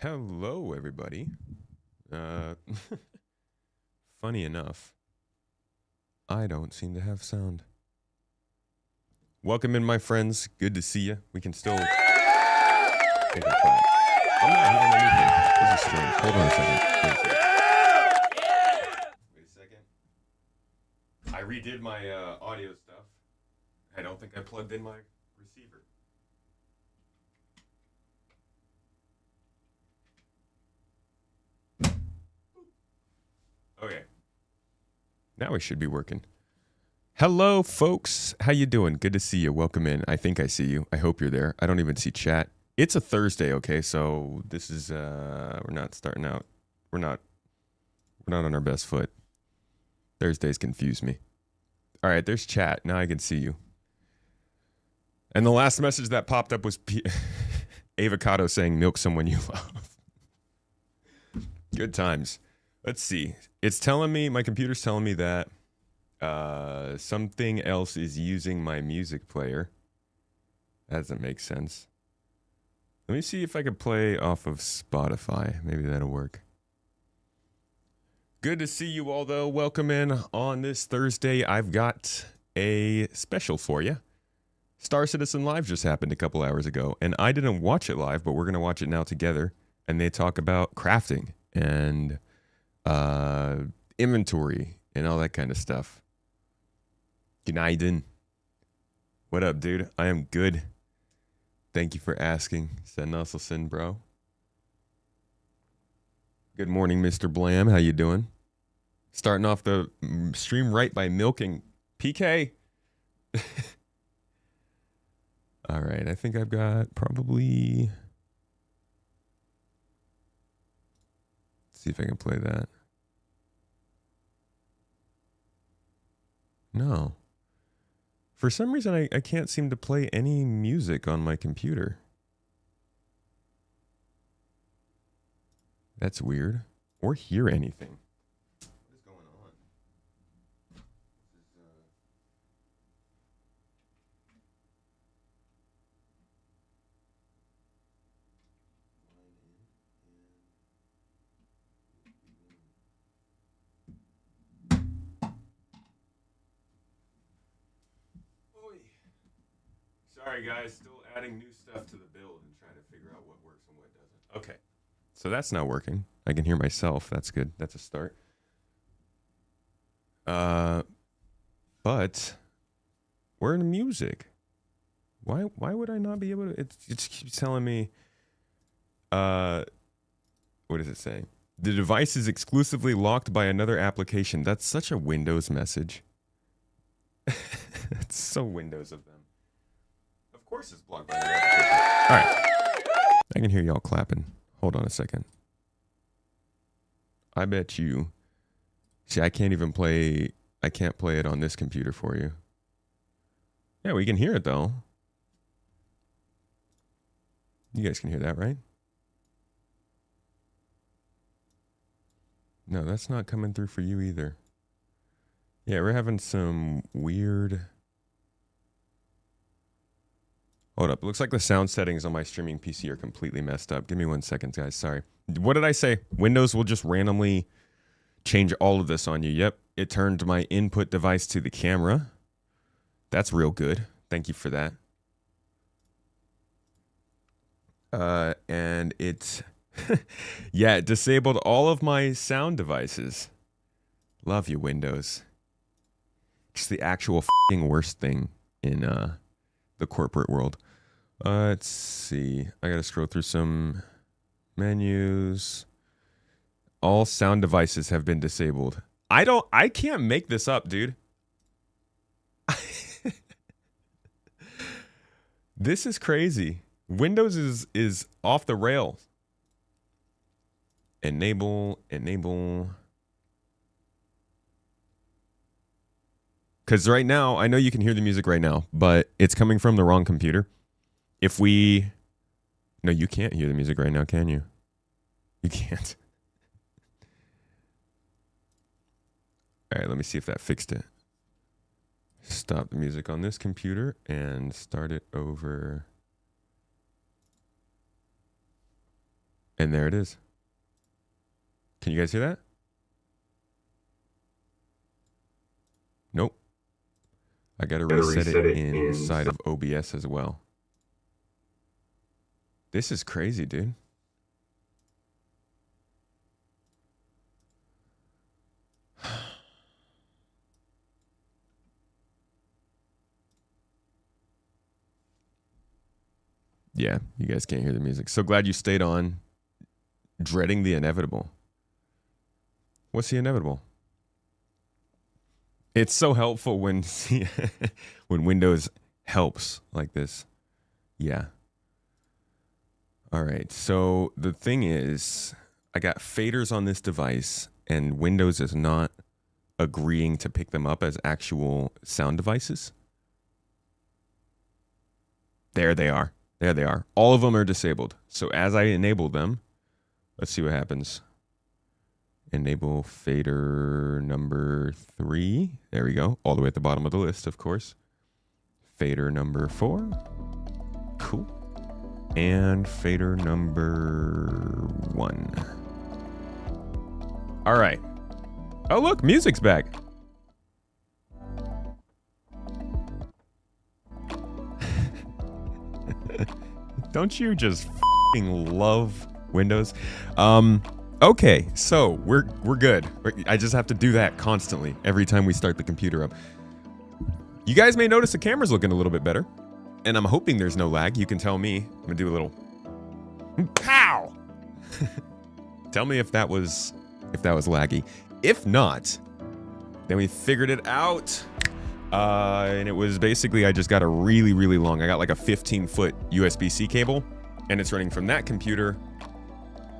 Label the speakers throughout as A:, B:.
A: Hello, everybody. Uh, funny enough, I don't seem to have sound. Welcome in, my friends. Good to see you. We can still take a clap. I'm not hearing anything. This is strange. Hold on a second. Wait a second. I redid my audio stuff. I don't think I plugged in my receiver. Okay. Now we should be working. Hello, folks. How you doing? Good to see you. Welcome in. I think I see you. I hope you're there. I don't even see chat. It's a Thursday, okay? So this is we're not starting out. We're not on our best foot. Thursdays confuse me. All right, there's chat. Now I can see you. And the last message that popped up was Avocado saying milk someone you love. Good times. Let's see. It's telling me, my computer's telling me that something else is using my music player. That doesn't make sense. Let me see if I can play off of Spotify. Maybe that'll work. Good to see you all, though. Welcome in on this Thursday. I've got a special for you. Star Citizen Live just happened a couple hours ago, and I didn't watch it live, but we're going to watch it now together. And they talk about crafting and inventory and all that kind of stuff. G'naiden. What up, dude? I am good. Thank you for asking. Sen Nusselson, bro. Good morning, Mr. Blam. How you doing? Starting off the stream right by milking PK. All right, I think I've got probably... Let's see if I can play that. No. For some reason, I can't seem to play any music on my computer. That's weird. Or hear anything. What is going on? Sorry, guys. Still adding new stuff to the build and trying to figure out what works and what doesn't. Okay. So that's not working. I can hear myself. That's good. That's a start. But we're in music. Why would I not be able to? It just keeps telling me. What is it saying? The device is exclusively locked by another application. That's such a Windows message. It's so Windows of them. Of course it's blocked by another application. All right. I can hear y'all clapping. Hold on a second. I bet you. See, I can't even play. I can't play it on this computer for you. Yeah, we can hear it though. You guys can hear that, right? No, that's not coming through for you either. Yeah, we're having some weird... Hold up. Looks like the sound settings on my streaming PC are completely messed up. Give me 1 second, guys. Sorry. What did I say? Windows will just randomly change all of this on you. Yep. It turned my input device to the camera. That's real good. Thank you for that. And it... yeah, it disabled all of my sound devices. Love you, Windows. It's the actual f***ing worst thing in the corporate world. Let's see. I gotta scroll through some menus. All sound devices have been disabled. I can't make this up, dude. This is crazy. Windows is off the rails. Enable. Because right now, I know you can hear the music right now, but it's coming from the wrong computer. If we... No, you can't hear the music right now, can you? You can't. All right, let me see if that fixed it. Stop the music on this computer and start it over. And there it is. Can you guys hear that? Nope. I got to reset it inside of OBS as well. This is crazy, dude. Yeah, you guys can't hear the music. So glad you stayed on. Dreading the inevitable. What's the inevitable? It's so helpful when when Windows helps like this. Yeah. All right. So the thing is, I got faders on this device, and Windows is not agreeing to pick them up as actual sound devices. There they are. There they are. All of them are disabled. So as I enable them, let's see what happens. Enable fader number 3. There we go. All the way at the bottom of the list, of course. Fader number 4. Cool. And fader number 1. All right. Oh, look, music's back. Don't you just f***ing love Windows? Okay, so we're good. I just have to do that constantly every time we start the computer up. You guys may notice the camera's looking a little bit better, and I'm hoping there's no lag. You can tell me. I'm gonna do a little pow. Tell me if that was laggy. If not, then we figured it out. And it was basically I just got a really long. I got like a 15-foot USB-C cable, and it's running from that computer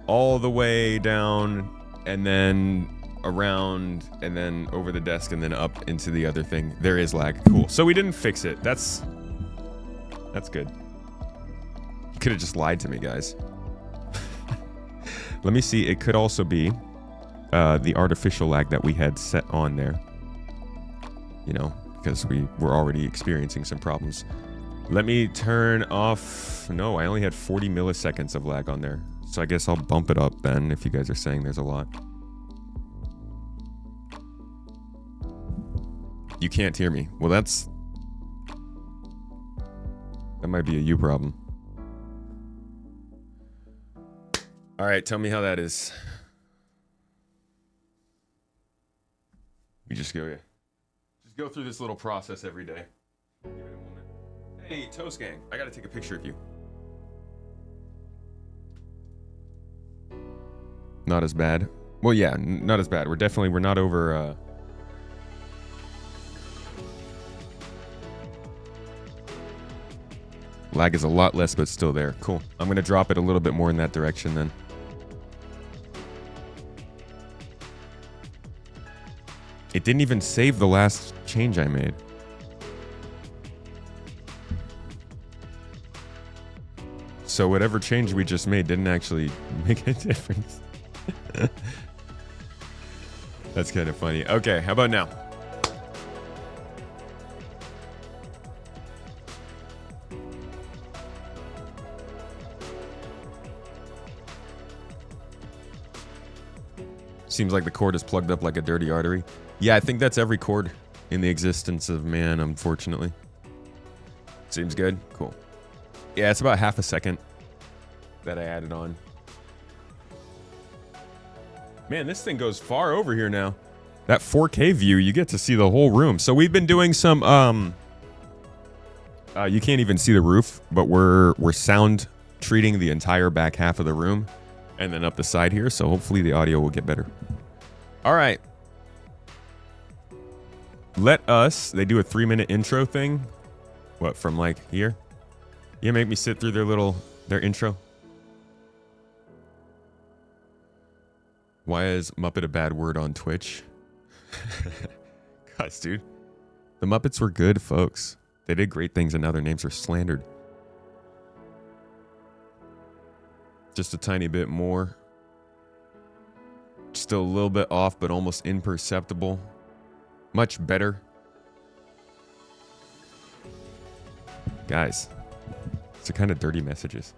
A: all the way down and then around and then over the desk and then up into the other thing. There is lag. Cool. So we didn't fix it. That's good. You could have just lied to me, guys. Let me see. It could also be the artificial lag that we had set on there. You know, because we were already experiencing some problems. Let me turn off. No, I only had 40 milliseconds of lag on there. So I guess I'll bump it up then if you guys are saying there's a lot. You can't hear me. Well, that might be a you problem. All right, tell me how that is. We just go through this little process every day. Give it a moment. Hey, Toast Gang, I gotta take a picture of you. Not as bad. Well, yeah, not as bad. We're not over. Lag is a lot less, but still there. Cool. I'm gonna drop it a little bit more in that direction then. It didn't even save the last change I made. So whatever change we just made didn't actually make a difference. That's kind of funny. Okay, how about now? Seems like the cord is plugged up like a dirty artery. Yeah, I think that's every cord in the existence of man, unfortunately. Seems good. Cool. Yeah, it's about half a second that I added on. Man, this thing goes far over here now. That 4K view, you get to see the whole room. So we've been doing some, you can't even see the roof, but we're sound treating the entire back half of the room and then up the side here. So hopefully the audio will get better. All right. They do a 3-minute intro thing. What, from like here? Yeah, make me sit through their intro. Why is Muppet a bad word on Twitch? Gosh, dude. The Muppets were good, folks. They did great things and now their names are slandered. Just a tiny bit more. Still a little bit off, but almost imperceptible. Much better. Guys, it's a kind of dirty messages.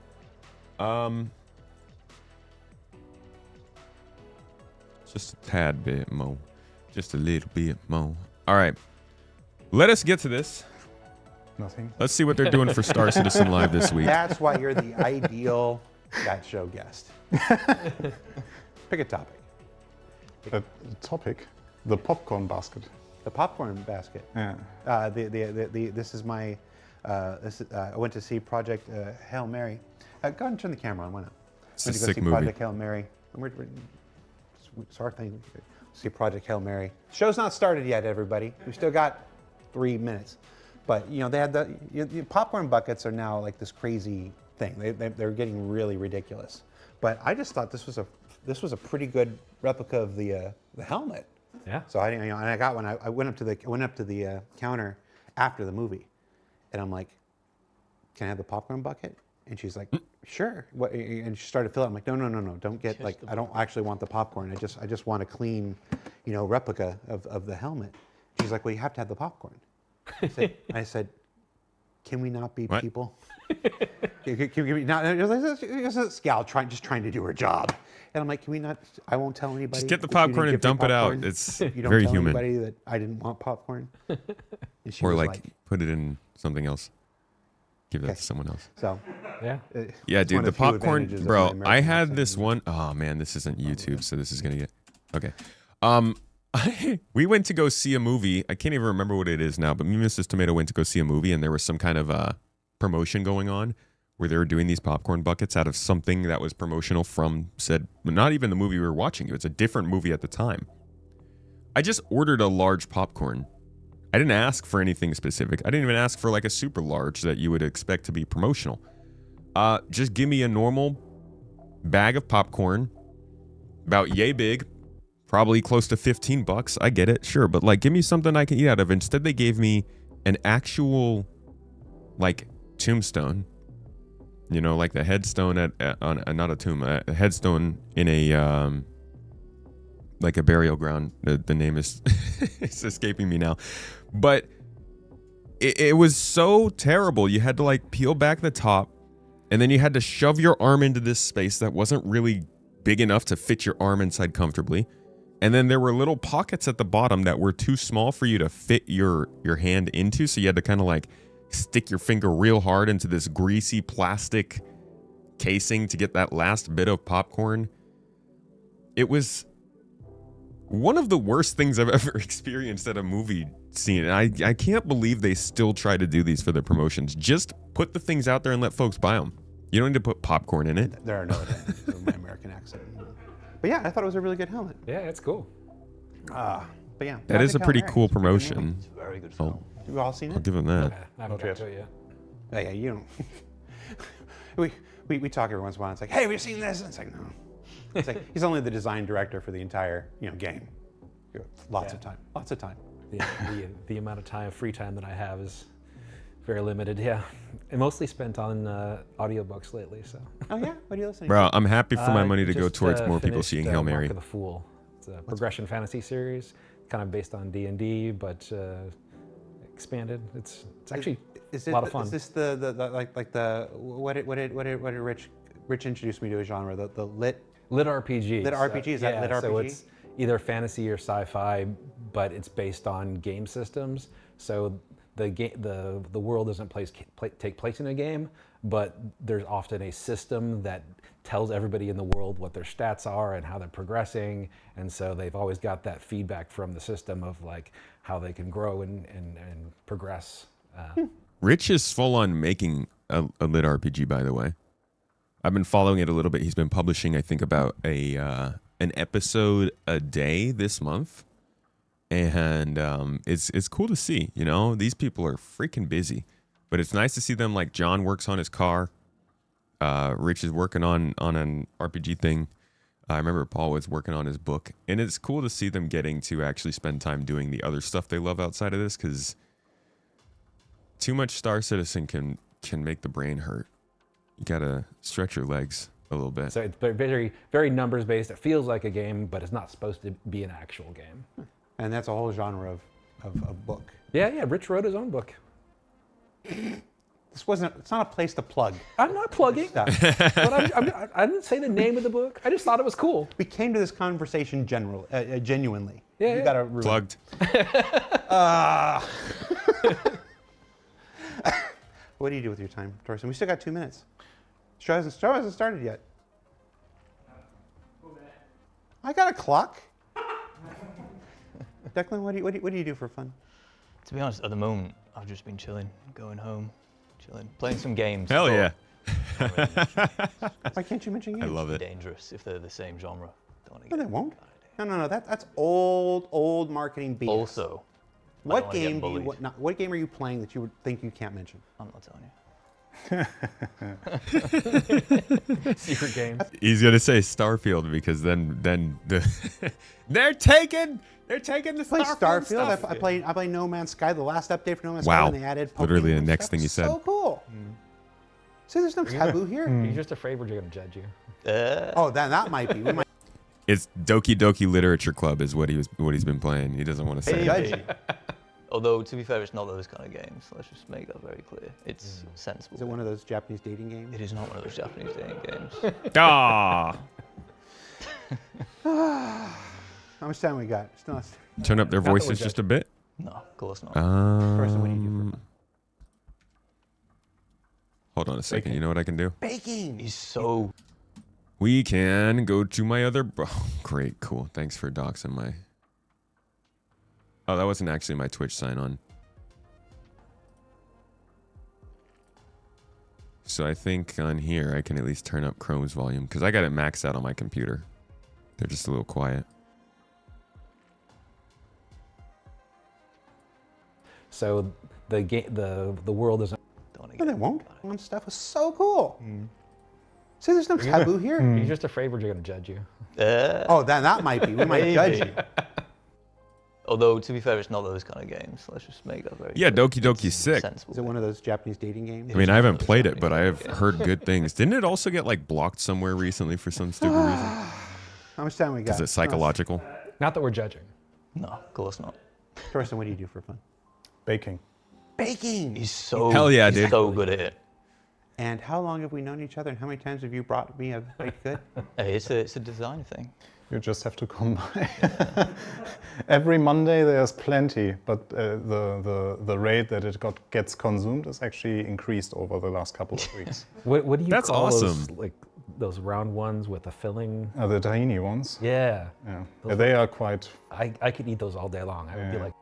A: Just a tad bit more. Just a little bit more. All right. Let us get to this.
B: Nothing.
A: Let's see what they're doing for Star Citizen Live this week.
C: That's why you're the ideal That Show guest. Pick a topic.
B: A topic. The popcorn basket.
C: The popcorn basket.
B: Yeah.
C: This is my. I went to see Project Hail Mary. Go ahead and turn the camera on. Why not?
A: It's
C: Went
A: a
C: to go
A: sick
C: see
A: movie.
C: Project Hail Mary. It's our thing. See Project Hail Mary. Show's not started yet, everybody. We still got 3 minutes. But you know, they had the popcorn buckets are now like this crazy thing. They're getting really ridiculous. But I just thought this was a pretty good replica of the helmet.
D: Yeah.
C: So and I got one. I went up to the counter after the movie, and I'm like, "Can I have the popcorn bucket?" And she's like, "Sure." What? And she started filling. I'm like, "No, don't get like. I don't actually want the popcorn. I just want a clean, replica of the helmet." She's like, "Well, you have to have the popcorn." I said, "Can we not be people? Can we not?" It's a scout just trying to do her job. And I'm like, "Can we not? I won't tell anybody."
A: Just get the popcorn and dump it out. It's very
C: tell
A: human.
C: Anybody that I didn't want popcorn. And she
A: Or
C: was
A: like put it in something else. Give that to someone else.
C: So.
D: Yeah.
A: Yeah, dude, the popcorn, bro. I had this
C: accent.
A: one. Oh man, this isn't YouTube, so this is gonna get okay. We went to go see a movie. I can't even remember what it is now, but me and Mrs. Tomato went to go see a movie, and there was some kind of promotion going on where they were doing these popcorn buckets out of something that was promotional from said, not even the movie we were watching. It was a different movie at the time. I just ordered a large popcorn. I didn't ask for anything specific. I didn't even ask for like a super large that you would expect to be promotional. Just give me a normal bag of popcorn, about yay big, probably close to $15. I get it, sure, but like give me something I can eat out of. Instead, they gave me an actual like tombstone, like the headstone on not a tomb, a headstone in a like a burial ground. The name is it's escaping me now, but it was so terrible. You had to like peel back the top, and then you had to shove your arm into this space that wasn't really big enough to fit your arm inside comfortably. And then there were little pockets at the bottom that were too small for you to fit your hand into. So you had to kind of like stick your finger real hard into this greasy plastic casing to get that last bit of popcorn. It was one of the worst things I've ever experienced at a movie scene. And I can't believe they still try to do these for their promotions. Just put the things out there and let folks buy them. You don't need to put popcorn in it.
C: There are no attempts of my American accent. But yeah, I thought it was a really good helmet.
D: Yeah, it's cool.
C: But yeah.
A: That is a pretty cool
C: promotion.
A: promotion.
C: It's a very good film. You've all seen
A: I'll
C: it?
A: give them that.
D: I haven't got to it yet.
C: Yeah, you don't. we talk every once in a while. It's like, hey, have you seen this? And it's like, no. It's like he's only the design director for the entire game. Lots of time.
D: The amount of free time that I have is very limited. Yeah, and mostly spent on audiobooks lately. So.
C: Oh yeah, what are you listening?
A: Bro, I'm happy for my money to go
D: Just,
A: towards more people
D: finished,
A: seeing Hail Mary.
D: Mark of the Fool. It's a progression fantasy series, kind of based on D&D, but expanded. It's actually a lot of fun.
C: Is this the what did Rich introduce me to a genre? The lit
D: RPG.
C: Lit RPG, is that lit RPG?
D: So it's either fantasy or sci-fi, but it's based on game systems. So the world doesn't take place in a game, but there's often a system that tells everybody in the world what their stats are and how they're progressing, and so they've always got that feedback from the system of like how they can grow and progress.
A: Rich is full on making a lit RPG, by the way. I've been following it a little bit. He's been publishing, I think, about an episode a day this month. And it's cool to see, these people are freaking busy, but it's nice to see them. Like John works on his car. Rich is working on an RPG thing. I remember Paul was working on his book, and it's cool to see them getting to actually spend time doing the other stuff they love outside of this, because too much Star Citizen can make the brain hurt. You gotta stretch your legs a little bit.
D: So it's very, very numbers based. It feels like a game, but it's not supposed to be an actual game.
C: And that's a whole genre of book.
D: Yeah. Rich wrote his own book.
C: It's not a place to plug
D: I'm not plugging,
C: stuff.
D: but I didn't say the name of the book. I just thought it was cool.
C: We came to this conversation genuinely.
D: Yeah,
C: You
D: yeah.
C: got to ruin
A: Plugged.
C: What do you do with your time, Torsten? We still got 2 minutes. Show hasn't started yet. I got a clock. Declan, what do you do for fun?
E: To be honest, at the moment, I've just been chilling, going home, chilling, playing some games.
A: Hell
E: but
A: yeah.
E: not really much.
C: Why can't you mention
A: I
C: games?
A: love it.
E: Dangerous if they're the same genre. Don't want to
C: No,
E: get
C: they won't. No. That's old marketing BS.
E: Also, I don't
C: What
E: wanna get
C: game
E: bullied.
C: what game are you playing that you would think you can't mention?
E: I'm not telling you.
D: Secret game.
A: He's gonna say Starfield because then they're taking the
C: I play
A: Starfield.
C: Starfield.
A: stuff.
C: I play No Man's Sky. The last update for No Man's
A: Wow.
C: Sky, when they added
A: Literally the
C: Pokemon
A: next
C: stuff.
A: thing you said.
C: So cool. See, there's no taboo here.
D: You're just afraid we're going to judge you.
C: Oh, that might be. We might
A: It's Doki Doki Literature Club is what he's been playing. He doesn't want to say.
C: judge
A: it.
C: you.
E: Although, to be fair, it's not those kind of games. Let's just make that very clear. It's sensible.
C: Is it one of those Japanese dating games?
E: It is not one of those Japanese dating games.
A: Ah!
C: How much time we got? Still not.
A: Turn up their
D: that we're
A: voices just a bit.
E: No, of course not.
C: Carson, what do you do for fun?
A: Hold on a second. You know what I can do?
C: Baking.
E: He's so
A: We can go to my other. Oh, great, cool. Thanks for doxing my. Oh, that wasn't actually my Twitch sign on. So I think on here I can at least turn up Chrome's volume because I got it maxed out on my computer. They're just a little quiet.
D: So the world isn't.
E: don't want to
C: No,
E: get
C: they won't. Pokemon stuff was so cool. See, there's no taboo here.
D: You're just afraid we're going to judge you.
C: Oh, that might be. We might judge you.
E: Although, to be fair, it's not those kind of games. Let's just make that very
A: Yeah,
E: clear.
A: Doki Doki's sick.
E: Sensible.
C: Is it one of those Japanese dating games?
A: I mean, I haven't played it, but I have heard good things. Didn't it also get like blocked somewhere recently for some stupid reason?
C: How much time we got?
A: Is it psychological?
D: Not that we're judging.
E: No, of course not.
C: Torsten, what do you do for fun?
B: Baking.
C: Baking.
E: He's so
A: Hell yeah,
E: he's
A: dude.
E: so good at it.
C: And how long have we known each other? And how many times have you brought me a baked good?
E: Hey, it's a design thing.
B: You just have to come by. Every Monday there's plenty, but the rate that it gets consumed is actually increased over the last couple of weeks.
D: What do you
A: That's
D: call those,
A: awesome.
D: like those round ones with the filling?
B: The tahini ones.
D: Yeah.
B: Yeah.
D: Those
B: They are quite.
D: I could eat those all day long. I would be
B: Yeah.
D: like,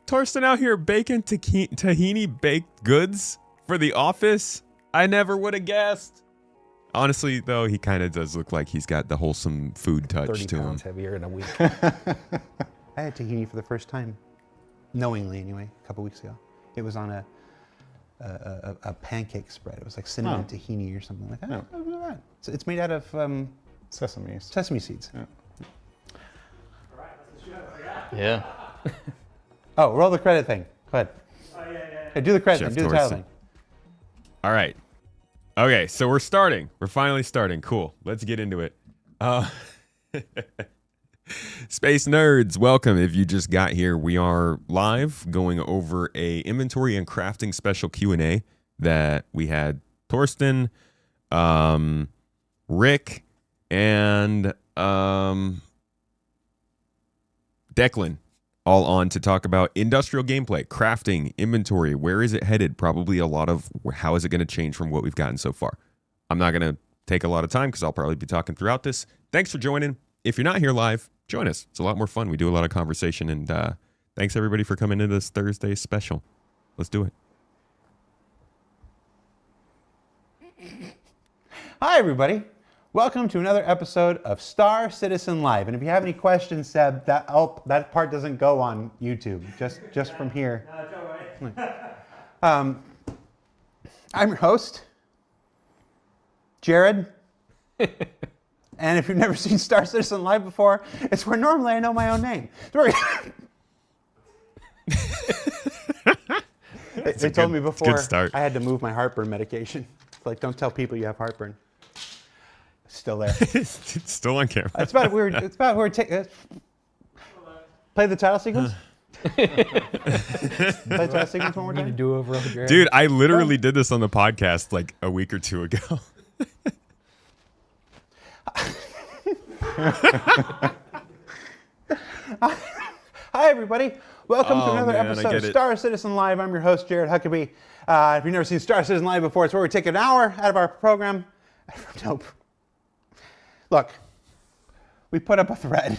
A: Torsten out here baking tahini baked goods for the office? I never would have guessed. Honestly, though, he kind of does look like he's got the wholesome food touch
D: 30
A: to him.
D: pounds heavier in a week.
C: I had tahini for the first time, knowingly anyway, a couple weeks ago. It was on a pancake spread. It was like cinnamon tahini or something like that.
B: Yeah.
C: Look at that. So it's made out of
B: Sesame.
C: sesame seeds.
B: Yeah.
E: Yeah.
C: Oh, roll the credit thing. Go ahead. Hey, do the credit
A: Chef
C: thing. Do the title
A: Torsten.
C: thing.
A: All right. Okay, so we're starting. We're finally starting. Cool. Let's get into it. Space nerds, welcome. If you just got here, we are live going over a inventory and crafting special Q&A that we had Torsten, Rick, and Declan all on to talk about industrial gameplay, crafting, inventory. Where is it headed? Probably a lot of how is it going to change from what we've gotten so far. I'm not going to take a lot of time because I'll probably be talking throughout this. Thanks for joining. If you're not here live, join us. It's a lot more fun. We do a lot of conversation, and thanks everybody for coming into this Thursday special. Let's do it.
C: Hi, everybody. Welcome to another episode of Star Citizen Live. And if you have any questions, Seb, that part doesn't go on YouTube. Just from here. No, don't worry. I'm your host, Jared. And if you've never seen Star Citizen Live before, it's where normally I know my own name. They told me before
A: start.
C: I had to move my heartburn medication. It's like, don't tell people you have heartburn. It's still there.
A: It's still on camera.
C: It's about weird. It's about weird. Play the title sequence. Play test sequence one more
D: Need a
C: time.
D: do-over, Jared?
A: Dude, I literally did this on the podcast like a week or two ago.
C: Hi, everybody. Welcome to
A: Oh,
C: another
A: man, I
C: episode
A: get
C: of
A: it.
C: Star Citizen Live. I'm your host, Jared Huckabee. If you've never seen Star Citizen Live before, it's where we take an hour out of our program. Nope. Look, we put up a thread,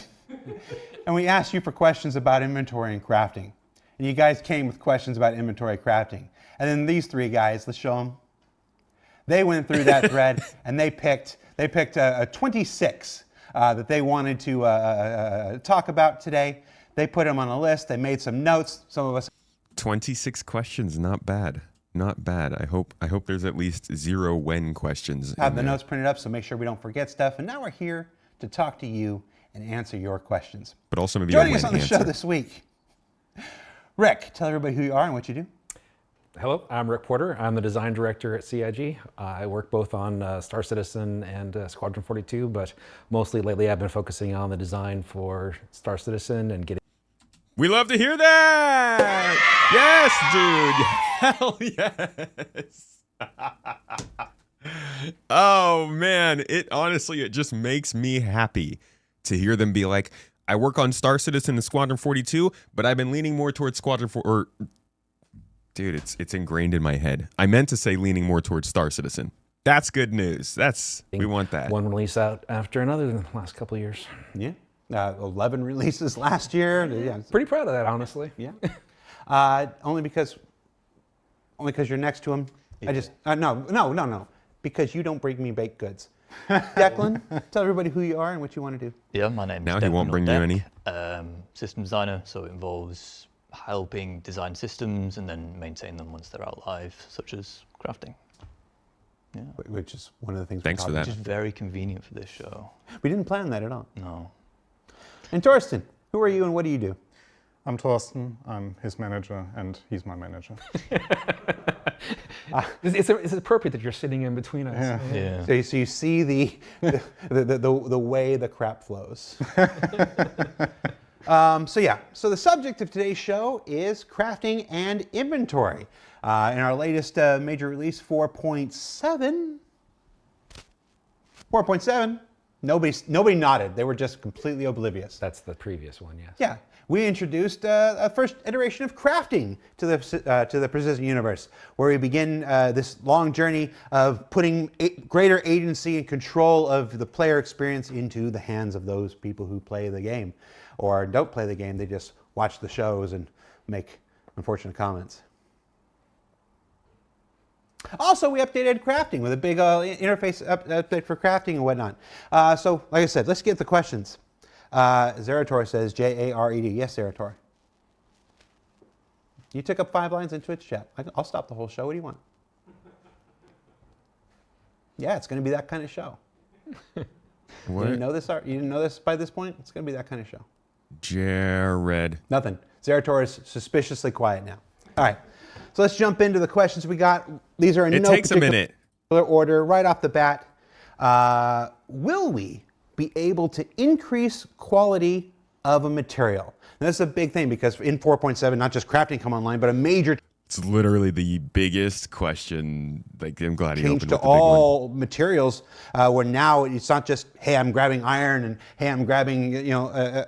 C: and we asked you for questions about inventory and crafting. And you guys came with questions about inventory crafting. And then these three guys, let's show them. They went through that thread, and they picked 26 that they wanted to talk about today. They put them on a list. They made some notes. Some of us
A: 26 questions, not bad. Not bad. I hope there's at least 0 when questions.
C: have
A: in
C: the
A: there.
C: notes printed up, so make sure we don't forget stuff. And now we're here to talk to you and answer your questions.
A: But also maybe
C: Joining
A: a
C: us
A: when
C: on the show
A: answer.
C: this week, Rick, tell everybody who you are and what you do.
D: Hello, I'm Rick Porter. I'm the design director at CIG. I work both on Star Citizen and Squadron 42, but mostly lately I've been focusing on the design for Star Citizen and getting
A: We love to hear that. Yes, dude. Hell yes. Oh man, it just makes me happy to hear them be like, I work on Star Citizen and Squadron 42, but I've been leaning more towards Squadron 4. Dude, it's ingrained in my head. I meant to say leaning more towards Star Citizen. That's good news. We want that.
D: one release out after another in the last couple of years.
C: Yeah. 11 releases last year. Yeah.
D: Pretty proud of that, honestly.
C: Yeah. Only because you're next to him. Yeah. No. Because you don't bring me baked goods. Declan, tell everybody who you are and what you want to do.
E: Yeah, my name is
A: Now he won't
E: Declan
A: bring you
E: Nordeck,
A: any.
E: System designer, so it involves helping design systems and then maintain them once they're out live, such as crafting. Yeah.
C: Which is one of the things
A: Thanks for
C: we're
A: that.
E: Which is very convenient for this show.
C: We didn't plan that at all.
E: No.
C: And Torsten, who are you and what do you do?
B: I'm Torsten, I'm his manager, and he's my manager.
D: It's appropriate that you're sitting in between us.
B: Yeah.
E: Yeah.
C: So you see the way the crap flows. So the subject of today's show is crafting and inventory. In our latest major release, 4.7. 4.7. Nobody nodded. They were just completely oblivious.
D: That's the previous one, yes.
C: Yeah, we introduced a first iteration of crafting to the Precision universe, where we begin this long journey of putting greater agency and control of the player experience into the hands of those people who play the game, or don't play the game. They just watch the shows and make unfortunate comments. Also, we updated crafting with a big interface update for crafting and whatnot. So, like I said, let's get the questions. Zerator says Jared. Yes, Zerator. You took up 5 lines in Twitch chat. I'll stop the whole show. What do you want? Yeah, it's going to be that kind of show.
A: What?
C: You didn't know this? You didn't know this by this point? It's going to be that kind of show.
A: Jared.
C: Nothing. Zerator is suspiciously quiet now. All right. So let's jump into the questions we got. These are in
A: It
C: no
A: takes a
C: particular
A: minute.
C: order right off the bat. Will we be able to increase quality of a material? Now, this is a big thing because in 4.7, not just crafting come online, but a major
A: It's literally the biggest question. Like, I'm glad he
C: change
A: opened
C: to
A: with the big one.
C: all materials, where now it's not just, hey, I'm grabbing iron and hey, I'm grabbing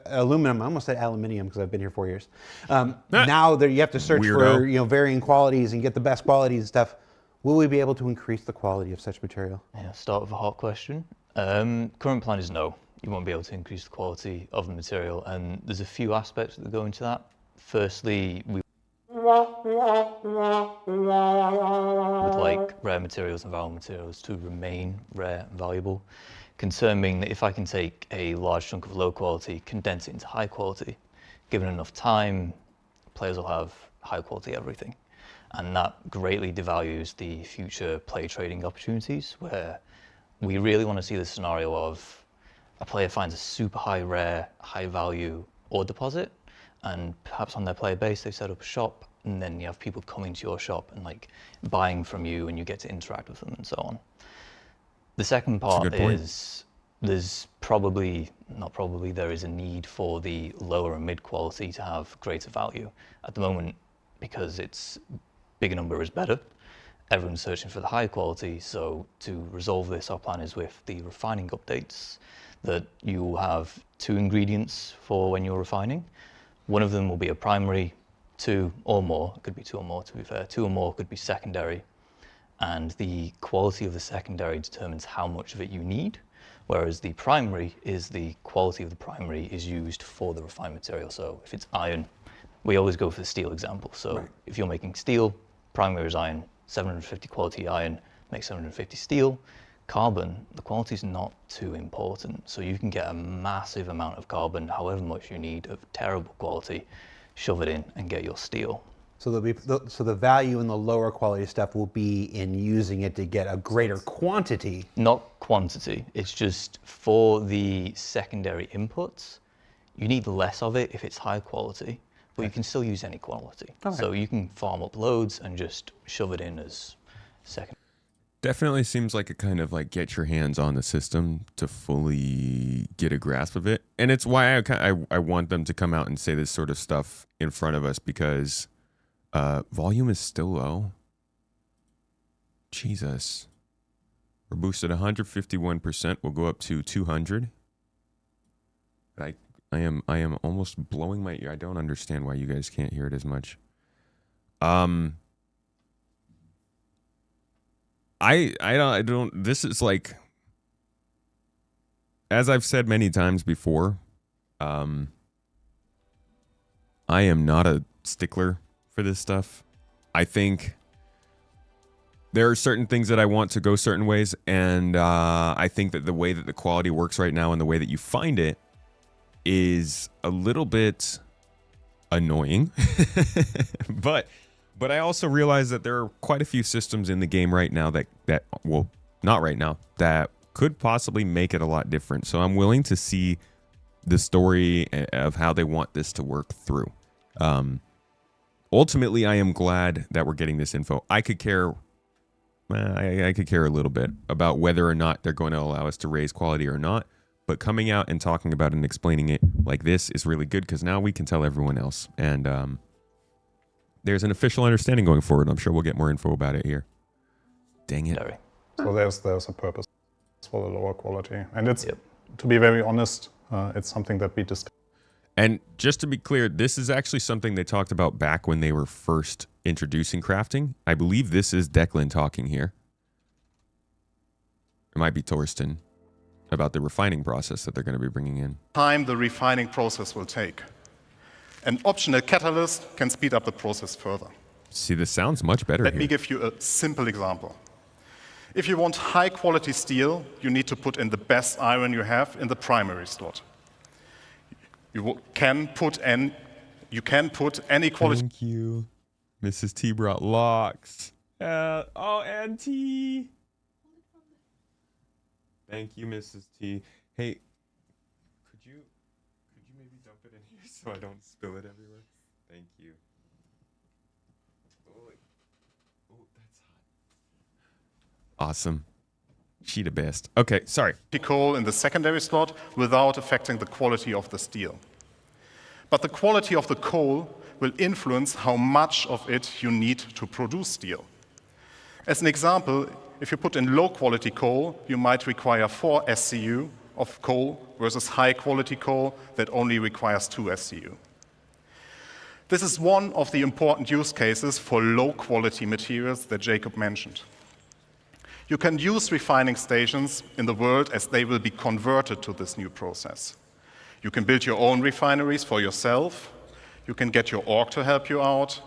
C: aluminum. I almost said aluminium because I've been here 4 years. Now you have to search
A: Weirdo.
C: for varying qualities and get the best qualities and stuff. Will we be able to increase the quality of such material?
E: Yeah, start with a hot question. Current plan is no. You won't be able to increase the quality of the material, and there's a few aspects that go into that. Firstly, we would like rare materials and valuable materials to remain rare and valuable. Concern being that if I can take a large chunk of low quality, condense it into high quality, given enough time, players will have high quality everything. And that greatly devalues the future play trading opportunities, where we really want to see the scenario of a player finds a super high rare, high value ore deposit, and perhaps on their player base they set up a shop, and then you have people coming to your shop and like buying from you, and you get to interact with them and so on. The second part
A: good point.
E: is there's there is a need for the lower and mid quality to have greater value. At the moment, because it's bigger number is better, everyone's searching for the high quality. So to resolve this, our plan is with the refining updates that you will have 2 ingredients for when you're refining. One of them will be a primary, 2 or more, it could be 2 or more to be fair, 2 or more could be secondary. And the quality of the secondary determines how much of it you need, whereas the primary is the quality of the primary is used for the refined material. So if it's iron, we always go for the steel example. So if you're making steel, primary is iron, 750 quality iron makes 750 steel. Carbon, the quality is not too important. So you can get a massive amount of carbon, however much you need, of terrible quality, shove it in and get your steel.
C: So the value in the lower quality stuff will be in using it to get a greater quantity.
E: Not quantity, it's just for the secondary inputs, you need less of it if it's high quality, but you can still use any quality.
C: Okay.
E: So you can farm up loads and just shove it in as second.
A: Definitely seems like a kind of like get your hands on the system to fully get a grasp of it. And it's why I want them to come out and say this sort of stuff in front of us, because volume is still low. Jesus. We're boosted 151%. We'll go up to 200. I am almost blowing my ear. I don't understand why you guys can't hear it as much. I don't, this is like, as I've said many times before, I am not a stickler for this stuff. I think there are certain things that I want to go certain ways, and I think that the way that the quality works right now and the way that you find it is a little bit annoying. But I also realize that there are quite a few systems in the game right now that well, not right now, that could possibly make it a lot different. So I'm willing to see the story of how they want this to work through. Ultimately, I am glad that we're getting this info. I could care I could care a little bit about whether or not they're going to allow us to raise quality or not. But coming out and talking about it and explaining it like this is really good, because now we can tell everyone else. And there's an official understanding going forward. I'm sure we'll get more info about it here. Dang it.
E: Sorry.
B: So there's a purpose for the lower quality. And it's, to be very honest, it's something that we discussed.
A: And just to be clear, this is actually something they talked about back when they were first introducing crafting. I believe this is Declan talking here. It might be Torsten, about the refining process that they're going to be bringing in.
F: Time the refining process will take. An optional catalyst can speed up the process further.
A: See, this sounds much better
F: Let
A: here.
F: me give you a simple example. If you want high quality steel, you need to put in the best iron you have in the primary slot. You can put any quality.
A: Thank you. Mrs. T brought locks. Oh, and T. Thank you, Mrs. T. Hey, could you maybe dump it in here so I don't spill it everywhere? Thank you. Oh, that's hot. Awesome. She the best. Okay, sorry.
F: Coal in the secondary slot without affecting the quality of the steel. But the quality of the coal will influence how much of it you need to produce steel. As an example, if you put in low quality coal, you might require 4 SCU of coal versus high quality coal that only requires 2 SCU. This is one of the important use cases for low quality materials that Jacob mentioned. You can use refining stations in the world as they will be converted to this new process. You can build your own refineries for yourself, you can get your org to help you out,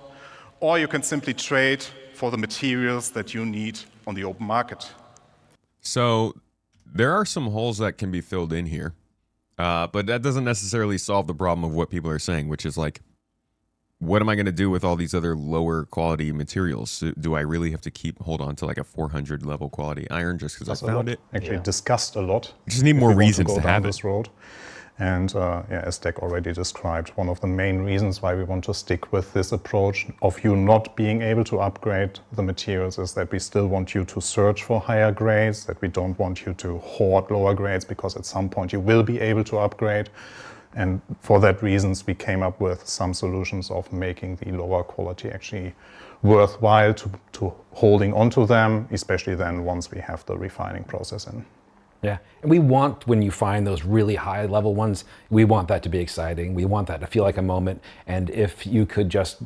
F: or you can simply trade for the materials that you need on the open market.
A: So there are some holes that can be filled in here, but that doesn't necessarily solve the problem of what people are saying, which is like, what am I going to do with all these other lower quality materials? Do I really have to hold on to like a 400 level quality iron just because I found it?
B: Actually discussed a lot.
A: Just need more
B: if we want
A: reasons
B: go
A: to
B: down
A: have
B: this
A: it.
B: road. And as Deck already described, one of the main reasons why we want to stick with this approach of you not being able to upgrade the materials is that we still want you to search for higher grades, that we don't want you to hoard lower grades, because at some point you will be able to upgrade. And for that reasons, we came up with some solutions of making the lower quality actually worthwhile to holding onto them, especially then once we have the refining process in.
D: Yeah, and we want, when you find those really high level ones, we want that to be exciting. We want that to feel like a moment. And if you could just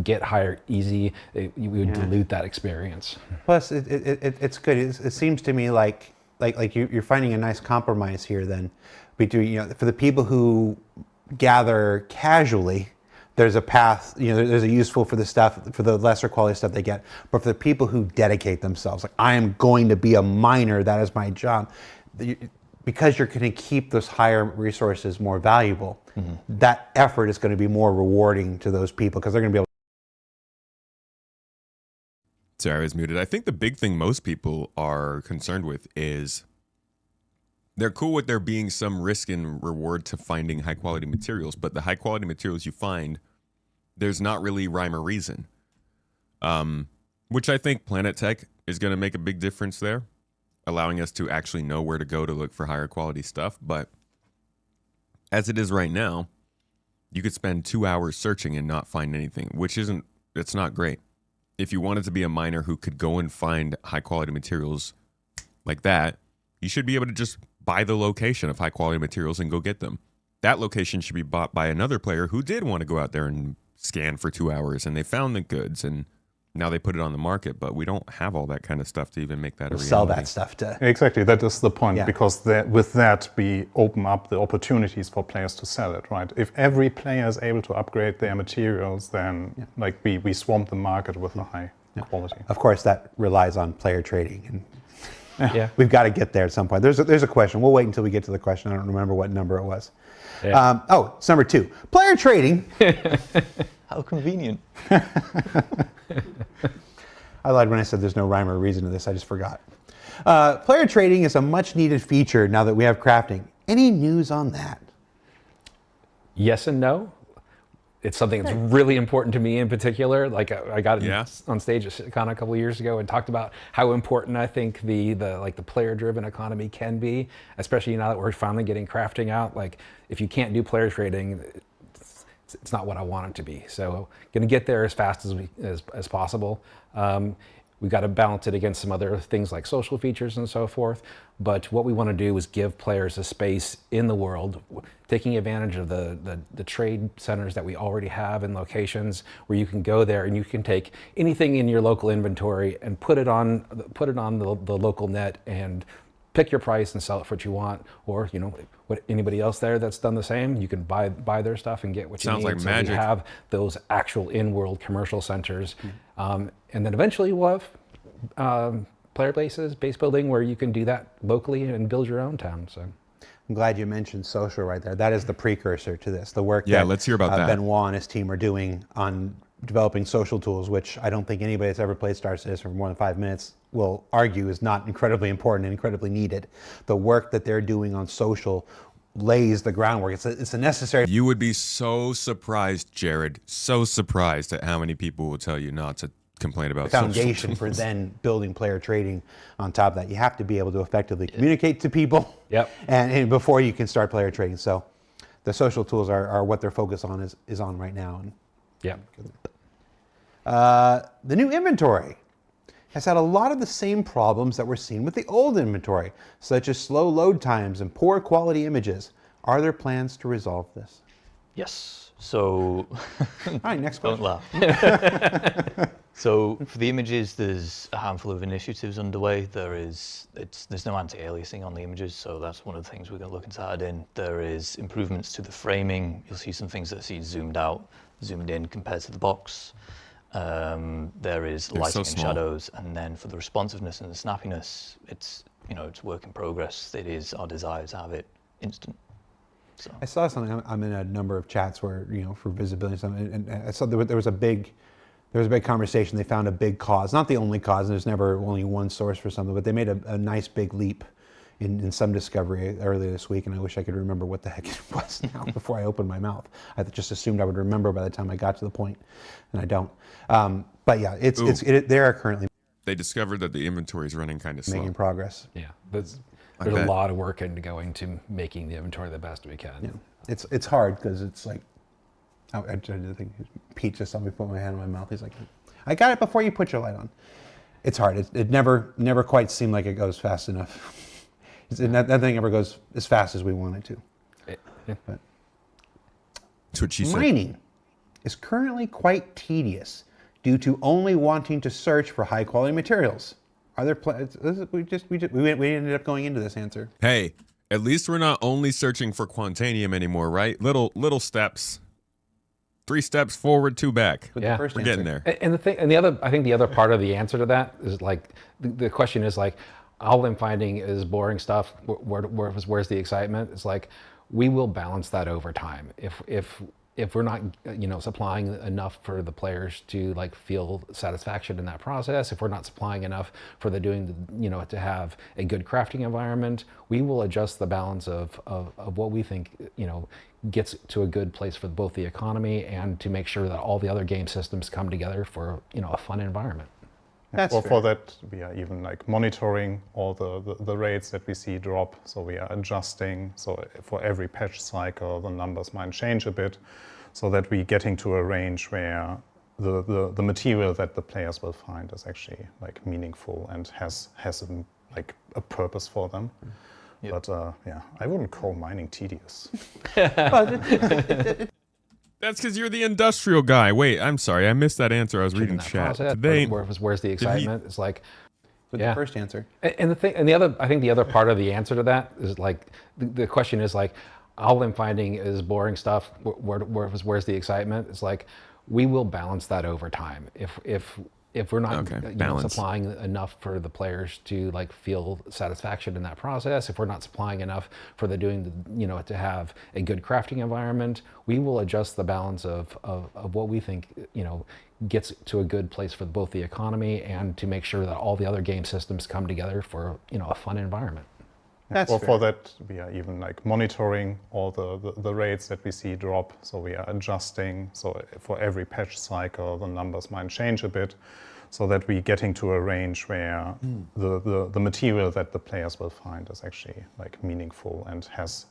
D: get higher easy, you would dilute that experience.
C: Plus, it's good. It seems to me like you're finding a nice compromise here then between, for the people who gather casually, there's a path, there's a useful for the stuff, for the lesser quality stuff they get. But for the people who dedicate themselves, like, I am going to be a miner, that is my job. Because you're going to keep those higher resources more valuable, that effort is going to be more rewarding to those people, because they're going to be able to.
A: Sorry, I was muted. I think the big thing most people are concerned with is they're cool with there being some risk and reward to finding high quality materials, but the high quality materials you find, there's not really rhyme or reason. Which I think Planet Tech is going to make a big difference there, allowing us to actually know where to go to look for higher quality stuff. But as it is right now, you could spend 2 hours searching and not find anything, it's not great. If you wanted to be a miner who could go and find high quality materials like that, you should be able to just buy the location of high quality materials and go get them. That location should be bought by another player who did want to go out there and scan for 2 hours, and they found the goods, and now they put it on the market. But we don't have all that kind of stuff to even make that a reality.
C: Sell that stuff to.
B: Exactly, that is the point,
C: Yeah.
B: because with that we open up the opportunities for players to sell it, right? If every player is able to upgrade their materials, then we swamp the market with a high quality.
C: Of course, that relies on player trading, and
D: Yeah.
C: we've got to get there at some point. There's a question. We'll wait until we get to the question. I don't remember what number it was.
D: Yeah.
C: It's number 2. Player trading.
E: How convenient.
C: I lied when I said there's no rhyme or reason to this. I just forgot. Player trading is a much needed feature now that we have crafting. Any news on that?
D: Yes and no. It's something that's really important to me in particular. Like I got on stage at SitCon a couple of years ago and talked about how important I think the player-driven economy can be, especially now that we're finally getting crafting out. Like, if you can't do player trading, it's not what I want it to be. So, going to get there as fast as possible. We've got to balance it against some other things like social features and so forth. But what we want to do is give players a space in the world, taking advantage of the trade centers that we already have in locations where you can go there and you can take anything in your local inventory and put it on the local net and pick your price and sell it for what you want. Or, what anybody else there that's done the same, you can buy their stuff and get what you need.
A: Sounds like
D: so
A: magic.
D: we have those actual in-world commercial centers. And then eventually we'll have player places, base building, where you can do that locally and build your own town. So
C: I'm glad you mentioned social right there. That is the precursor to this. The work
A: Yeah,
C: that
A: let's hear about that.
C: Benoit and his team are doing on developing social tools, which I don't think anybody that's ever played Star Citizen for more than 5 minutes will argue is not incredibly important and incredibly needed. The work that they're doing on social lays the groundwork. It's a necessary.
A: You would be so surprised, Jared, so surprised at how many people will tell you not to complain about
C: foundation for then building player trading on top of that. You have to be able to effectively communicate to people.
D: Yep.
C: And before you can start player trading. So the social tools are what their focus on is on right now. And
D: yeah.
C: the new inventory has had a lot of the same problems that were seen with the old inventory, such as slow load times and poor quality images. Are there plans to resolve this?
E: Yes. So
C: All right, next question.
E: don't laugh. So for the images, there's a handful of initiatives underway. There's no anti-aliasing on the images, so that's one of the things we're going to look into add in. There is improvements to the framing. You'll see some things that see zoomed out, zoomed in compared to the box. There is lighting and shadows, and then for the responsiveness and the snappiness, it's work in progress. It is our desire to have it instant. So.
C: I saw something. I'm in a number of chats where for visibility and something, and I saw there was a big conversation. They found a big cause, not the only cause, and there's never only one source for something, but they made a nice big leap in some discovery earlier this week, and I wish I could remember what the heck it was now before I opened my mouth. I just assumed I would remember by the time I got to the point, and I don't. But yeah, they are currently
A: They discovered that the inventory is running kind of slow.
C: making progress.
D: Yeah, there's a lot of work into making the inventory the best we can.
C: Yeah. It's hard because it's like, I tried to think, Pete just saw me put my hand in my mouth. He's like, I got it before you put your light on. It's hard. It never quite seemed like it goes fast enough. Nothing ever goes as fast as we want it to. But
A: That's what she said.
C: mining is currently quite tedious due to only wanting to search for high quality materials. Are there plans? We ended up going into this answer.
A: Hey, at least we're not only searching for Quantanium anymore, right? Little steps. 3 steps forward, 2 back.
C: With
D: Yeah.
C: the first
A: We're
C: answer.
A: getting there.
D: And I think the other part of the answer to that is like the question is like, all I'm finding is boring stuff. Where's the excitement? It's like we will balance that over time. If we're not supplying enough for the players to like feel satisfaction in that process, if we're not supplying enough for to have a good crafting environment, we will adjust the balance of what we think gets to a good place for both the economy and to make sure that all the other game systems come together for a fun environment.
C: That's
B: Well,
C: fair.
B: for that, we are even like monitoring all the rates that we see drop. So we are adjusting. So for every patch cycle, the numbers might change a bit, so that we're getting to a range where the material that the players will find is actually like meaningful and has a purpose for them.
E: Yep.
B: But yeah, I wouldn't call mining tedious.
A: That's because you're the industrial guy. Wait, I'm sorry. I missed that answer. I was reading
D: That
A: chat.
D: process,
A: Today,
D: where's the excitement? It's like,
C: With
D: yeah.
C: the first answer.
D: And I think the other part of the answer to that is like the question is like, all I'm finding is boring stuff. Where's the excitement? It's like we will balance that over time. If we're not
A: balance.
D: supplying enough for the players to like feel satisfaction in that process, if we're not supplying enough for to have a good crafting environment, we will adjust the balance of what we think gets to a good place for both the economy and to make sure that all the other game systems come together for a fun environment.
C: That's
B: Well,
C: fair.
B: for that, we are even like monitoring all the rates that we see drop. So we are adjusting. So for every patch cycle, the numbers might change a bit, so that we're getting to a range where the material that the players will find is actually like meaningful and has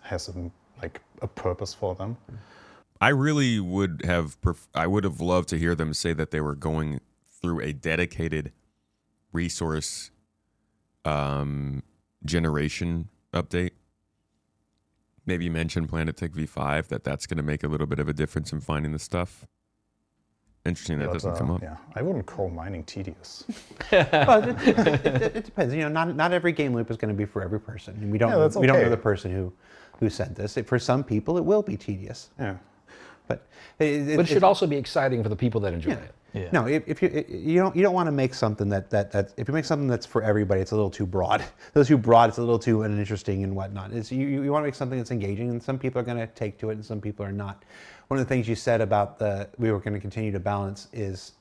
B: a purpose for them.
A: I really would have. I would have loved to hear them say that they were going through a dedicated resource generation update. Maybe mention Planet Tech V5 that's going to make a little bit of a difference in finding the stuff. Interesting that
B: But,
A: doesn't come up.
B: Yeah, I wouldn't call mining tedious.
C: Well, it depends. Not every game loop is going to be for every person. And we don't
B: Yeah, that's
C: we don't know
B: okay.
C: the person who said this. For some people, it will be tedious.
B: Yeah.
C: But
D: But it should also be exciting for the people that enjoy it.
E: Yeah.
C: No, if you don't want to make something that if you make something that's for everybody, it's a little too broad. Those too broad, it's a little too uninteresting and whatnot. You want to make something that's engaging, and some people are going to take to it, and some people are not. One of the things you said about we were going to continue to balance is,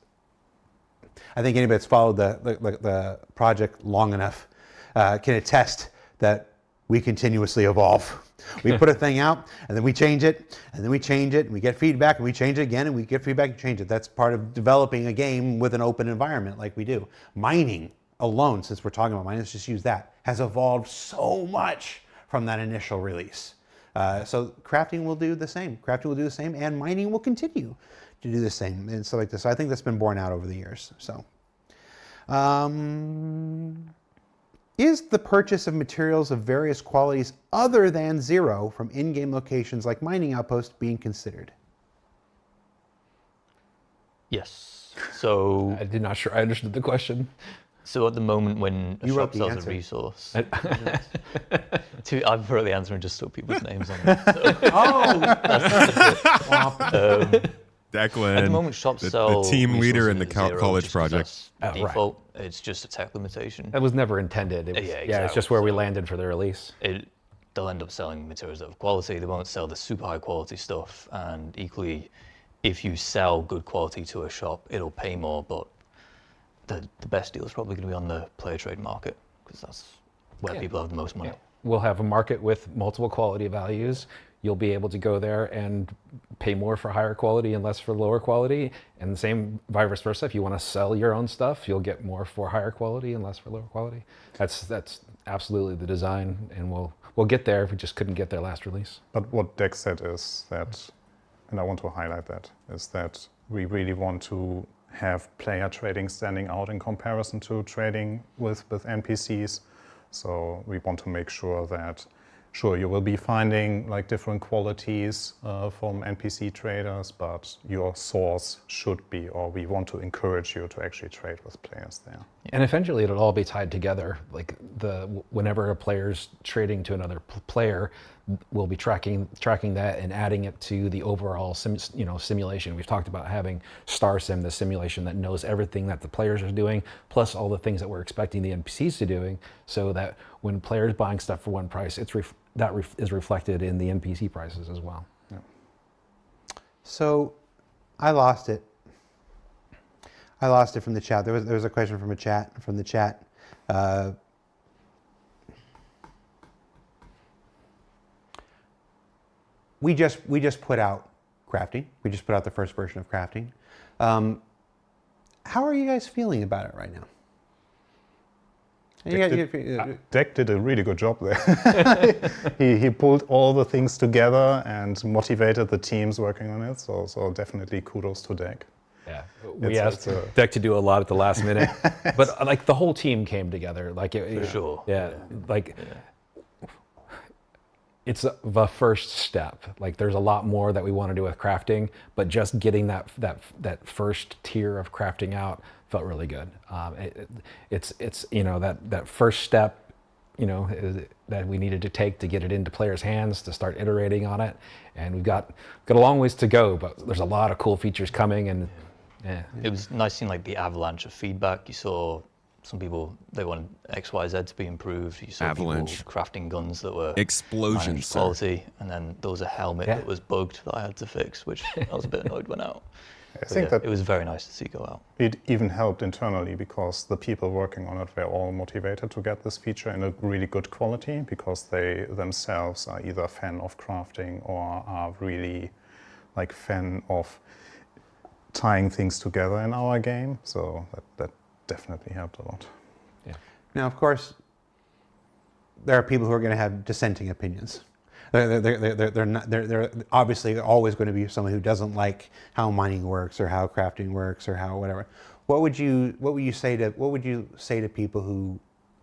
C: I think anybody that's followed the project long enough can attest that we continuously evolve. We put a thing out, and then we change it, and then we change it, and we get feedback, and we change it again, and we get feedback and change it. That's part of developing a game with an open environment like we do. Mining alone, since we're talking about mining, let's just use that, has evolved so much from that initial release. So crafting will do the same. Crafting will do the same, and mining will continue to do the same, and stuff like this. So I think that's been borne out over the years. So. Is the purchase of materials of various qualities other than 0 from in-game locations like mining outposts being considered?
E: Yes. So
D: I did not sure I understood the question.
E: So at the moment when a
C: You wrote
E: shop
C: the
E: sells
C: answer.
E: a resource, I've wrote the answer and just took people's names on it. So
A: Declan,
E: at the moment shops
A: the
E: sell
A: team leader in the
E: resources at 0
A: college
E: just 'cause
A: project.
E: that's
D: Oh, right.
E: default. It's just a tech limitation.
D: That was never intended. It was,
E: Yeah,
D: it's
E: exactly.
D: just where we landed for the release.
E: They'll end up selling materials of quality. They won't sell the super high quality stuff. And equally, if you sell good quality to a shop, it'll pay more. But the best deal is probably going to be on the player trade market because that's where
D: Yeah.
E: people have the most money.
D: we'll have a market with multiple quality values. You'll be able to go there and pay more for higher quality and less for lower quality. And the same vice versa. If you want to sell your own stuff, you'll get more for higher quality and less for lower quality. That's absolutely the design, and we'll get there. We just couldn't get there last release.
B: But what Dex said is that, and I want to highlight that, is that we really want to have player trading standing out in comparison to trading with NPCs. So we want to make sure that, sure, you will be finding like different qualities from NPC traders, but your source should be, or we want to encourage you to actually trade with players there.
D: And eventually it'll all be tied together. Like whenever a player's trading to another player, we'll be tracking that and adding it to the overall simulation. We've talked about having Star Sim, the simulation that knows everything that the players are doing, plus all the things that we're expecting the NPCs to doing, so that when players buying stuff for one price, that is reflected in the NPC prices as well.
B: Yeah.
C: So I lost it. I lost it from the chat. There was a question from the chat. We just put out crafting. We just put out the first version of crafting. How are you guys feeling about it right now?
B: Deck did a really good job there. he pulled all the things together and motivated the teams working on it. So definitely kudos to Deck.
D: Yeah, we asked Deck to do a lot at the last minute, but like the whole team came together. Like
E: For sure.
D: Yeah, like. Yeah. It's the first step. Like there's a lot more that we want to do with crafting, but just getting that first tier of crafting out felt really good. It's that first step, that we needed to take to get it into players' hands to start iterating on it, and we've got a long ways to go. But there's a lot of cool features coming, and yeah.
E: It was nice seeing like the avalanche of feedback. You saw some people, they wanted X, Y, Z to be improved. You saw
A: Avalanche.
E: people crafting guns that were
A: Explosions,
E: quality, and then there was a helmet that was bugged that I had to fix, which I was a bit annoyed went out.
B: I think that
E: it was very nice to see go out.
B: it even helped internally because the people working on it were all motivated to get this feature in a really good quality, because they themselves are either a fan of crafting or are really like fan of tying things together in our game. So that definitely helped a lot.
D: Yeah.
C: Now, of course, there are people who are going to have dissenting opinions. They're obviously always going to be someone who doesn't like how mining works or how crafting works or how whatever. What would you say to people who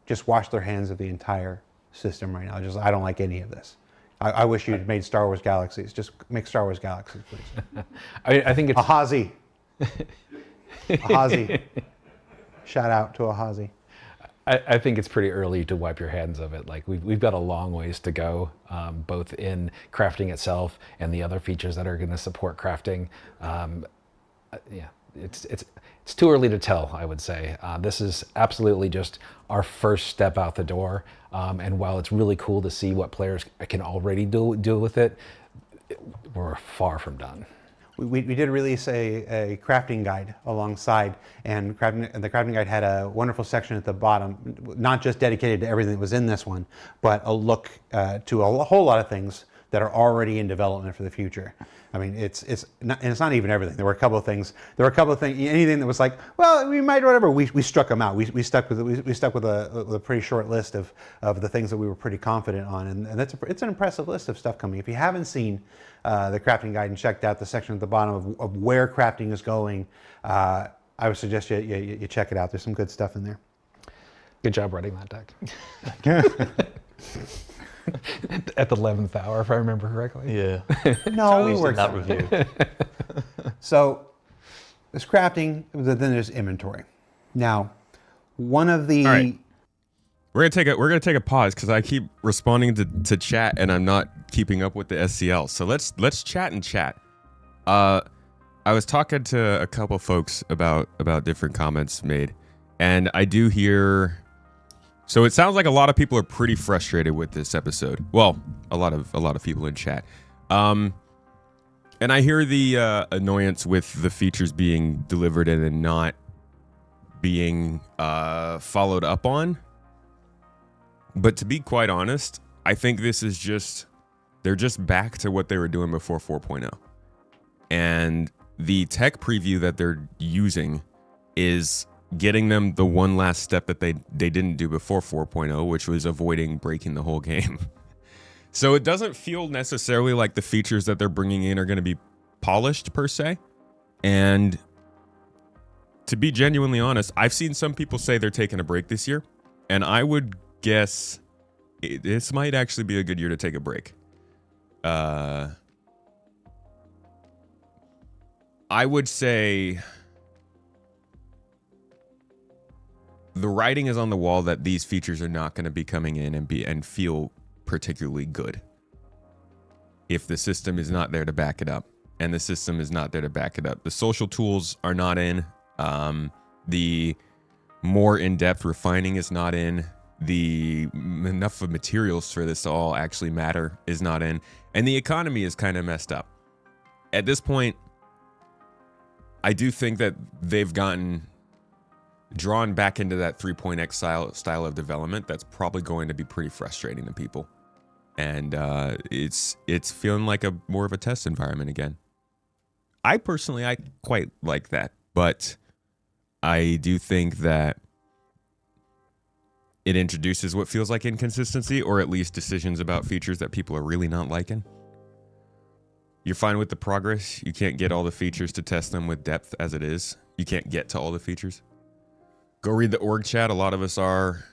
C: just wash their hands of the entire system right now? Just, I don't like any of this. I wish you'd made Star Wars Galaxies. Just make Star Wars Galaxies, please.
D: I think it's
C: Ahazi. Ahazi. Shout out to Ahazi.
D: I think it's pretty early to wipe your hands of it. Like we've got a long ways to go, both in crafting itself and the other features that are going to support crafting. Yeah, it's too early to tell, I would say. This is absolutely just our first step out the door. And while it's really cool to see what players can already do with it, we're far from done.
C: We did release a crafting guide alongside, and the crafting guide had a wonderful section at the bottom, not just dedicated to everything that was in this one, but a look to a whole lot of things that are already in development for the future. I mean, it's not even everything. There were a couple of things. Anything that was like, well, we might or whatever. We struck them out. We stuck with a pretty short list of the things that we were pretty confident on, and it's an impressive list of stuff coming. If you haven't seen the crafting guide and checked out the section at the bottom of where crafting is going, I would suggest you check it out. There's some good stuff in there.
D: Good job writing that deck. At the 11th hour, if I remember correctly.
E: Yeah.
C: No, we worked
E: that review.
C: So there's crafting, then there's inventory. Now, one of the
A: All right. We're gonna take a pause because I keep responding to chat and I'm not keeping up with the SCL. So let's chat and chat. I was talking to a couple folks about different comments made, and I do hear. So it sounds like a lot of people are pretty frustrated with this episode. Well, a lot of people in chat. And I hear the annoyance with the features being delivered and then not being followed up on. But to be quite honest, I think this is just, they're just back to what they were doing before 4.0. And the tech preview that they're using is getting them the one last step that they didn't do before 4.0, which was avoiding breaking the whole game. So it doesn't feel necessarily like the features that they're bringing in are going to be polished per se. And to be genuinely honest, I've seen some people say they're taking a break this year, and I would guess this might actually be a good year to take a break. I would say the writing is on the wall that these features are not going to be coming in and feel particularly good if the system is not there to back it up. And the system is not there to back it up. The social tools are not in. The more in-depth refining is not in. The enough of materials for this to all actually matter is not in. And the economy is kind of messed up. At this point, I do think that they've gotten drawn back into that 3.x style of development that's probably going to be pretty frustrating to people. And it's feeling like more of a test environment again. I quite like that, but I do think that it introduces what feels like inconsistency, or at least decisions about features that people are really not liking. You're fine with the progress. You can't get all the features to test them with depth as it is. You can't get to all the features. Go read the org chat. A lot of us are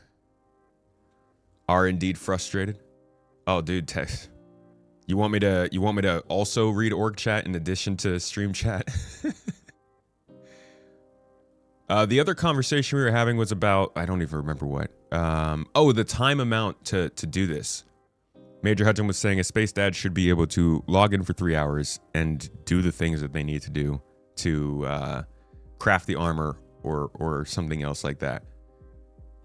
A: indeed frustrated. Oh, dude, text. You want me to also read org chat in addition to stream chat? The other conversation we were having was about, I don't even remember what. The time amount to do this. Major Hudson was saying a space dad should be able to log in for 3 hours and do the things that they need to do to craft the armor or something else like that.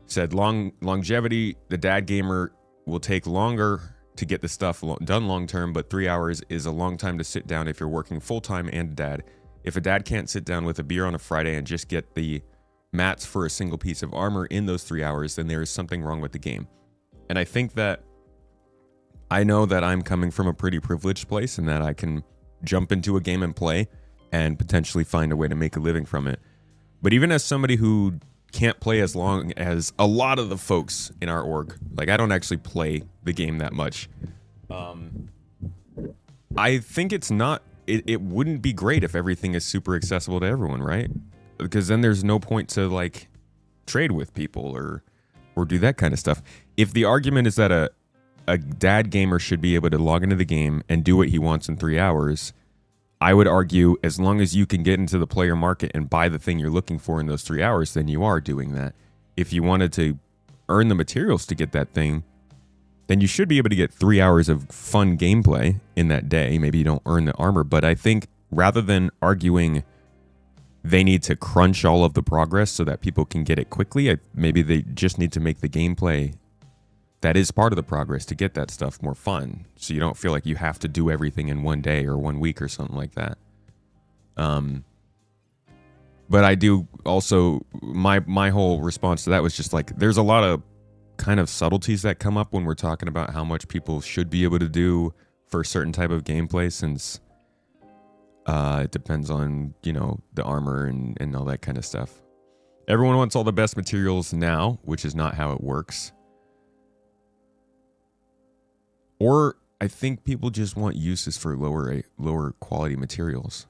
A: Said longevity, the dad gamer will take longer to get the stuff done long term, but 3 hours is a long time to sit down if you're working full time and a dad. If a dad can't sit down with a beer on a Friday and just get the mats for a single piece of armor in those 3 hours, then there is something wrong with the game. And I think that I know that I'm coming from a pretty privileged place and that I can jump into a game and play and potentially find a way to make a living from it. But even as somebody who can't play as long as a lot of the folks in our org, like I don't actually play the game that much. I think it wouldn't be great if everything is super accessible to everyone, right? Because then there's no point to like trade with people or do that kind of stuff. If the argument is that a dad gamer should be able to log into the game and do what he wants in 3 hours, I would argue as long as you can get into the player market and buy the thing you're looking for in those 3 hours, then you are doing that. If you wanted to earn the materials to get that thing, then you should be able to get 3 hours of fun gameplay in that day. Maybe you don't earn the armor, but I think rather than arguing they need to crunch all of the progress so that people can get it quickly, maybe they just need to make the gameplay that is part of the progress to get that stuff more fun, so you don't feel like you have to do everything in 1 day or 1 week or something like that. But I do also, my whole response to that was just like, there's a lot of kind of subtleties that come up when we're talking about how much people should be able to do for a certain type of gameplay, since it depends on, the armor and all that kind of stuff. Everyone wants all the best materials now, which is not how it works. Or I think people just want uses for lower quality materials.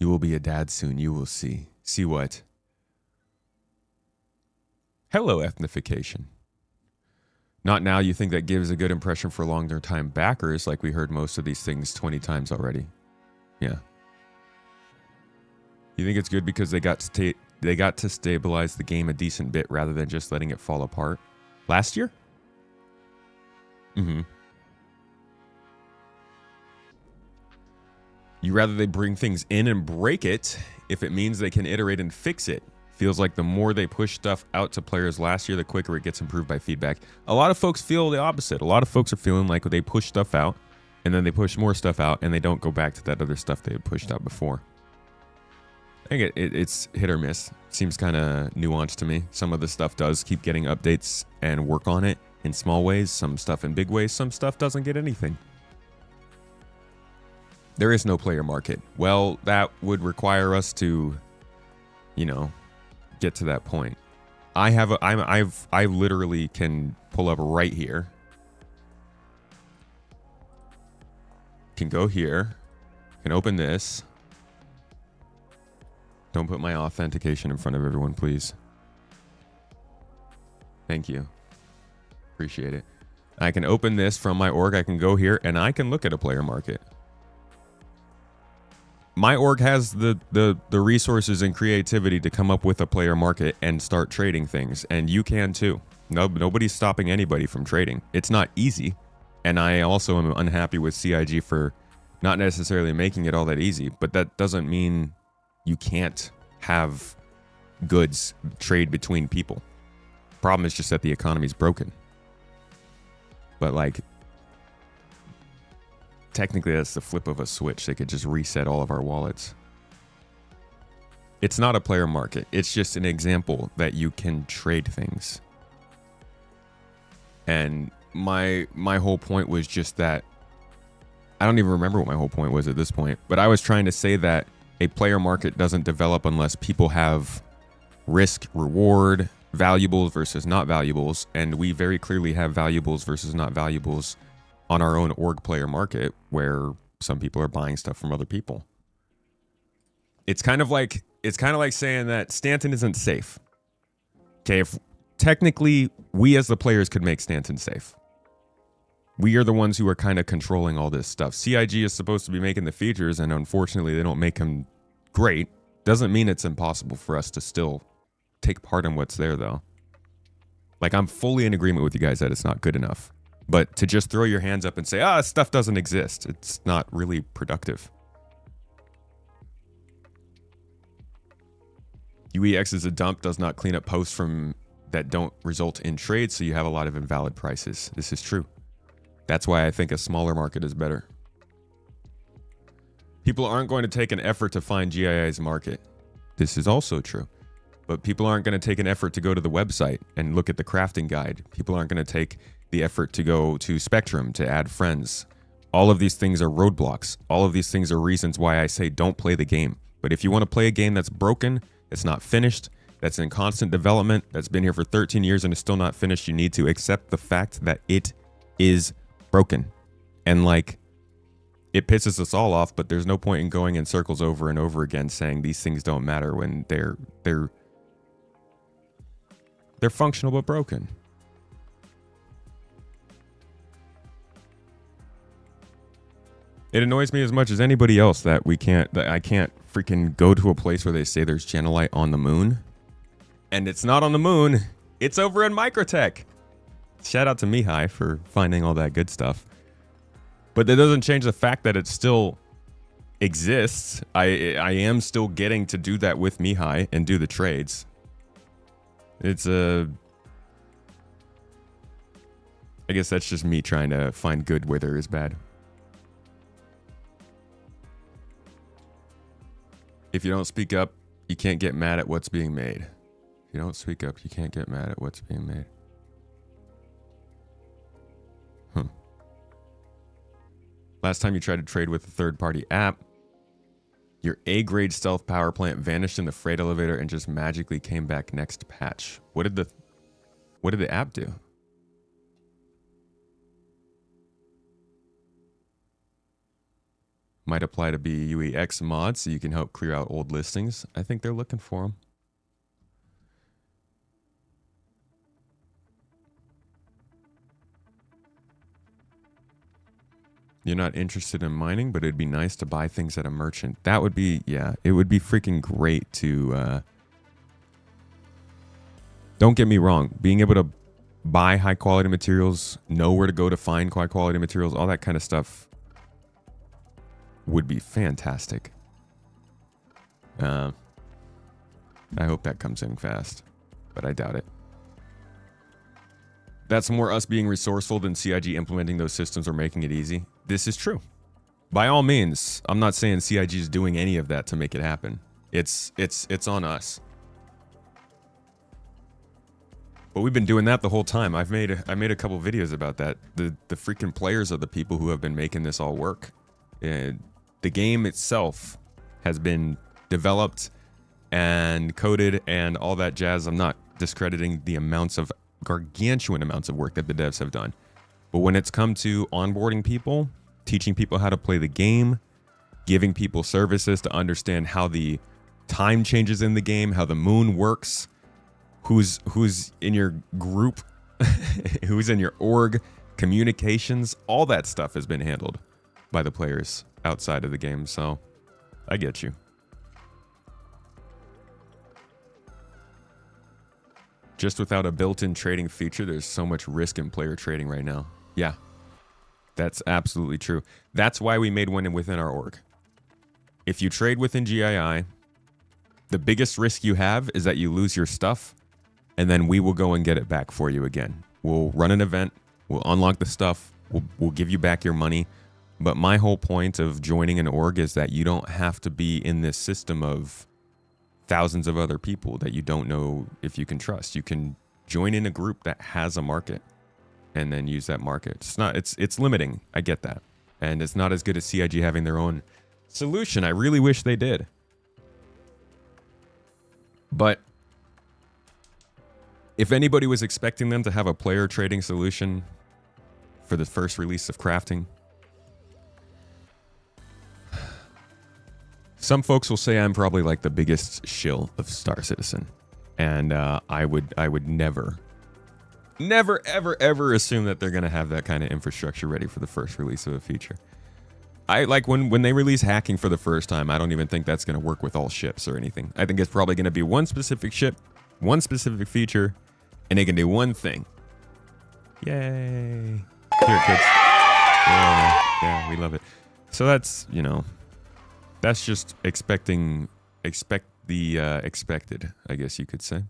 A: You will be a dad soon. You will see. See what? Hello, ethnification. Not now. You think that gives a good impression for longer time backers, like we heard most of these things 20 times already. Yeah. You think it's good because they got to stabilize the game a decent bit rather than just letting it fall apart last year? Mm-hmm. You rather they bring things in and break it if it means they can iterate and fix it. Feels like the more they push stuff out to players last year, the quicker it gets improved by feedback. A lot of folks feel the opposite. A lot of folks are feeling like they push stuff out and then they push more stuff out and they don't go back to that other stuff they had pushed out before. think it's hit or miss. Seems kind of nuanced to me. Some of the stuff does keep getting updates and work on it in small ways. Some stuff in big ways. Some stuff doesn't get anything. There is no player market. Well, that would require us to, you know, get to that point. I literally can pull up right here. Can go here. Can open this. Don't put my authentication in front of everyone, please. Thank you. Appreciate it. I can open this from my org. I can go here and I can look at a player market. My org has the resources and creativity to come up with a player market and start trading things, and you can too. Nobody's stopping anybody from trading. It's not easy, and I also am unhappy with CIG for not necessarily making it all that easy, but that doesn't mean you can't have goods trade between people. Problem is just that the economy's broken. But like, technically that's the flip of a switch. They could just reset all of our wallets. It's not a player market. It's just an example that you can trade things. And my whole point was just that, I don't even remember what my whole point was at this point, but I was trying to say that a player market doesn't develop unless people have risk, reward, valuables versus not valuables, and we very clearly have valuables versus not valuables on our own org player market, where some people are buying stuff from other people. It's kind of like saying that Stanton isn't safe. Okay, if technically we as the players could make Stanton safe. We are the ones who are kind of controlling all this stuff. CIG is supposed to be making the features, and unfortunately they don't make them great. Doesn't mean it's impossible for us to still take part in what's there, though. Like, I'm fully in agreement with you guys that it's not good enough. But to just throw your hands up and say, stuff doesn't exist, it's not really productive. UEX is a dump, does not clean up posts from that don't result in trades, so you have a lot of invalid prices. This is true. That's why I think a smaller market is better. People aren't going to take an effort to find GII's market. This is also true. But people aren't going to take an effort to go to the website and look at the crafting guide. People aren't going to take the effort to go to Spectrum to add friends. All of these things are roadblocks. All of these things are reasons why I say don't play the game. But if you want to play a game that's broken, it's not finished, that's in constant development, that's been here for 13 years and is still not finished, you need to accept the fact that it is broken. And like, it pisses us all off, but there's no point in going in circles over and over again saying these things don't matter when they're functional but broken. It annoys me as much as anybody else that I can't freaking go to a place where they say there's Genelite on the moon. And it's not on the moon. It's over in Microtech. Shout out to Mihai for finding all that good stuff. But that doesn't change the fact that it still exists. I am still getting to do that with Mihai and do the trades. It's I guess that's just me trying to find good where there is bad. If you don't speak up, you can't get mad at what's being made. If you don't speak up, you can't get mad at what's being made. Last time you tried to trade with a third-party app, your A-grade stealth power plant vanished in the freight elevator and just magically came back next patch. What did the app do? Might apply to be UEX mods so you can help clear out old listings. I think they're looking for them. You're not interested in mining, but it'd be nice to buy things at a merchant. That would be, yeah, it would be freaking great to... Don't get me wrong. Being able to buy high-quality materials, know where to go to find high-quality materials, all that kind of stuff would be fantastic. I hope that comes in fast, but I doubt it. That's more us being resourceful than CIG implementing those systems or making it easy. This is true. By all means, I'm not saying CIG is doing any of that to make it happen. It's on us. But we've been doing that the whole time. I made a couple videos about that. The freaking players are the people who have been making this all work. And the game itself has been developed and coded and all that jazz. I'm not discrediting the gargantuan amounts of work that the devs have done. But when it's come to onboarding people, teaching people how to play the game, giving people services to understand how the time changes in the game, how the moon works, who's in your group, who's in your org, communications, all that stuff has been handled by the players outside of the game. So I get you. Just without a built-in trading feature, there's so much risk in player trading right now. Yeah, that's absolutely true. That's why we made one within our org. If you trade within GII, the biggest risk you have is that you lose your stuff, and then we will go and get it back for you again. We'll run an event, we'll unlock the stuff, we'll give you back your money. But my whole point of joining an org is that you don't have to be in this system of thousands of other people that you don't know if you can trust. You can join in a group that has a market and then use that market. It's limiting. I get that. And it's not as good as CIG having their own solution. I really wish they did. But if anybody was expecting them to have a player trading solution for the first release of crafting, some folks will say I'm probably like the biggest shill of Star Citizen. And I would never, ever, ever assume that they're going to have that kind of infrastructure ready for the first release of a feature. I like when they release hacking for the first time, I don't even think that's going to work with all ships or anything. I think it's probably going to be one specific ship, one specific feature, and they can do one thing. Yay. Here, kids. Yeah, we love it. So that's, that's just expect the expected, I guess you could say.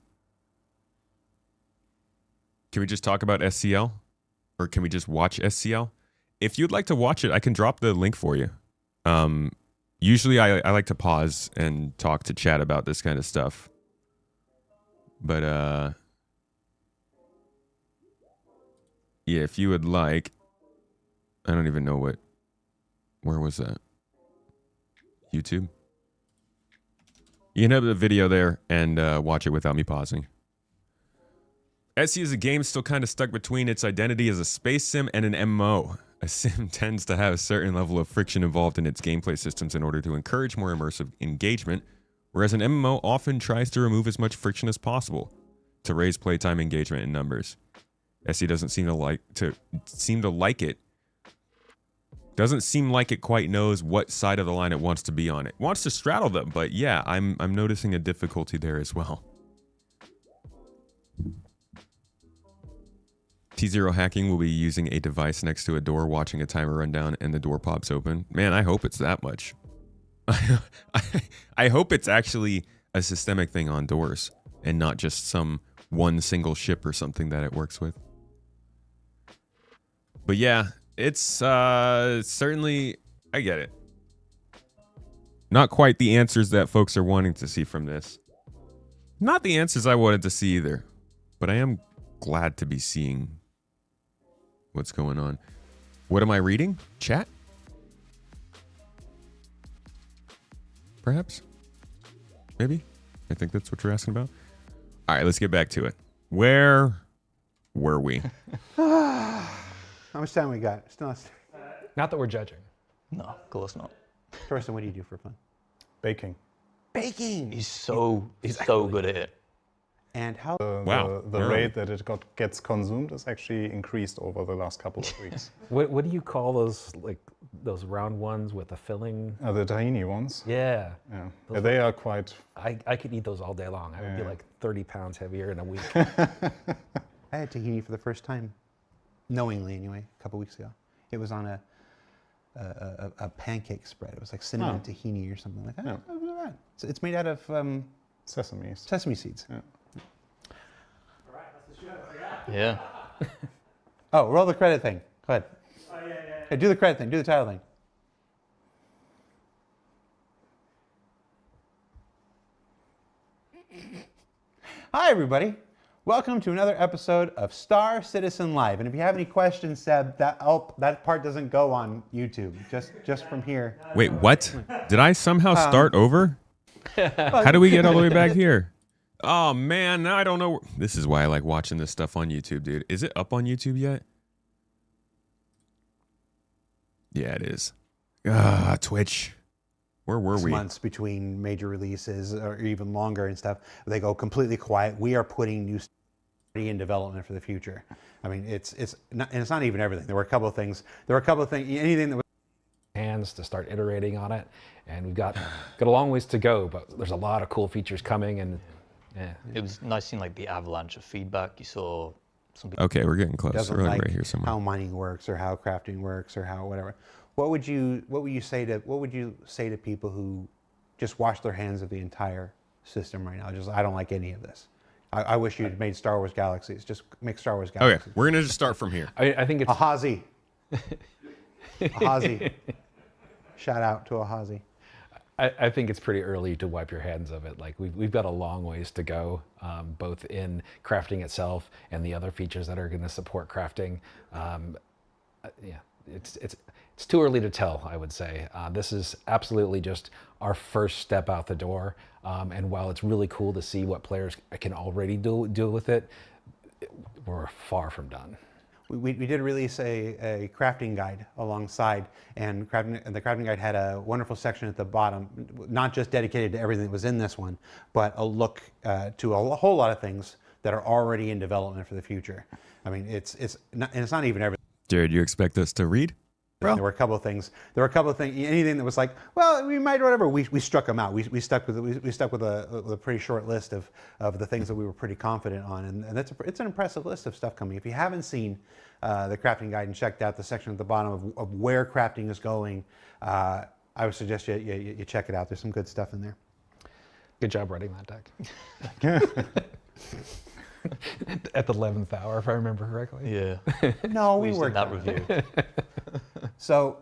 A: Can we just talk about SCL? Or can we just watch SCL? If you'd like to watch it, I can drop the link for you. Usually I like to pause and talk to chat about this kind of stuff. But yeah, if you would like, I don't even know where was that? YouTube? You can have the video there and watch it without me pausing. SC is a game still kind of stuck between its identity as a space sim and an MMO. A sim tends to have a certain level of friction involved in its gameplay systems in order to encourage more immersive engagement, whereas an MMO often tries to remove as much friction as possible to raise playtime engagement in numbers. SC doesn't seem to like it. Doesn't seem like it quite knows what side of the line it wants to be on. It wants to straddle them, but yeah, I'm noticing a difficulty there as well. T0 hacking will be using a device next to a door, watching a timer run down, and the door pops open. Man, I hope it's that much. I hope it's actually a systemic thing on doors and not just some one single ship or something that it works with. But yeah, it's certainly, I get it. Not quite the answers that folks are wanting to see from this. Not the answers I wanted to see either. But I am glad to be seeing what's going on. What am I reading? Chat? Perhaps? Maybe? I think that's what you're asking about. All right, let's get back to it. Where were we?
C: How much time we got? Still
D: Not that we're judging.
E: No, of course not.
C: Torsten, what do you do for fun?
B: Baking.
C: Baking.
E: He's so good at it.
C: And how?
A: Wow.
B: The rate that it gets consumed is actually increased over the last couple of weeks.
D: What do you call those, like those round ones with the filling?
B: The tahini ones.
D: Yeah.
B: Yeah, they are quite.
D: I could eat those all day long. I would be like 30 pounds heavier in a week.
C: I had tahini for the first time, knowingly anyway, a couple weeks ago. It was on a pancake spread. It was like cinnamon tahini or something like that.
B: Yeah.
C: So it's made out of
B: Sesame
C: seeds.
B: Yeah.
E: Yeah.
C: Oh, roll the credit thing. Go ahead. Oh, yeah. Hey, do the credit thing. Do the title thing. Hi, everybody. Welcome to another episode of Star Citizen Live. And if you have any questions, Seb, that part doesn't go on YouTube. Just from here.
A: Wait, what? Did I somehow start over? How do we get all the way back here? Oh, man, now I don't know. This is why I like watching this stuff on YouTube, dude. Is it up on YouTube yet? Yeah, it is. Twitch. Where were we?
C: Months between major releases or even longer and stuff. They go completely quiet. We are putting new stuff in development for the future. I mean, it's not even everything. There were a couple of things. Anything that was
D: hands to start iterating on it, and we've got a long ways to go, but there's a lot of cool features coming, and yeah.
E: It was nice seeing like the avalanche of feedback. You saw some people.
A: Okay, we're getting close.
C: doesn't
A: We're like
C: like
A: right here somewhere.
C: how mining works or how crafting works or how whatever. What would you say to people who just wash their hands of the entire system right now? I don't like any of this. I wish you'd made Star Wars Galaxies. Just make Star Wars Galaxies.
A: Okay, we're going to just start from here.
D: I think it's
C: Ahazi. Ahazi. Shout out to Ahazi.
D: I think it's pretty early to wipe your hands of it. Like we've got a long ways to go, both in crafting itself and the other features that are going to support crafting. Yeah, it's too early to tell, I would say. This is absolutely just our first step out the door. And while it's really cool to see what players can already do with it, we're far from done.
C: We did release a crafting guide alongside, and the crafting guide had a wonderful section at the bottom, not just dedicated to everything that was in this one, but a look to a whole lot of things that are already in development for the future. I mean, it's not even everything.
A: Jared, you expect us to read?
C: There were a couple of things. Anything that was like, well, we might, whatever. We struck them out. We stuck with a pretty short list of the things that we were pretty confident on, and it's an impressive list of stuff coming. If you haven't seen the crafting guide and checked out the section at the bottom of where crafting is going, I would suggest you check it out. There's some good stuff in there.
D: Good job writing that deck. At the 11th hour, if I remember correctly.
E: Yeah.
C: No, we
E: used
C: worked
E: that
C: on it.
E: review.
C: So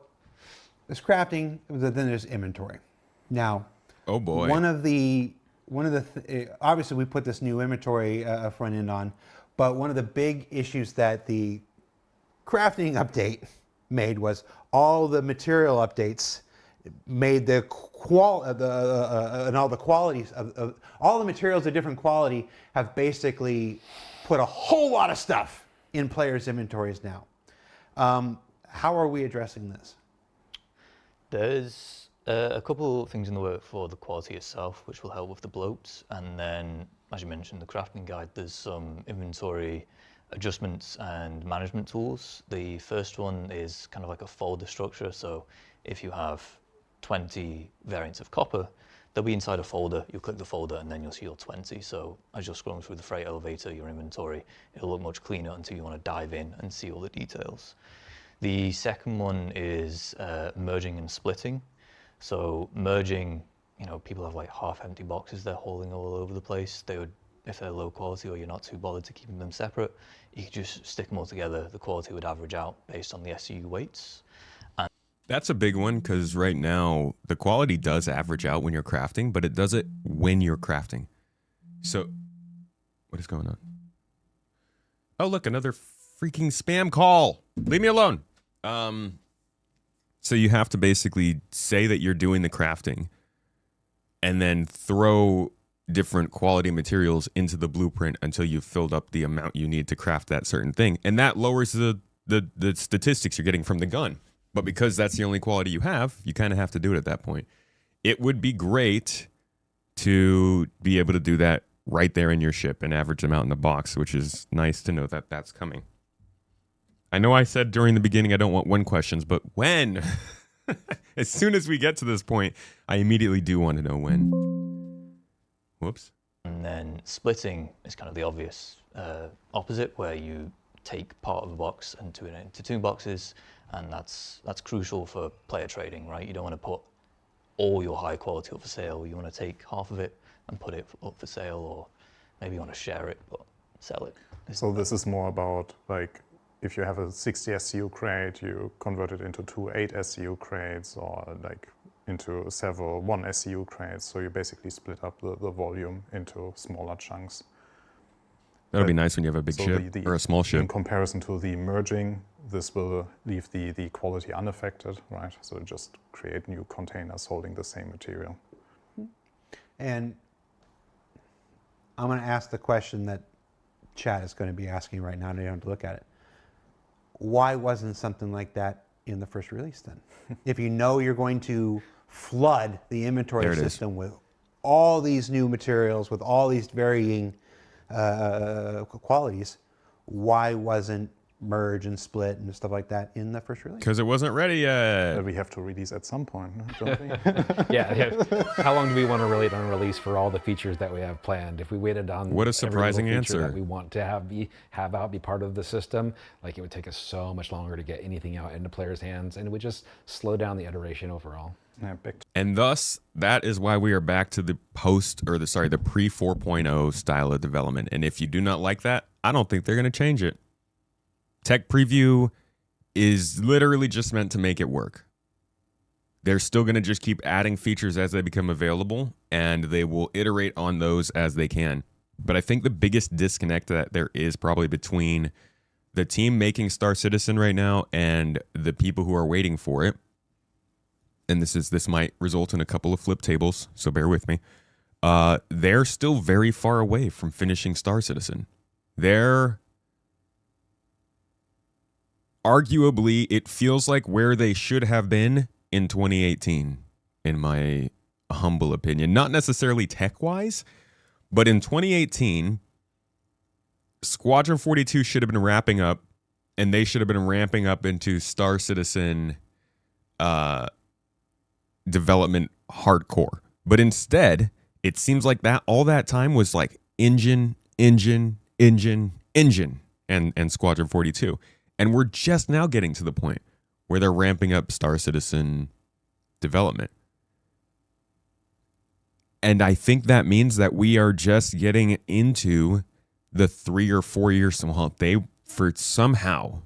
C: there's crafting, then there's inventory. Now,
A: Oh boy.
C: Obviously we put this new inventory front end on, but one of the big issues that the crafting update made was all the material updates made and all the qualities of all the materials of different quality have basically put a whole lot of stuff in players' inventories now. How are we addressing this?
E: There's a couple of things in the work for the quality itself, which will help with the bloats. And then, as you mentioned, the crafting guide, there's some inventory adjustments and management tools. The first one is kind of like a folder structure. So if you have 20 variants of copper, they'll be inside a folder. You'll click the folder and then you'll see your 20. So as you're scrolling through the freight elevator, your inventory, it'll look much cleaner until you want to dive in and see all the details. The second one is merging and splitting. So merging, people have like half empty boxes they're hauling all over the place. They would, if they're low quality or you're not too bothered to keeping them separate, you could just stick them all together. The quality would average out based on the SU weights.
A: That's a big one because right now the quality does average out when you're crafting, but it does it when you're crafting. So what is going on? Oh, look, another freaking spam call. Leave me alone. So you have to basically say that you're doing the crafting and then throw different quality materials into the blueprint until you've filled up the amount you need to craft that certain thing. And that lowers the statistics you're getting from the gun. But because that's the only quality you have, you kind of have to do it at that point. It would be great to be able to do that right there in your ship and average them out in the box, which is nice to know that that's coming. I know I said during the beginning I don't want when questions, but when? As soon as we get to this point, I immediately do want to know when. Whoops.
E: And then splitting is kind of the obvious opposite, where you take part of a box and turn it into two boxes, and that's crucial for player trading, right? You don't want to put all your high quality up for sale. You want to take half of it and put it up for sale, or maybe you want to share it but sell it.
B: So this is more about like if you have a 60 SCU crate, you convert it into two 8 SCU crates, or like into one SCU crates. So you basically split up the volume into smaller chunks.
A: That'll be nice when you have a big
B: So
A: ship or a small ship.
B: In comparison to the merging, this will leave the quality unaffected, right? So just create new containers holding the same material.
C: And I'm going to ask the question that chat is going to be asking right now, and you don't have to look at it. Why wasn't something like that in the first release then? If you know you're going to flood the inventory system with all these new materials, with all these varying qualities, why wasn't merge and split and stuff like that in the first release?
A: Because it wasn't ready yet.
B: But we have to release at some point, don't we?
D: Yeah. How long do we want to really on release for all the features that we have planned? If we waited on
A: What a
D: every
A: surprising
D: little feature
A: answer.
D: that we want to have be part of the system, like it would take us so much longer to get anything out into players' hands, and it would just slow down the iteration overall.
B: Yeah,
A: And thus, that is why we are back to the the pre 4.0 style of development. And if you do not like that, I don't think they're going to change it. Tech preview is literally just meant to make it work. They're still going to just keep adding features as they become available, and they will iterate on those as they can. But I think the biggest disconnect that there is probably between the team making Star Citizen right now and the people who are waiting for it, and this might result in a couple of flip tables, so bear with me. They're still very far away from finishing Star Citizen. They're arguably, it feels like where they should have been in 2018, in my humble opinion. Not necessarily tech-wise, but in 2018, Squadron 42 should have been wrapping up, and they should have been ramping up into Star Citizen development hardcore. But instead, it seems like that all that time was like engine, and Squadron 42. And we're just now getting to the point where they're ramping up Star Citizen development. And I think that means that we are just getting into the 3 or 4 years. Well, somehow,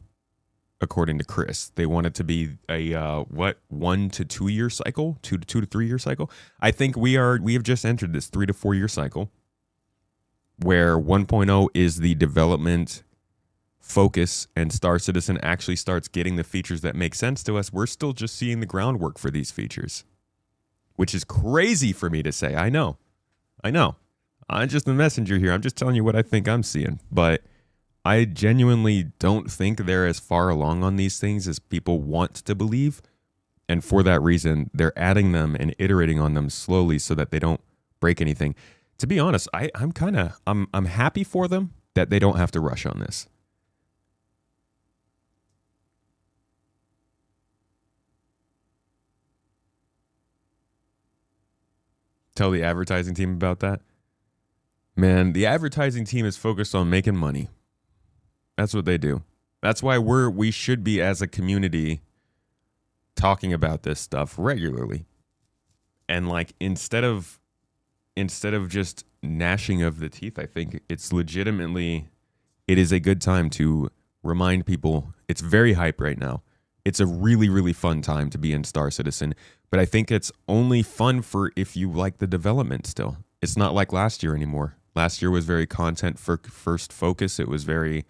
A: according to Chris, they want it to be a 1 to 2 year cycle, 2 to 3 year cycle. I think we have just entered this 3 to 4 year cycle where 1.0 is the development focus and Star Citizen actually starts getting the features that make sense to us. We're still just seeing the groundwork for these features, which is crazy for me to say. I know. I'm just the messenger here. I'm just telling you what I think I'm seeing. But I genuinely don't think they're as far along on these things as people want to believe. And for that reason, they're adding them and iterating on them slowly so that they don't break anything. To be honest, I'm happy for them that they don't have to rush on this. Tell the advertising team about that. Man, the advertising team is focused on making money. That's what they do. That's why we should be, as a community, talking about this stuff regularly. And like instead of just gnashing of the teeth, I think it is a good time to remind people it's very hype right now. It's a really, really fun time to be in Star Citizen, but I think it's only fun for if you like the development still. It's not like last year anymore. Last year was very content first focus. It was very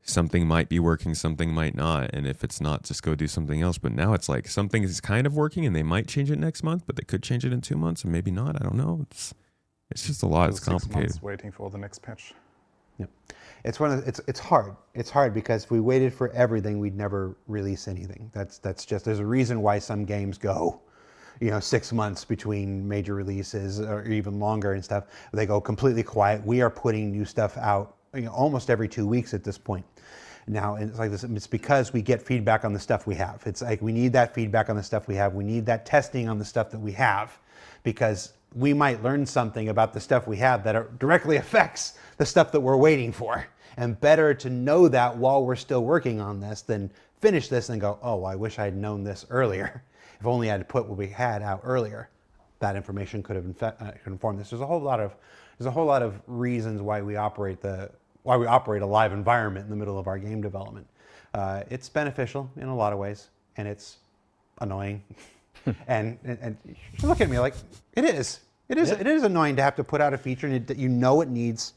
A: something might be working, something might not, and if it's not, just go do something else. But now it's like something is kind of working, and they might change it next month, but they could change it in 2 months, and maybe not. I don't know. It's just a lot. It's complicated.
B: 6 months waiting for the next patch.
C: Yep. It's hard. It's hard because if we waited for everything, we'd never release anything. That's just, there's a reason why some games go, 6 months between major releases or even longer and stuff. They go completely quiet. We are putting new stuff out almost every 2 weeks at this point. Now, and it's like this. It's because we get feedback on the stuff we have. It's like we need that feedback on the stuff we have. We need that testing on the stuff that we have, because we might learn something about the stuff we have that directly affects the stuff that we're waiting for. And better to know that while we're still working on this than finish this and go, oh, I wish I had known this earlier. If only I had put what we had out earlier, that information could have informed this. There's a whole lot of reasons why we operate a live environment in the middle of our game development. It's beneficial in a lot of ways, and it's annoying And you look at me like, it is annoying to have to put out a feature that you know it needs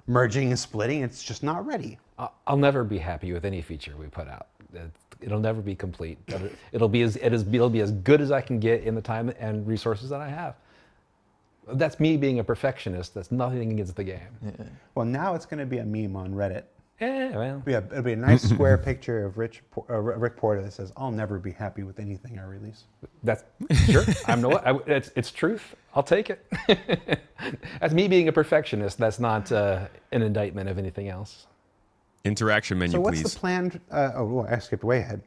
C: merging and splitting. It's just not ready.
D: I'll never be happy with any feature we put out. It'll never be complete. It'll be as good as I can get in the time and resources that I have. That's me being a perfectionist. That's nothing against the game.
E: Yeah.
C: Well, now it's going to be a meme on Reddit.
D: Well.
C: It'll be a nice square picture of Rick Porter that says, "I'll never be happy with anything I release."
D: That's sure. It's truth. I'll take it. That's me being a perfectionist. That's not an indictment of anything else.
A: Interaction menu,
C: So what's
A: please.
C: the plan? I skipped way ahead.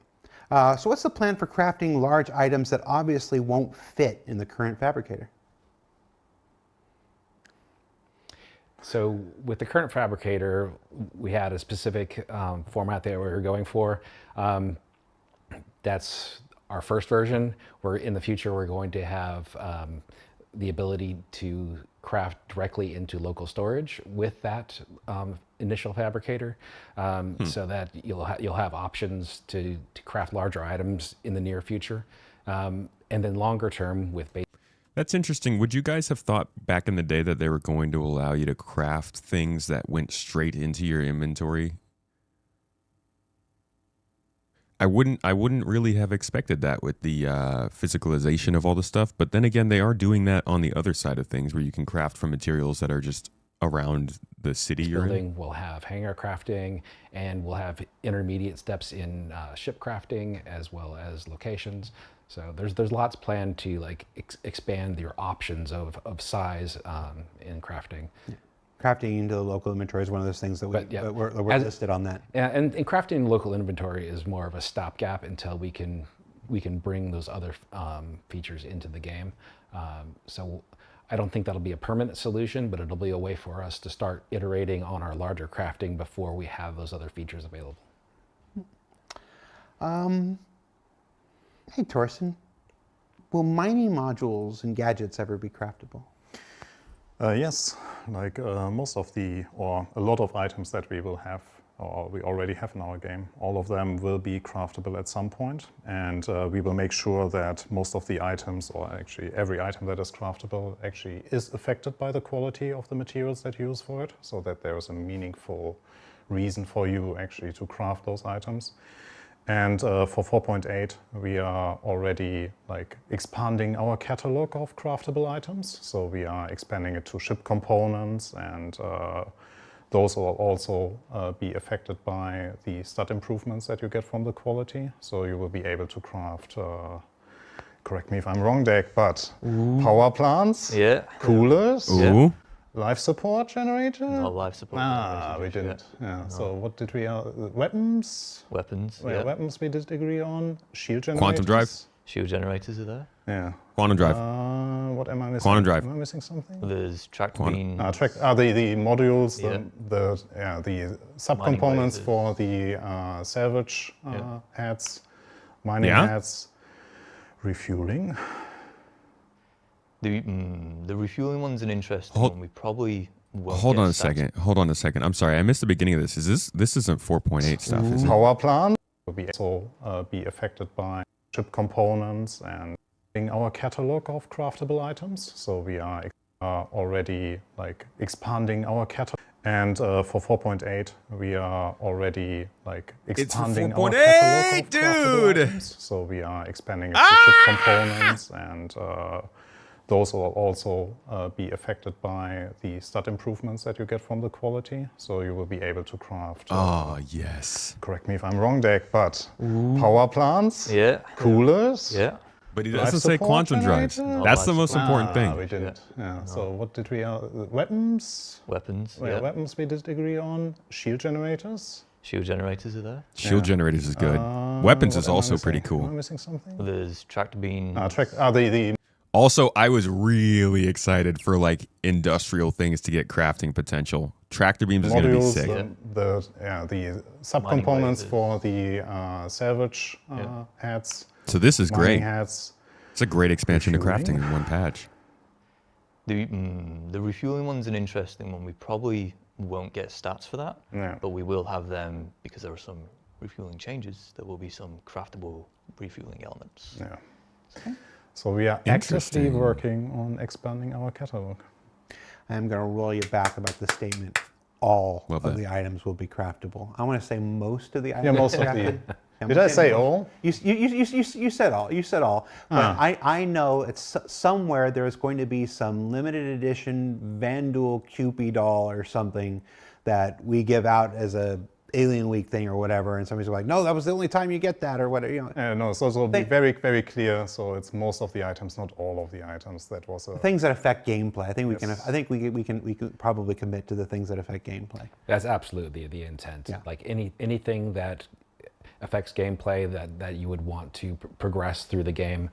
C: So what's the plan for crafting large items that obviously won't fit in the current fabricator?
D: So with the current fabricator, we had a specific format that we were going for. That's our first version. In the future, we're going to have the ability to craft directly into local storage with that initial fabricator, so that you'll have options to craft larger items in the near future, and then longer term with base.
A: That's interesting. Would you guys have thought back in the day that they were going to allow you to craft things that went straight into your inventory? I wouldn't really have expected that with the physicalization of all the stuff. But then again, they are doing that on the other side of things, where you can craft from materials that are just around the city you're in.
D: Building will have hangar crafting, and we'll have intermediate steps in ship crafting as well as locations. So there's lots planned to like expand your options of size in crafting.
C: Crafting into the local inventory is one of those things that we're listed on that.
D: Yeah, and crafting local inventory is more of a stopgap until we can bring those other features into the game. So I don't think that'll be a permanent solution, but it'll be a way for us to start iterating on our larger crafting before we have those other features available.
C: Hey, Torsten, will mining modules and gadgets ever be craftable?
B: Yes, like most of or a lot of items that we will have, or we already have in our game, all of them will be craftable at some point, and we will make sure that most of the items, or actually every item that is craftable, actually is affected by the quality of the materials that you use for it, so that there is a meaningful reason for you actually to craft those items. And for 4.8, we are already like expanding our catalog of craftable items. So we are expanding it to ship components, and those will also be affected by the stat improvements that you get from the quality. So you will be able to craft, correct me if I'm wrong, Dek, but power plants, coolers, life support generator?
E: No, life support generator.
B: We didn't. Yeah. No. So what did we? Weapons.
E: Weapons.
B: Weapons we did agree on. Shield generators.
A: Quantum drive.
E: Shield generators are there.
B: Yeah.
A: Quantum drive.
B: What am I missing?
A: Quantum drive.
B: Am I missing something?
E: There's track beam.
B: The modules. The subcomponents for the salvage heads, mining heads, refueling.
E: The refueling one's an interesting one. We probably won't
A: Hold on a second. I'm sorry, I missed the beginning of this. This isn't 4.8 stuff, is it?
B: Power plant will also be affected by chip components and our catalog of craftable items. So we are already like expanding our catalog. And for 4.8, we are already like expanding our catalog of craftable items. So we are expanding it to chip components, and those will also be affected by the stat improvements that you get from the quality. So you will be able to craft.
A: Yes.
B: Correct me if I'm wrong, Dek, but power plants, coolers.
E: Yeah.
A: But he doesn't say quantum drives. That's the most important thing.
B: We didn't. Yeah. So what did we? Weapons.
E: Weapons.
B: Weapons we did agree on. Shield generators.
E: Shield generators are there.
A: Shield generators is good. Weapons is also pretty cool.
B: Am I missing something?
E: There's tracked beam.
A: Also, I was really excited for like industrial things to get crafting potential. Tractor beams is going to be sick.
B: The subcomponents for the salvage heads.
A: So this is great.
B: Heads,
A: it's a great expansion to crafting in one patch.
E: The refueling one's an interesting one. We probably won't get stats for that, but we will have them because there are some refueling changes. There will be some craftable refueling elements.
B: Yeah.
C: Okay.
B: So we are actively
A: Interesting.
B: working on expanding our catalog.
C: I am going to roll you back about the statement. All
A: Love
C: of
A: that.
C: the items will be craftable. I want to say most of the items.
B: Yeah, most of
C: will be
B: the.
C: crafted. Yeah,
B: Did I say all?
C: You said all. You said all. But I know it's somewhere there's going to be some limited edition Vandal Cupid doll or something that we give out as a Alien Week thing or whatever, and somebody's like, no, that was the only time you get that or whatever. You know,
B: No, so it'll be very, very clear. So it's most of the items, not all of the items. That was a.
C: things that affect gameplay. I think we can.
B: Yes.
C: I think we can probably commit to the things that affect gameplay.
D: That's absolutely the intent.
C: Yeah.
D: Like anything that affects gameplay that you would want to progress through the game,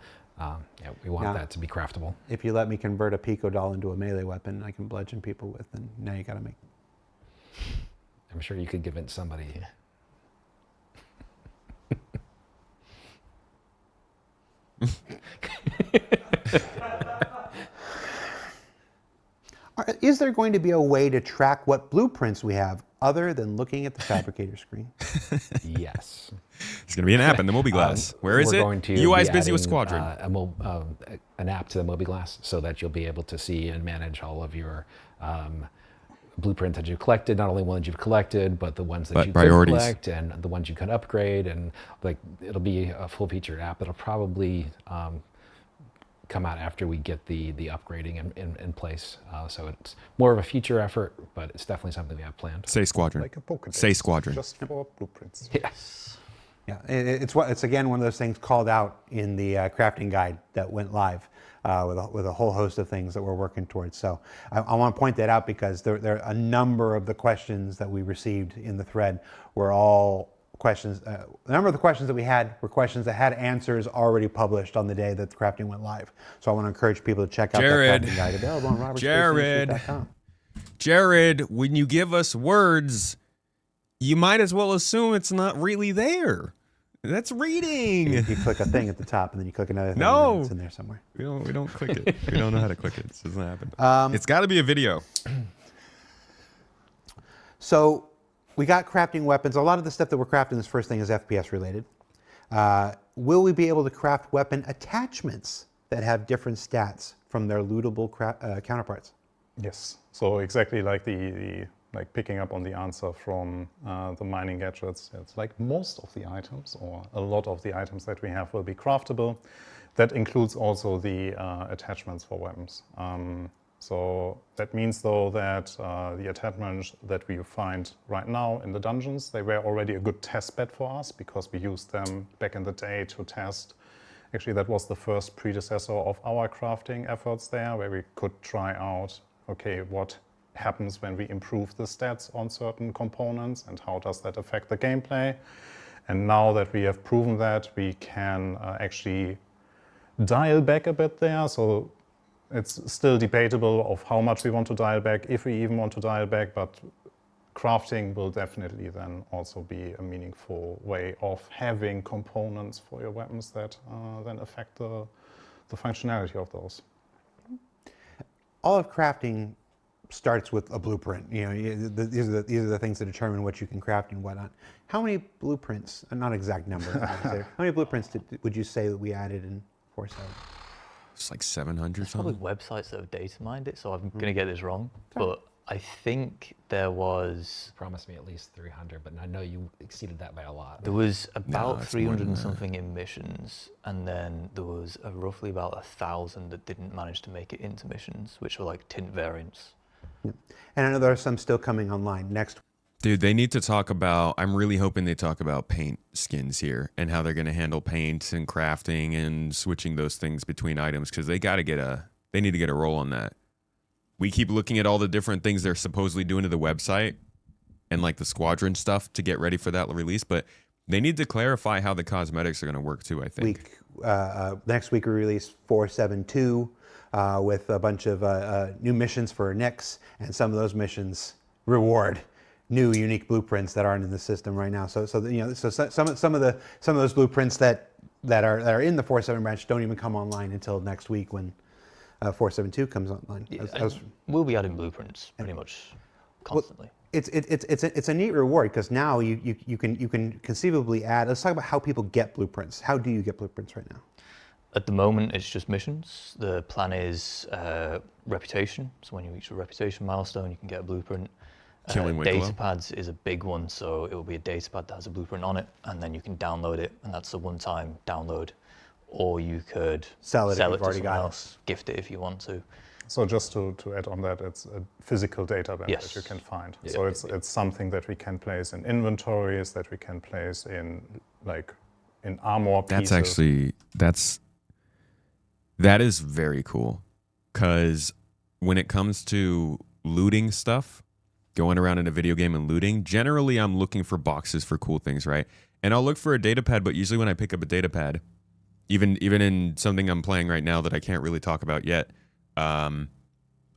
D: we want
C: Yeah.
D: that to be craftable.
C: If you let me convert a Pico doll into a melee weapon, I can bludgeon people with, then now you got to make.
D: I'm sure you could convince somebody.
C: Is there going to be a way to track what blueprints we have other than looking at the fabricator screen?
D: Yes.
A: It's going to be an app in the MobiGlass. Where is
D: We're
A: it?
D: going to
A: UI's
D: be
A: busy with
D: adding,
A: Squadron.
D: an app to the MobiGlass so that you'll be able to see and manage all of your blueprints that you've collected, not only ones you've collected, but the ones that
A: But
D: you
A: priorities.
D: could collect and the ones you can upgrade. And like it'll be a full-featured app that'll probably come out after we get the upgrading in place. So it's more of a future effort, but it's definitely something we have planned.
A: Say Squadron.
B: Like a Pokédex.
A: Say Squadron.
B: Just for blueprints.
D: Yes.
C: Yeah, it's again one of those things called out in the crafting guide that went live with a whole host of things that we're working towards. So I want to point that out because there are a number of the questions that we received in the thread were all questions. A number of the questions that we had were questions that had answers already published on the day that the crafting went live. So I want to encourage people to check out
A: Jared.
C: that crafting guide available on
A: Jared.
C: robertspaceinstitute.com.
A: Jared, when you give us words, you might as well assume it's not really there. That's reading.
C: You click a thing at the top and then you click another thing
A: No.
C: and it's in there somewhere.
A: We don't click it. We don't know how to click it. This doesn't happen. It's got to be a video.
C: So we got crafting weapons. A lot of the stuff that we're crafting this first thing is FPS related. Will we be able to craft weapon attachments that have different stats from their lootable counterparts?
B: Yes. So exactly like the like picking up on the answer from the mining gadgets, it's like most of the items or a lot of the items that we have will be craftable. That includes also the attachments for weapons. So that means though that the attachments that we find right now in the dungeons, they were already a good test bed for us because we used them back in the day to test. Actually, that was the first predecessor of our crafting efforts there, where we could try out, okay, what happens when we improve the stats on certain components and how does that affect the gameplay. And now that we have proven that, we can actually dial back a bit there. So it's still debatable of how much we want to dial back, if we even want to dial back, but crafting will definitely then also be a meaningful way of having components for your weapons that then affect the functionality of those.
C: All of crafting starts with a blueprint. You know, these are the things that determine what you can craft and whatnot. How many blueprints, not exact number, how many blueprints would you say that we added in 4.7?
A: It's like 700
E: Probably
A: something.
E: websites that have data mined it, so I'm going to get this wrong. But I think there was
D: Promised me at least 300, but I know you exceeded that by a lot.
E: There was about
A: it's more
E: 300
A: than
E: and
A: that.
E: something in missions, and then there was roughly about 1,000 that didn't manage to make it into missions, which were like tint variants.
C: And I know there are some still coming online next.
A: Dude, they need to talk about, I'm really hoping they talk about paint skins here and how they're going to handle paint and crafting and switching those things between items because they need to get a roll on that. We keep looking at all the different things they're supposedly doing to the website and like the Squadron stuff to get ready for that release, but they need to clarify how the cosmetics are going to work too, I think.
C: Next week we release 4.7.2 with a bunch of new missions for Nyx, and some of those missions reward new unique blueprints that aren't in the system right now. So some of those blueprints that are in the 4.7 branch don't even come online until next week when 4.7.2 comes online.
E: We'll be adding blueprints pretty much constantly.
C: It's a neat reward because now you can conceivably add. Let's talk about how people get blueprints. How do you get blueprints right now?
E: At the moment, it's just missions. The plan is reputation. So when you reach a reputation milestone, you can get a blueprint.
A: Killing Wicklow.
E: Datapads is a big one, so it will be a datapad that has a blueprint on it, and then you can download it, and that's a one-time download. Or you could
C: Sell it if
E: to
C: you've already
E: someone
C: got it.
E: else, gift it if you want to.
B: So just to add on that, it's a physical database
E: Yes.
B: that you can find.
E: Yeah.
B: So it's something that we can place in inventories, that we can place in in armor pieces.
A: That's actually that is very cool, because when it comes to looting stuff, going around in a video game and looting, generally I'm looking for boxes for cool things, right? And I'll look for a datapad, but usually when I pick up a datapad, even in something I'm playing right now that I can't really talk about yet, I'm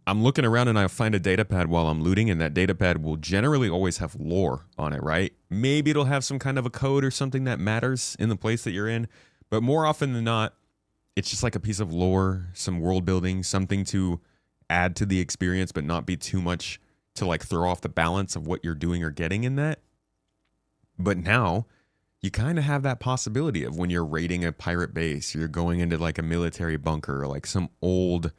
A: looking around and I'll find a datapad while I'm looting, and that datapad will generally always have lore on it, right? Maybe it'll have some kind of a code or something that matters in the place that you're in, but more often than not, it's just like a piece of lore, some world building, something to add to the experience, but not be too much to like throw off the balance of what you're doing or getting in that. But now you kind of have that possibility of when you're raiding a pirate base, you're going into like a military bunker or like some old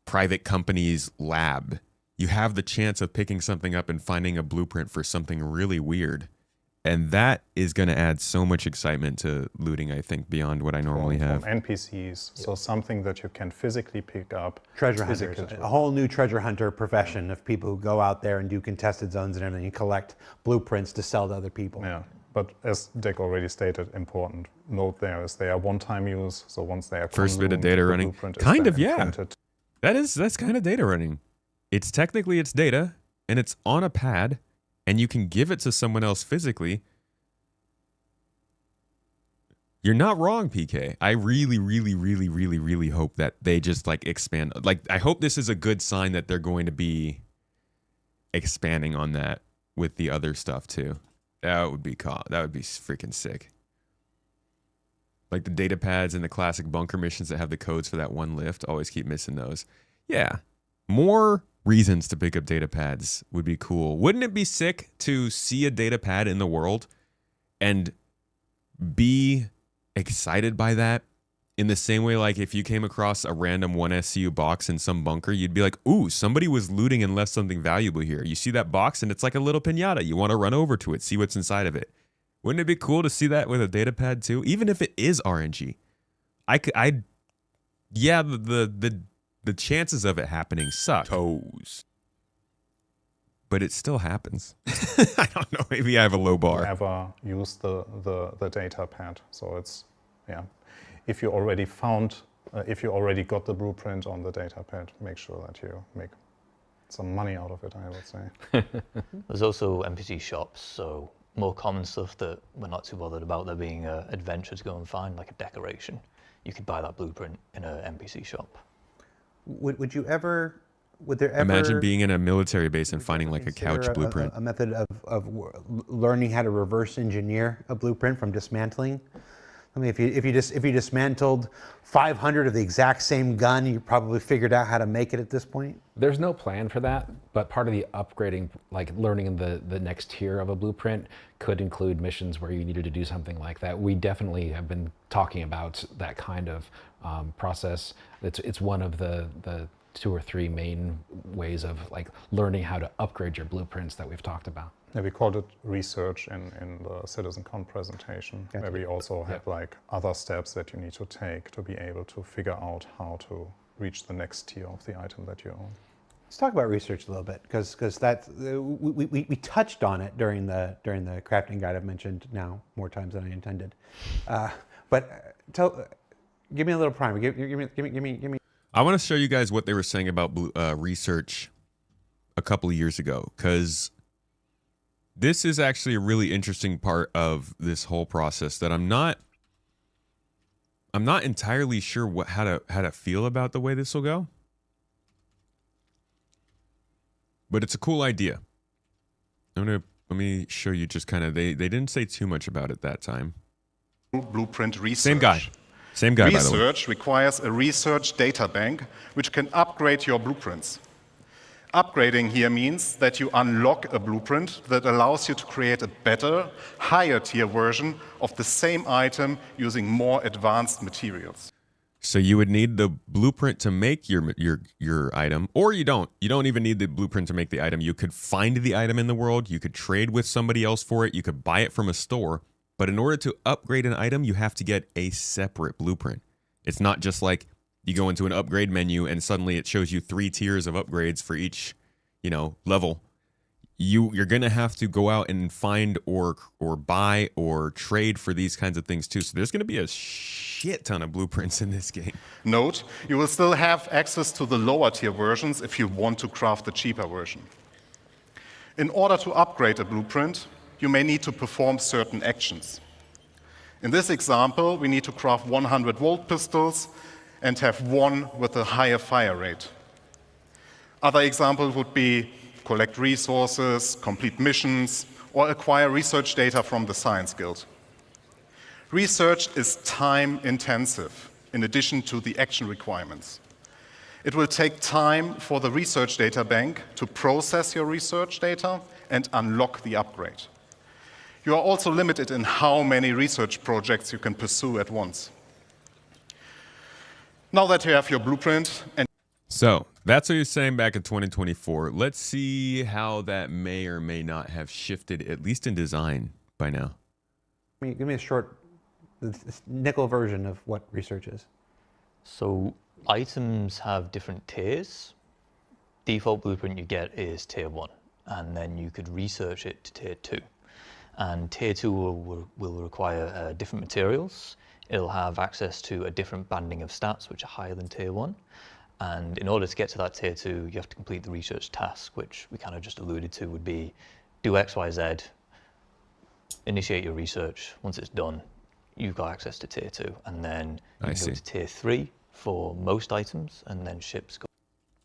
A: private company's lab. You have the chance of picking something up and finding a blueprint for something really weird. And that is going to add so much excitement to looting, I think, beyond what I normally have.
B: From NPCs, so something that you can physically pick up.
C: Treasure
B: physical
C: hunters,
B: to-
C: a whole new treasure hunter profession of people who go out there and do contested zones and everything and collect blueprints to sell to other people.
B: Yeah, but as Dick already stated, important note there is they are one-time use. So once they are
A: First bit of
B: consumed,
A: data
B: the
A: running.
B: blueprint is
A: Kind
B: then
A: of, yeah.
B: imprinted.
A: That's kind of data running. It's technically it's data, and it's on a pad, and you can give it to someone else physically. You're not wrong, PK. I really, really, really, really, really hope that they just like expand. Like, I hope this is a good sign that they're going to be expanding on that with the other stuff too. That would be freaking sick. Like the data pads and the classic bunker missions that have the codes for that one lift. Always keep missing those. Yeah. More reasons to pick up data pads would be cool. Wouldn't it be sick to see a data pad in the world and be excited by that in the same way like if you came across a random 1SCU box in some bunker, you'd be like, ooh, somebody was looting and left something valuable here. You see that box and it's like a little pinata. You want to run over to it, see what's inside of it. Wouldn't it be cool to see that with a data pad too? Even if it is RNG. The chances of it happening suck. Toes. But it still happens. I don't know. Maybe I have a low bar.
B: Ever use the data pad. So it's, yeah. If you already got the blueprint on the data pad, make sure that you make some money out of it, I would say.
E: There's also NPC shops, so more common stuff that we're not too bothered about there being an adventure to go and find, like a decoration. You could buy that blueprint in an NPC shop.
C: Would there ever
A: Imagine being in a military base and finding like a
C: consider
A: couch blueprint.
C: a method of learning how to reverse engineer a blueprint from dismantling? I mean, if you dismantled 500 of the exact same gun, you probably figured out how to make it at this point.
D: There's no plan for that, but part of the upgrading, like learning the next tier of a blueprint, could include missions where you needed to do something like that. We definitely have been talking about that kind of process. It's one of the 2 or 3 main ways of like learning how to upgrade your blueprints that we've talked about.
B: Yeah, we called it research in the CitizenCon presentation, where we also had like other steps that you need to take to be able to figure out how to reach the next tier of the item that you own.
C: Let's talk about research a little bit, because that's we touched on it during the crafting guide. I've mentioned now more times than I intended, but give me a little primer. Give me.
A: I want to show you guys what they were saying about research a couple of years ago, because this is actually a really interesting part of this whole process that I'm not entirely sure how to feel about the way this will go. But it's a cool idea. Let me show you just kind of, they didn't say too much about it that time.
F: Blueprint research.
A: Same guy, by the way.
F: Research requires a research data bank which can upgrade your blueprints. Upgrading here means that you unlock a blueprint that allows you to create a better, higher tier version of the same item using more advanced materials.
A: So you would need the blueprint to make your item, or you don't. You don't even need the blueprint to make the item. You could find the item in the world. You could trade with somebody else for it. You could buy it from a store. But in order to upgrade an item, you have to get a separate blueprint. It's not just like you go into an upgrade menu and suddenly it shows you 3 tiers of upgrades for each, level. You're gonna have to go out and find or buy or trade for these kinds of things too. So there's gonna be a shit ton of blueprints in this game.
F: Note, you will still have access to the lower tier versions if you want to craft the cheaper version. In order to upgrade a blueprint, you may need to perform certain actions. In this example, we need to craft 100-volt pistols and have one with a higher fire rate. Other examples would be collect resources, complete missions, or acquire research data from the Science Guild. Research is time-intensive, in addition to the action requirements. It will take time for the research data bank to process your research data and unlock the upgrade. You are also limited in how many research projects you can pursue at once. Now that you have your blueprint and
A: So that's what you're saying back in 2024. Let's see how that may or may not have shifted, at least in design, by now.
C: Give me a short nickel version of what research is.
E: So items have different tiers. Default blueprint you get is tier 1, and then you could research it to tier 2. And tier 2 will require different materials. It'll have access to a different banding of stats, which are higher than tier 1. And in order to get to that tier 2, you have to complete the research task, which we kind of just alluded to would be do X, Y, Z, initiate your research. Once it's done, you've got access to tier 2. And then you can go to tier 3 for most items, and then ships go.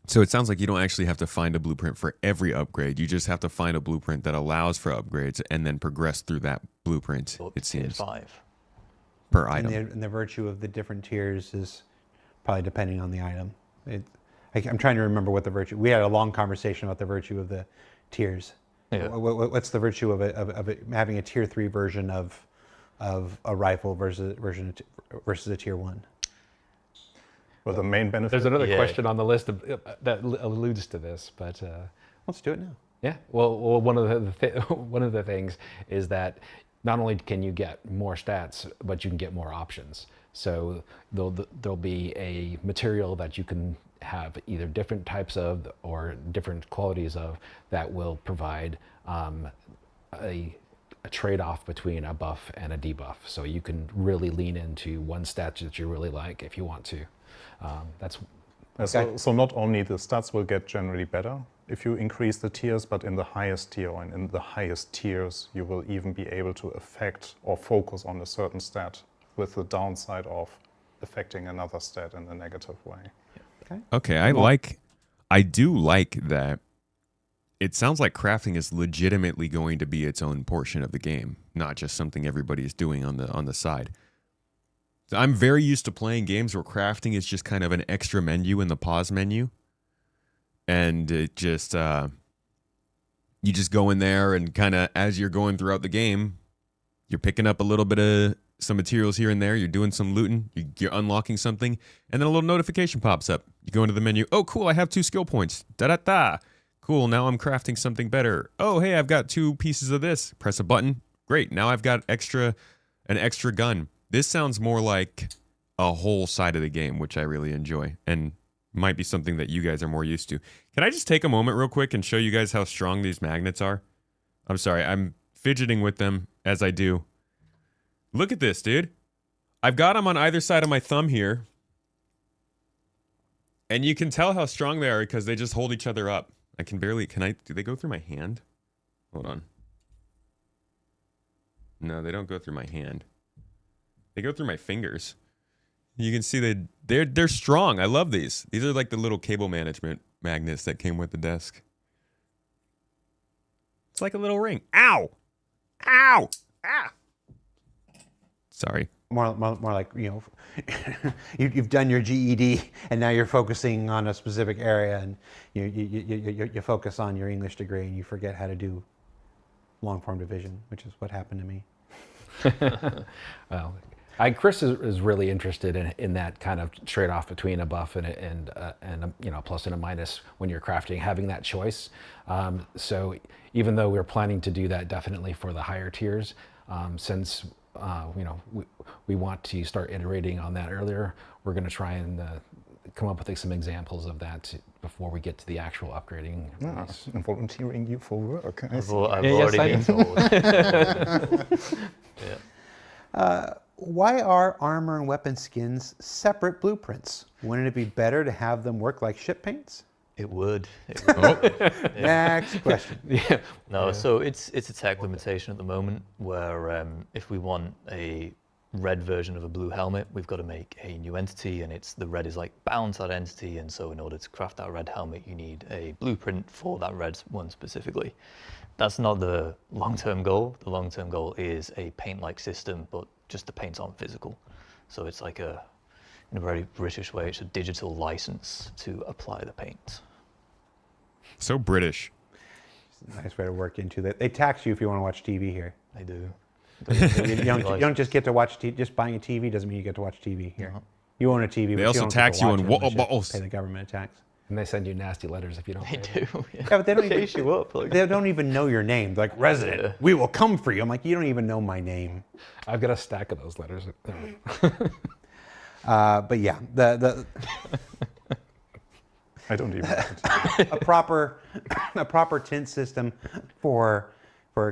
A: So it sounds like you don't actually have to find a blueprint for every upgrade. You just have to find a blueprint that allows for upgrades and then progress through that blueprint, it seems.
E: Tier 5.
A: Per item.
C: And the virtue of the different tiers is probably depending on the item. I'm trying to remember what the virtue. We had a long conversation about the virtue of the tiers.
E: Yeah.
C: What's the virtue of having a tier 3 version of a rifle versus a tier 1?
B: Well, the main benefit.
D: There's another question on the list that alludes to this, but
C: Let's do it now.
D: yeah. Well, one of the things is that not only can you get more stats, but you can get more options. So there'll be a material that you can have either different types of or different qualities of that will provide a trade-off between a buff and a debuff. So you can really lean into one stat that you really like if you want to.
B: So not only the stats will get generally better if you increase the tiers, but in the highest tier and in the highest tiers, you will even be able to affect or focus on a certain stat with the downside of affecting another stat in a negative way.
A: Okay, I do like that. It sounds like crafting is legitimately going to be its own portion of the game, not just something everybody is doing on the side. I'm very used to playing games where crafting is just kind of an extra menu in the pause menu. And it just, you just go in there and kind of, as you're going throughout the game, you're picking up a little bit of some materials here and there. You're doing some looting. You're unlocking something. And then a little notification pops up. You go into the menu. Oh, cool. I have 2 skill points. Da-da-da. Cool. Now I'm crafting something better. Oh, hey, I've got 2 pieces of this. Press a button. Great. Now I've got an extra gun. This sounds more like a whole side of the game, which I really enjoy and might be something that you guys are more used to. Can I just take a moment real quick and show you guys how strong these magnets are? I'm sorry. I'm fidgeting with them as I do. Look at this, dude. I've got them on either side of my thumb here. And you can tell how strong they are because they just hold each other up. Do they go through my hand? Hold on. No, they don't go through my hand. They go through my fingers. You can see they're strong. I love these. These are like the little cable management magnets that came with the desk. It's like a little ring. Ow! Ow! Ah! Sorry.
C: More like, you've done your GED and now you're focusing on a specific area, and you focus on your English degree and you forget how to do long form division, which is what happened to me.
D: Well, Chris is really interested in that kind of trade-off between a buff and a plus and a minus when you're crafting, having that choice. So even though we're planning to do that definitely for the higher tiers, since we want to start iterating on that earlier, we're going to try and come up with some examples of that before we get to the actual upgrading.
B: I'm volunteering you for work.
E: I've already been told. Yeah.
C: Why are armor and weapon skins separate blueprints? Wouldn't it be better to have them work like ship paints?
E: It would.
C: Next question.
E: No, so it's a tech limitation at the moment where if we want a red version of a blue helmet, we've got to make a new entity, and the red is like bound to that entity, and so in order to craft that red helmet, you need a blueprint for that red one specifically. That's not the long-term goal. The long-term goal is a paint-like system, but just the paints aren't physical. So it's like in a very British way, it's a digital license to apply the paint.
A: So British.
C: Nice way to work into that. They tax you if you want to watch TV here.
E: They do.
C: You don't just get to watch TV. Just buying a TV doesn't mean you get to watch TV here. You own a TV.
A: They
C: but
A: also
C: you don't
A: tax
C: get to
A: you
C: watch
A: on
C: it
A: water
C: unless you
A: bottles.
C: Pay the government a tax.
D: And they send you nasty letters if you don't
E: They
D: pay them.
E: do.
C: Yeah, but they don't even
E: Chase you up. Like,
C: They don't even know your name. They're like, resident,
E: Yeah.
C: we will come for you. I'm like, you don't even know my name.
D: I've got a stack of those letters.
C: But yeah, the
B: I don't even
C: a proper tint system for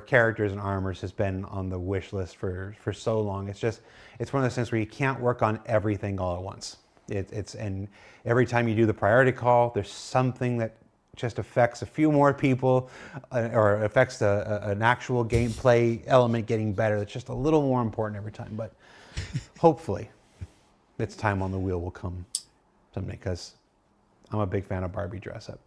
C: characters and armors has been on the wish list for so long. It's one of those things where you can't work on everything all at once. And every time you do the priority call, there's something that just affects a few more people or affects an actual gameplay element getting better. That's just a little more important every time. But hopefully, its time on the wheel will come someday, because I'm a big fan of Barbie dress up.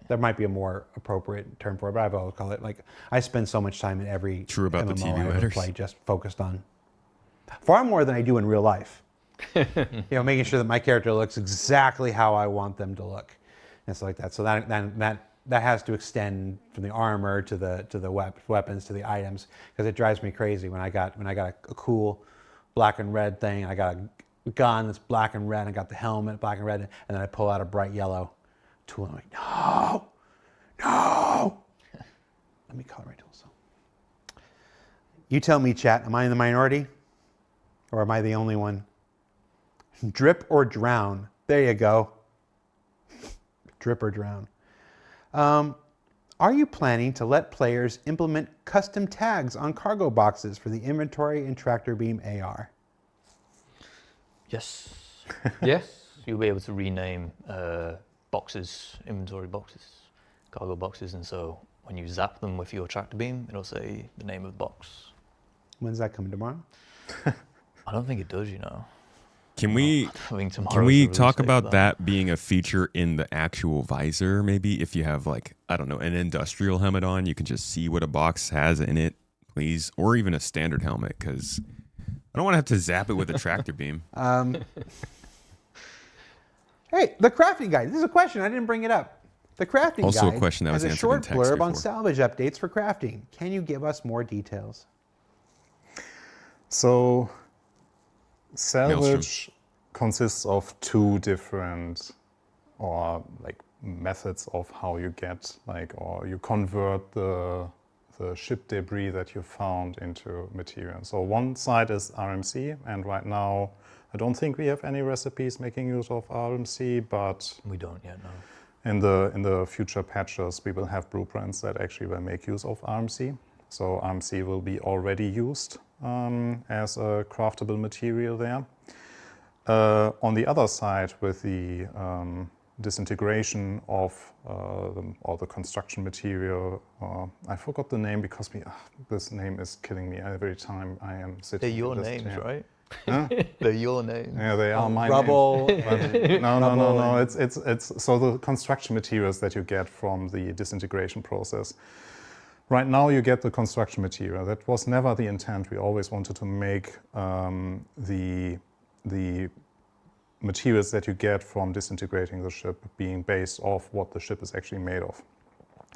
C: There might be a more appropriate term for it, but I've always called it, like, I spend so much time in every
A: True about the
C: MMO
A: TV
C: I ever
A: writers.
C: play just focused on far more than I do in real life. Making sure that my character looks exactly how I want them to look, and stuff like that. So that has to extend from the armor to the weapons to the items, because it drives me crazy when I got a cool black and red thing, and I got a gun that's black and red, and I got the helmet black and red, and then I pull out a bright yellow tool. I'm like, no. Let me color my tool. So, you tell me, chat. Am I in the minority, or am I the only one? Drip or drown. There you go. Drip or drown. Are you planning to let players implement custom tags on cargo boxes for the inventory and tractor beam AR?
E: yes.
D: Yes.
E: You'll be able to rename boxes, inventory boxes, cargo boxes, and so when you zap them with your tractor beam, it'll say the name of the box.
C: When's that coming, tomorrow?
E: I don't think it does, you know.
A: Can we
E: I think tomorrow's
A: can
E: the
A: we
E: release
A: talk
E: date for
A: about that being a feature in the actual visor? Maybe if you have, like, I don't know, an industrial helmet on, you can just see what a box has in it, please, or even a standard helmet, because I don't want to have to zap it with a tractor beam.
C: Hey, the crafting guide. This is a question. I didn't bring it up. The crafting
A: Also a
C: guide
A: question that was
C: has a
A: answered in
C: short
A: text
C: blurb on
A: before.
C: salvage updates for crafting. Can you give us more details?
B: So, Salvage consists of two different methods of how you get, or you convert the ship debris that you found into material. So one side is RMC, and right now I don't think we have any recipes making use of RMC, but
E: We don't yet, no.
B: in the future patches we will have blueprints that actually will make use of RMC. So RMC will be already used as a craftable material there. On the other side, with the disintegration of all the construction material, I forgot the name because this name is killing me every time I am sitting.
E: They're your
B: at this
E: names,
B: table.
E: right?
B: Huh?
E: They're your names.
B: Yeah, they are my
C: Rubble.
B: names. No. It's so the construction materials that you get from the disintegration process. Right now, you get the construction material. That was never the intent. We always wanted to make the materials that you get from disintegrating the ship being based off what the ship is actually made of.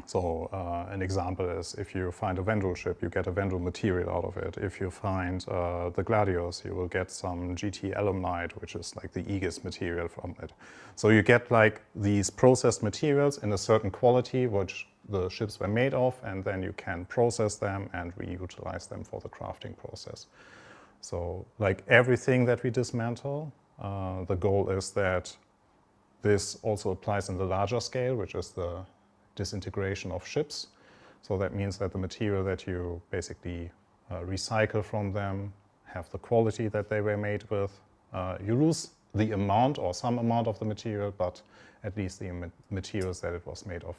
B: So an example is if you find a Vendel ship, you get a Vendel material out of it. If you find the Gladios, you will get some GT alumnite, which is like the Aegis material from it. So you get like these processed materials in a certain quality, which the ships were made of, and then you can process them and reutilize them for the crafting process. So like everything that we dismantle, the goal is that this also applies in the larger scale, which is the disintegration of ships. So that means that the material that you basically recycle from them have the quality that they were made with. You lose the amount or some amount of the material, but at least the materials that it was made of,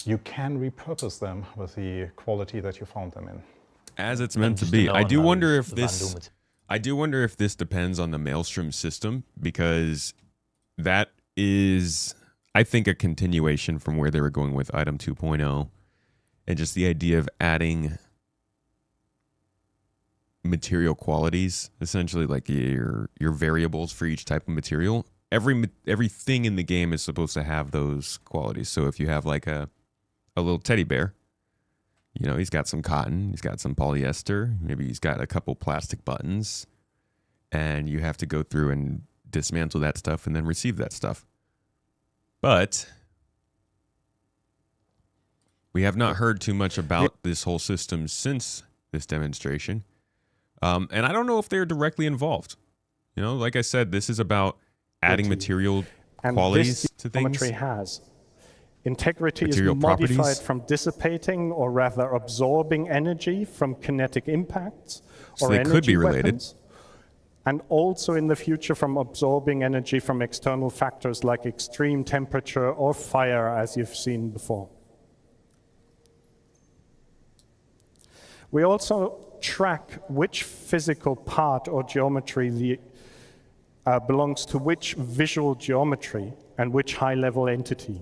B: you can repurpose them with the quality that you found them in.
A: As it's meant to
E: just
A: be.
E: to
A: I
E: note
A: do
E: on
A: wonder
E: those,
A: if
E: the
A: this.
E: Vandal material.
A: I do wonder if this depends on the Maelstrom system, because that is, I think, a continuation from where they were going with item 2.0, and just the idea of adding material qualities, essentially like your variables for each type of material. Everything in the game is supposed to have those qualities. So if you have like a little teddy bear, you know, he's got some cotton, he's got some polyester, maybe he's got a couple plastic buttons, and you have to go through and dismantle that stuff and then receive that stuff. But we have not heard too much about this whole system since this demonstration. And I don't know if they're directly involved. You know, like I said, this is about adding material
G: and
A: qualities
G: this
A: to things.
G: geometry has. Integrity
A: Material
G: is modified
A: properties.
G: from dissipating or rather absorbing energy from kinetic impacts
A: So
G: or
A: they
G: energy
A: could be related.
G: weapons, and also in the future from absorbing energy from external factors like extreme temperature or fire, as you've seen before. We also track which physical part or geometry belongs to which visual geometry and which high-level entity.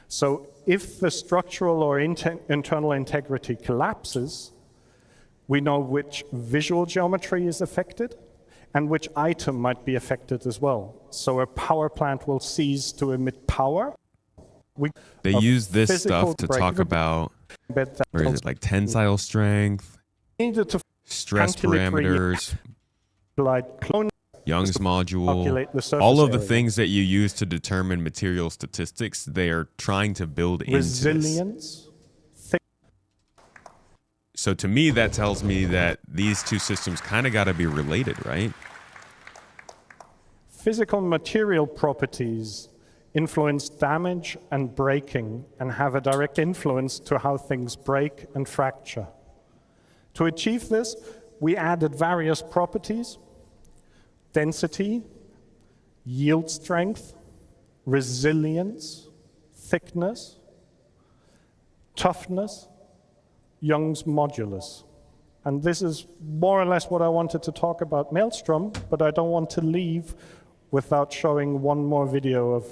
G: So if the structural or internal integrity collapses, we know which visual geometry is affected and which item might be affected as well. So a power plant will cease to emit power.
A: They use this
G: physical
A: stuff to
G: break-
A: talk about, where is it, like tensile strength,
G: Needed to
A: stress
G: calculate
A: parameters,
G: clone
A: Young's
G: calculate
A: module,
G: the surface
A: all of the
G: area.
A: things that you use to determine material statistics, they are trying to build into this.
G: resilience.
A: So to me, that tells me that these two systems kind of got to be related, right?
G: Physical material properties influence damage and breaking and have a direct influence to how things break and fracture. To achieve this, we added various properties: density, yield strength, resilience, thickness, toughness, Young's modulus. And this is more or less what I wanted to talk about Maelstrom, but I don't want to leave without showing one more video of.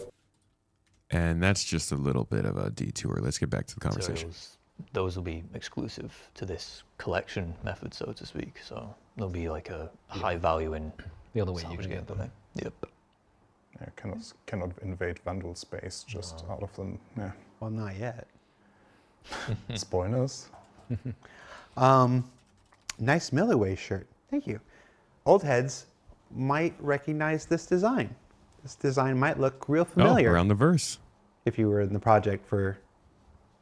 A: And that's just a little bit of a detour. Let's get back to the conversation.
E: Those will be exclusive to this collection method, so to speak. So there'll be like a high value in
D: The other way you
E: salvage
D: can get them.
E: gameplay. Yep.
B: Yeah, cannot invade Vandal space just out of them. Yeah.
C: Well, not yet.
B: Spoilers.
C: Nice Millway shirt. Thank you. Old heads might recognize this design. This design might look real familiar
A: Oh, around the verse.
C: if you were in the project for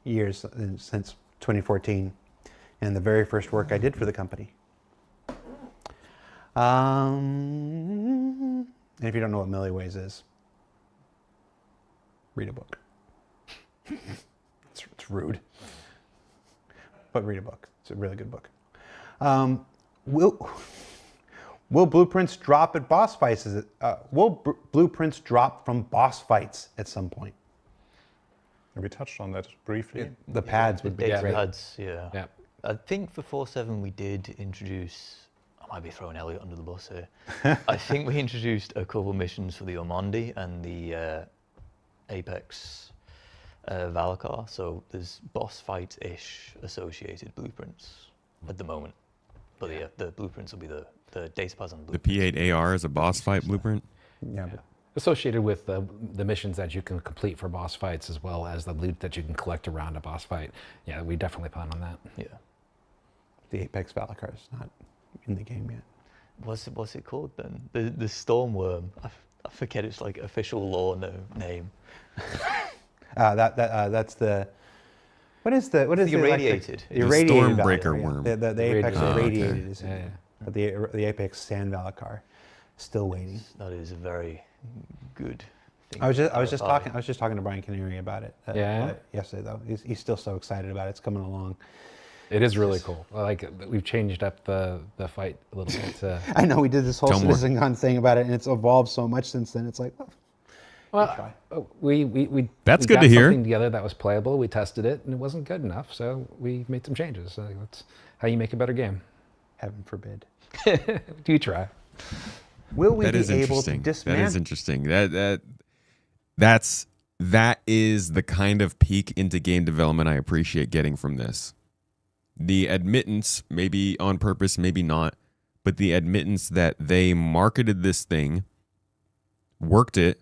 C: years, since 2014, and the very first work I did for the company. And if you don't know what milliways is, read a book. It's rude, but read a book. It's a really good book. Will blueprints drop at boss fights? Blueprints drop from boss fights at some point?
B: We touched on that briefly.
C: The pads would be
E: Data
C: great.
E: pads, yeah.
D: Yeah.
E: I think for 4.7 we did introduce, I might be throwing Elliot under the bus here. I think we introduced a couple missions for the Ormondi and the Apex Valakar. So there's boss fight-ish associated blueprints at the moment. But yeah, the blueprints will be the data pads on
A: The
E: blueprints.
A: P8AR is a boss fight blueprint.
C: Yeah, but
D: associated with the missions that you can complete for boss fights, as well as the loot that you can collect around a boss fight. Yeah, we definitely plan on that.
E: Yeah.
C: The Apex Valakar is not in the game yet.
E: What's it called then? The Stormworm. I forget its like official lore name.
C: That's the. What is the
E: irradiated?
C: The irradiated
A: Stormbreaker
C: Valakar,
A: worm.
C: Yeah. The Apex
D: Oh, okay.
C: irradiated is in
D: Yeah,
C: there. But the Apex Sand Valakar, still waiting.
E: That is a very good thing.
C: I was just
E: clarify.
C: talking to Brian Canary about it. Yesterday though. He's still so excited about it. It's coming along.
D: It is really cool. Like, we've changed up the fight a little bit.
C: I know we did this whole
A: Tell more.
C: CitizenCon thing about it, and it's evolved so much since then. It's like,
D: Well, we
A: That's
D: we
A: good
D: got
A: to hear.
D: something together that was playable. We tested it, and it wasn't good enough, so we made some changes. So that's how you make a better game.
C: heaven forbid.
D: Do you try?
C: Will we
A: That
C: be
A: is
C: able to
A: interesting. That is
C: dismantle?
A: interesting. That is the kind of peek into game development I appreciate getting from this. The admittance, maybe on purpose, maybe not, but the admittance that they marketed this thing, worked it,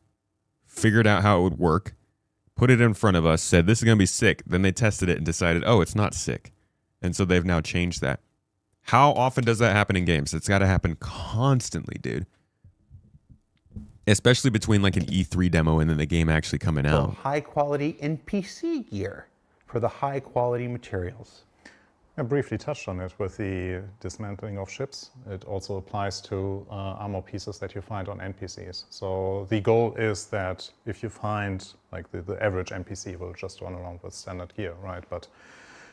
A: figured out how it would work, put it in front of us, said this is going to be sick. Then they tested it and decided, oh, it's not sick. And so they've now changed that. How often does that happen in games? It's got to happen constantly, dude. Especially between like an E3 demo and then the game actually coming out.
C: High quality NPC gear for the high quality materials.
B: I briefly touched on it with the dismantling of ships. It also applies to armor pieces that you find on NPCs. So the goal is that if you find, like the average NPC will just run around with standard gear, right? But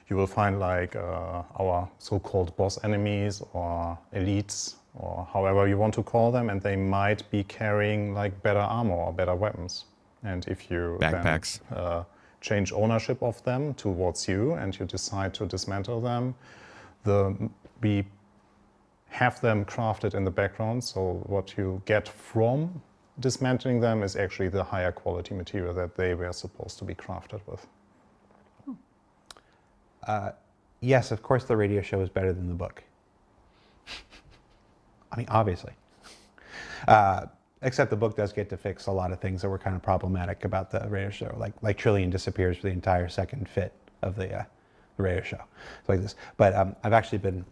B: you will find like our so-called boss enemies or elites or however you want to call them, and they might be carrying like better armor or better weapons. And if you
A: Backpacks.
B: then, change ownership of them towards you and you decide to dismantle them, we have them crafted in the background. So what you get from dismantling them is actually the higher quality material that they were supposed to be crafted with.
C: Yes, of course the radio show is better than the book. I mean, obviously. Except the book does get to fix a lot of things that were kind of problematic about the radio show. Like Trillian disappears for the entire second fit of the radio show. It's like this. But I've actually been,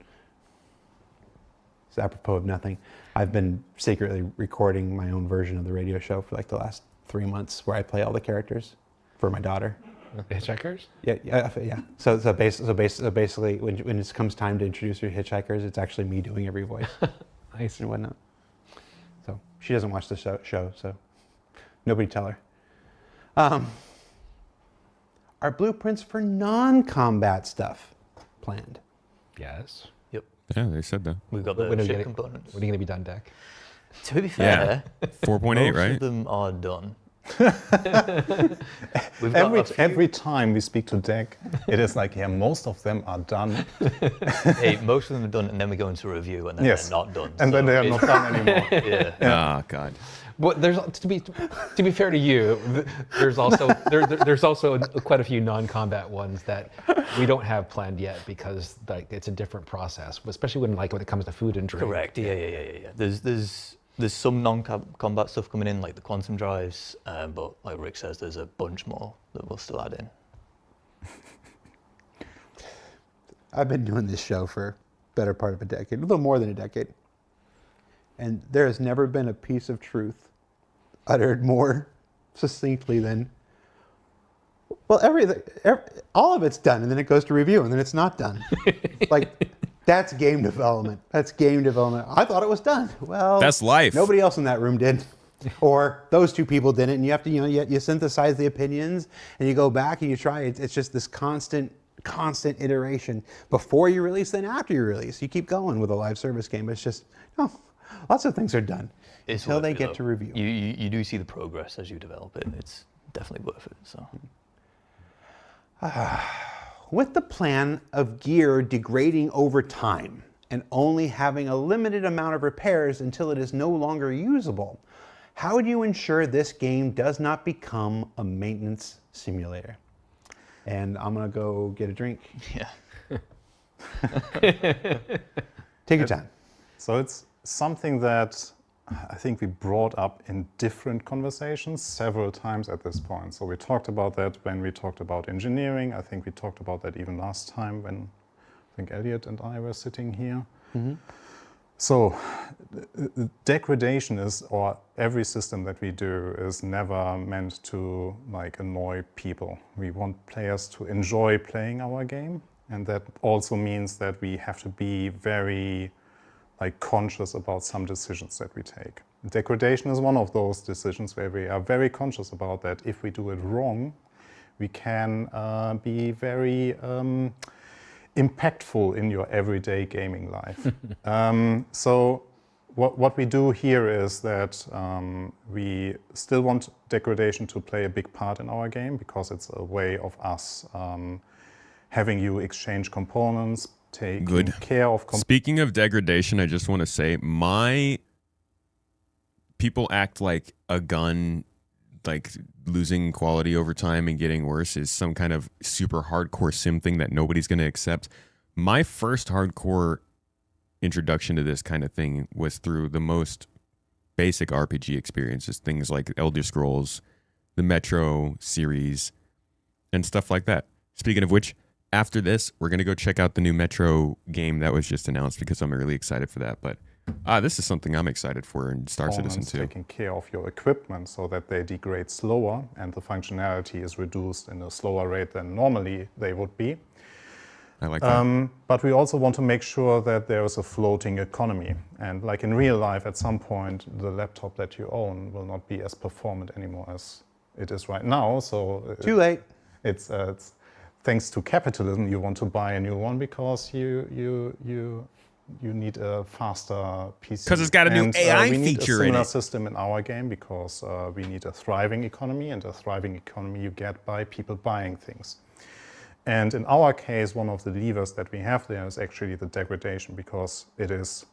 C: it's apropos of nothing, I've been secretly recording my own version of the radio show for like the last 3 months where I play all the characters for my daughter.
D: Hitchhikers?
C: Yeah. So basically, when it comes time to introduce your hitchhikers, it's actually me doing every voice
D: Nice.
C: and whatnot. So she doesn't watch the show, so nobody tell her. Are blueprints for non-combat stuff planned?
D: Yes.
E: Yep.
A: Yeah, they said that.
E: We've got
D: When
E: the
D: are you
E: ship
D: gonna-
E: components.
D: When are you going to be done, Deck?
E: To be fair,
A: 4.8,
E: most
A: right?
E: of them are done. We've got a few-
B: Every time we speak to Deck, it is like, yeah, most of them are done.
E: hey, most of them are done, and then we go into review, and then
B: Yes.
E: they're not done.
B: And then
E: so
B: they are
E: it's-
B: not done anymore.
E: Yeah.
A: Ah, God.
D: Well, there's to be fair to you, there's also there's also quite a few non-combat ones that we don't have planned yet because like it's a different process, especially when it comes to food and drink.
E: Correct. Yeah. There's some non-combat stuff coming in, like the quantum drives, but like Rick says, there's a bunch more that we'll still add in.
C: I've been doing this show for a better part of a decade, a little more than a decade. And there has never been a piece of truth uttered more succinctly than, well, all of it's done, and then it goes to review, and then it's not done. Like, that's game development. That's game development. I thought it was done. Well,
A: That's life.
C: Nobody else in that room did. Or those two people didn't, and you have to, you synthesize the opinions, and you go back and you try. It's just this constant iteration before you release, then after you release. You keep going with a live service game. It's just, lots of things are done
E: It's
C: until
E: worth
C: they
E: it,
C: get
E: though.
C: to review.
E: You do see the progress as you develop it. It's definitely worth it. So.
C: With the plan of gear degrading over time and only having a limited amount of repairs until it is no longer usable, how do you ensure this game does not become a maintenance simulator? And I'm gonna go get a drink.
E: Yeah.
C: Take your time.
B: So it's something that I think we brought up in different conversations several times at this point. So we talked about that when we talked about engineering. I think we talked about that even last time when I think Elliot and I were sitting here. So degradation is, or every system that we do is never meant to like annoy people. We want players to enjoy playing our game. And that also means that we have to be very conscious about some decisions that we take. Degradation is one of those decisions where we are very conscious about that. If we do it wrong, we can be very impactful in your everyday gaming life. So what we do here is that we still want degradation to play a big part in our game because it's a way of us having you exchange components, taking care of components.
A: Speaking of degradation, I just want to say my people act like a gun, like losing quality over time and getting worse is some kind of super hardcore sim thing that nobody's going to accept. My first hardcore introduction to this kind of thing was through the most basic RPG experiences, things like Elder Scrolls, the Metro series, and stuff like that. Speaking of which, after this, we're going to go check out the new Metro game that was just announced because I'm really excited for that. But this is something I'm excited for in Star Citizen 2.
B: Taking care of your equipment so that they degrade slower and the functionality is reduced in a slower rate than normally they would be.
A: I like that.
B: But we also want to make sure that there is a floating economy. And like in real life, at some point, the laptop that you own will not be as performant anymore as it is right now. So
C: Too late.
B: It's thanks to capitalism, you want to buy a new one because you need a faster PC.
A: Because it's got a new AI
B: we need
A: feature
B: a
A: in
B: similar
A: it.
B: system in our game because we need a thriving economy, and a thriving economy you get by people buying things. And in our case, one of the levers that we have there is actually the degradation, because it is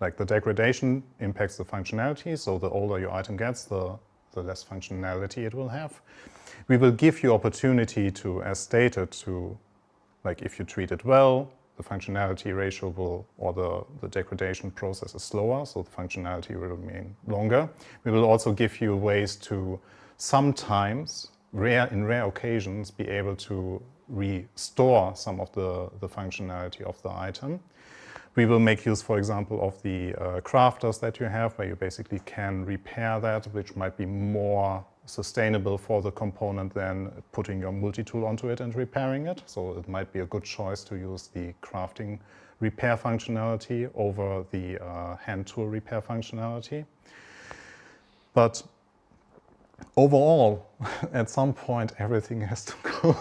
B: like the degradation impacts the functionality. So the older your item gets, the less functionality it will have. We will give you opportunity to, as stated, to, like if you treat it well, the functionality ratio will, or the degradation process is slower, so the functionality will remain longer. We will also give you ways to sometimes, in rare occasions, be able to restore some of the functionality of the item. We will make use, for example, of the crafters that you have, where you basically can repair that, which might be more sustainable for the component than putting your multi-tool onto it and repairing it. So it might be a good choice to use the crafting repair functionality over the hand tool repair functionality. But overall, at some point, everything has to go.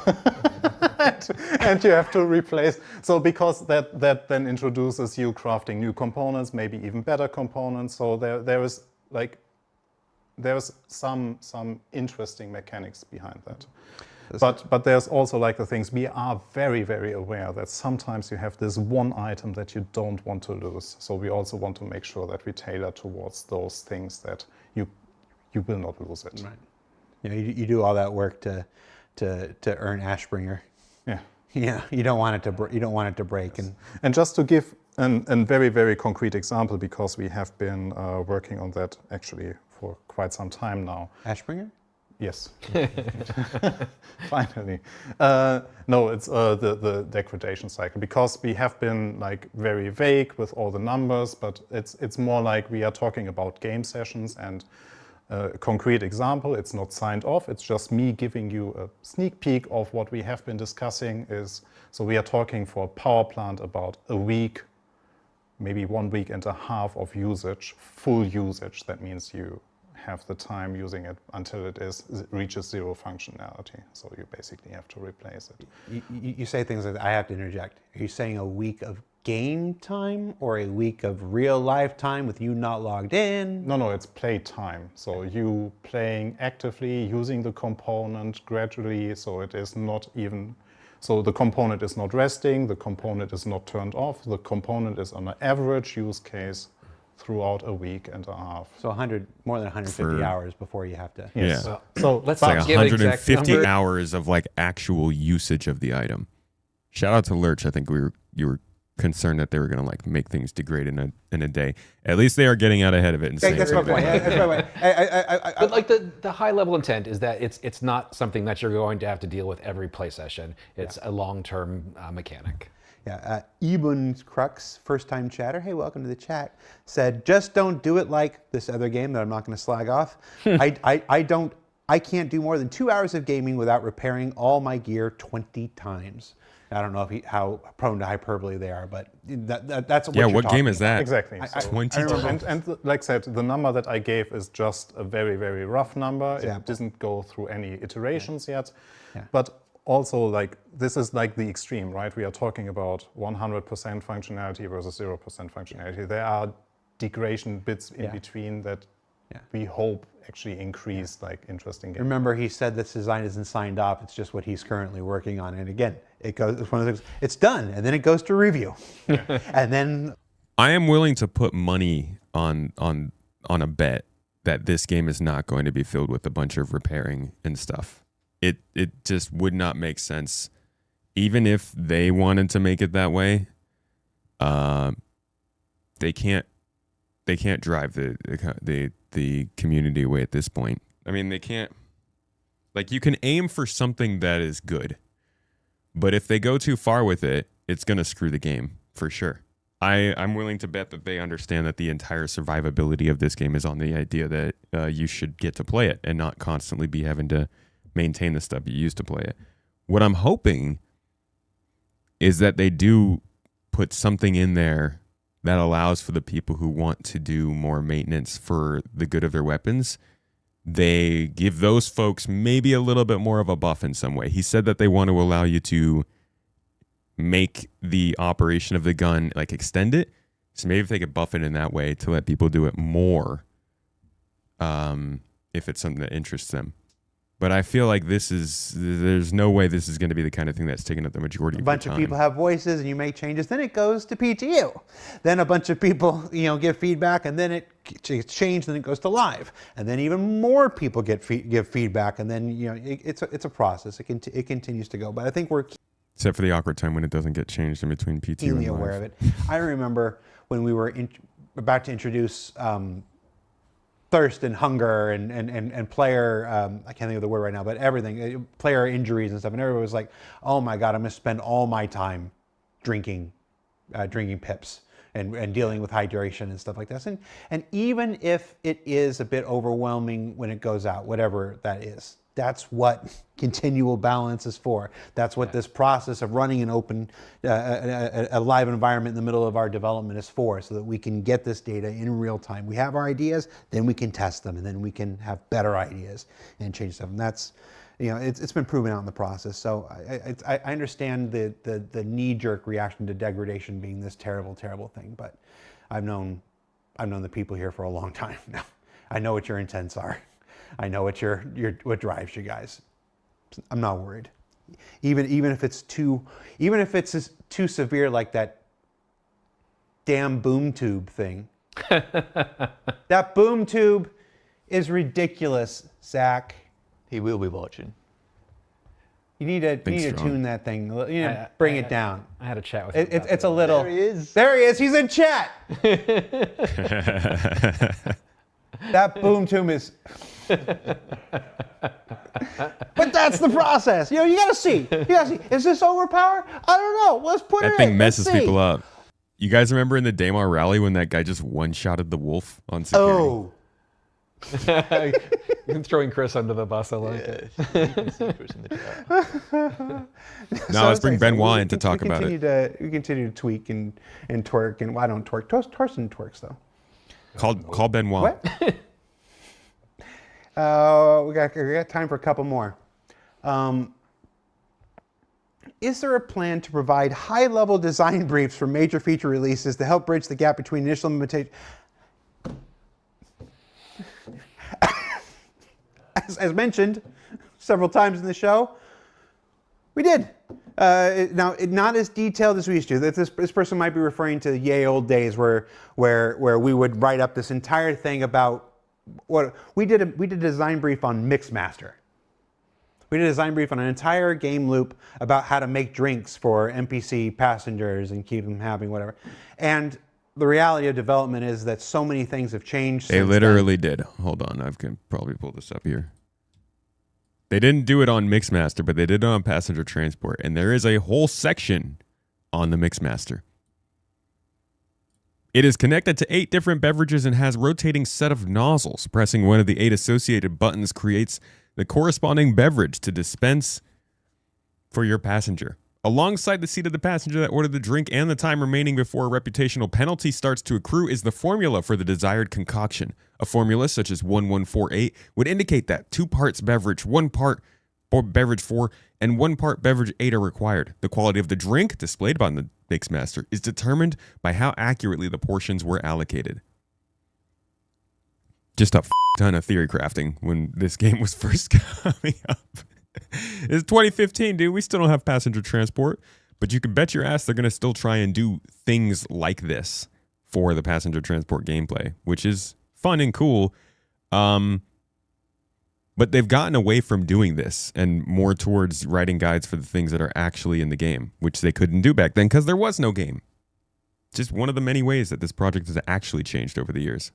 B: and you have to replace. So because that then introduces you crafting new components, maybe even better components. So there is some interesting mechanics behind that. But there's also like the things, we are very, very aware that sometimes you have this one item that you don't want to lose. So we also want to make sure that we tailor towards those things that you will not lose it.
C: Right. You know, you do all that work to earn Ashbringer.
B: Yeah.
C: Yeah. You don't want it to break.
B: Yes. And just to give a very, very concrete example, because we have been working on that actually for quite some time now.
C: Ashbringer?
B: Yes. Finally. No, it's the degradation cycle, because we have been like very vague with all the numbers, but it's more like we are talking about game sessions, and a concrete example, it's not signed off, it's just me giving you a sneak peek of what we have been discussing is, so we are talking for a power plant about a week, maybe 1 week and a half of usage, full usage. That means you have the time using it until it reaches zero functionality. So you basically have to replace it.
C: You say things like, I have to interject. Are you saying a week of game time or a week of real life time with you not logged in?
B: No, it's play time. So you playing actively, using the component gradually, so it is not even, so the component is not resting, the component is not turned off, the component is on an average use case throughout a week and a half.
C: So more than 150 hours before you have to.
B: Yes.
A: Yeah.
B: So
D: let's
A: Like
D: give exact
A: 150
D: numbers.
A: hours of like actual usage of the item. Shout out to Lurch. I think you were concerned that they were going to like make things degrade in a day. At least they are getting out ahead of it and saying
C: That's my point. That's my point.
D: But like the high level intent is that it's not something that you're going to have to deal with every play session. It's a long-term mechanic.
C: Yeah, Ebon's Crux, first-time chatter, hey, welcome to the chat, said, just don't do it like this other game that I'm not going to slag off. I can't do more than 2 hours of gaming without repairing all my gear 20 times. I don't know how prone to hyperbole they are, but that's what you're
A: what game is
C: about.
A: that?
B: Exactly.
A: 20 times.
B: And like I said, the number that I gave is just a very, very rough number.
C: Example.
B: It didn't go through any iterations yet.
C: Yeah.
B: But also, like, this is like the extreme, right? We are talking about 100% functionality versus 0% functionality. There are degradation bits in between that we hope actually increase like interesting games.
C: Remember, he said this design isn't signed off. It's just what he's currently working on. And again, it's one of those things. It's done, and then it goes to review, and then
A: I am willing to put money on a bet that this game is not going to be filled with a bunch of repairing and stuff. It just would not make sense, even if they wanted to make it that way. They can't drive the community away at this point. I mean, they can't. Like, you can aim for something that is good, but if they go too far with it, it's gonna screw the game for sure. I'm willing to bet that they understand that the entire survivability of this game is on the idea that you should get to play it and not constantly be having to maintain the stuff you used to play it. What I'm hoping is that they do put something in there that allows for the people who want to do more maintenance for the good of their weapons. They give those folks maybe a little bit more of a buff in some way. He said that they want to allow you to make the operation of the gun, like, extend it. So maybe if they could buff it in that way to let people do it more, if it's something that interests them. But I feel like there's no way this is going to be the kind of thing that's taking up the majority of your time.
C: a bunch of people have voices, and you make changes. Then it goes to PTU. Then a bunch of people, give feedback, and then it's changed, and it goes to live. And then even more people give feedback, and then it's a process. It continues to go. But I think we're
A: Except for the awkward time when it doesn't get changed in between PTU
C: keenly
A: and
C: aware
A: live.
C: of it. I remember when we were about to introduce thirst and hunger and player, I can't think of the word right now, but everything, player injuries and stuff. And everybody was like, oh my God, I'm going to spend all my time drinking pips and dealing with hydration and stuff like this. And even if it is a bit overwhelming when it goes out, whatever that is, that's what continual balance is for. That's what this process of running an open, a live environment in the middle of our development is for, so that we can get this data in real time. We have our ideas, then we can test them, and then we can have better ideas and change stuff. And that's, it's been proven out in the process. So I understand the knee-jerk reaction to degradation being this terrible, terrible thing, but I've known the people here for a long time now. I know what your intents are. I know what drives you guys. I'm not worried. Even if it's too severe, like that damn boom tube thing. That boom tube is ridiculous, Zach.
E: He will be watching.
C: You need to tune that thing. You need to bring it down.
D: I had a chat with him.
C: It's a little. There he is. There he is. He's in chat. That boom tube is. But that's the process. You gotta see. Is this overpowered? I don't know. Let's put it in.
A: That thing messes people up. You guys remember in the Daymar rally when that guy just one-shotted the wolf on security?
C: Oh.
D: You're throwing Chris under the bus. I like it.
E: You can see Chris in the chat.
A: Now let's bring Benoit in to talk about it.
C: We continue to tweak and twerk. And I don't twerk. Torsten twerks, though.
A: Call Benoit.
C: What? We got time for a couple more. Is there a plan to provide high-level design briefs for major feature releases to help bridge the gap between initial implementation? As mentioned several times in the show, we did. Now, not as detailed as we used to. This person might be referring to the ye old days where we would write up this entire thing about what we did a design brief on Mixmaster. We did a design brief on an entire game loop about how to make drinks for NPC passengers and keep them having whatever. And the reality of development is that so many things have changed.
A: They
C: since
A: literally did. Hold on, I can probably pull this up here. They didn't do it on Mixmaster, but they did it on Passenger Transport. And there is a whole section on the Mixmaster. It is connected to 8 different beverages and has rotating set of nozzles. Pressing one of the 8 associated buttons creates the corresponding beverage to dispense for your passenger. Alongside the seat of the passenger that ordered the drink and the time remaining before a reputational penalty starts to accrue is the formula for the desired concoction. A formula such as 1148 would indicate that 2 parts beverage, 1 part beverage 4, and 1 part beverage 8 are required. The quality of the drink displayed by the Mixmaster is determined by how accurately the portions were allocated. Just a ton of theory crafting when this game was first coming up. It's 2015, dude. We still don't have passenger transport, but you can bet your ass they're going to still try and do things like this for the passenger transport gameplay, which is fun and cool. But they've gotten away from doing this and more towards writing guides for the things that are actually in the game, which they couldn't do back then because there was no game. Just one of the many ways that this project has actually changed over the years.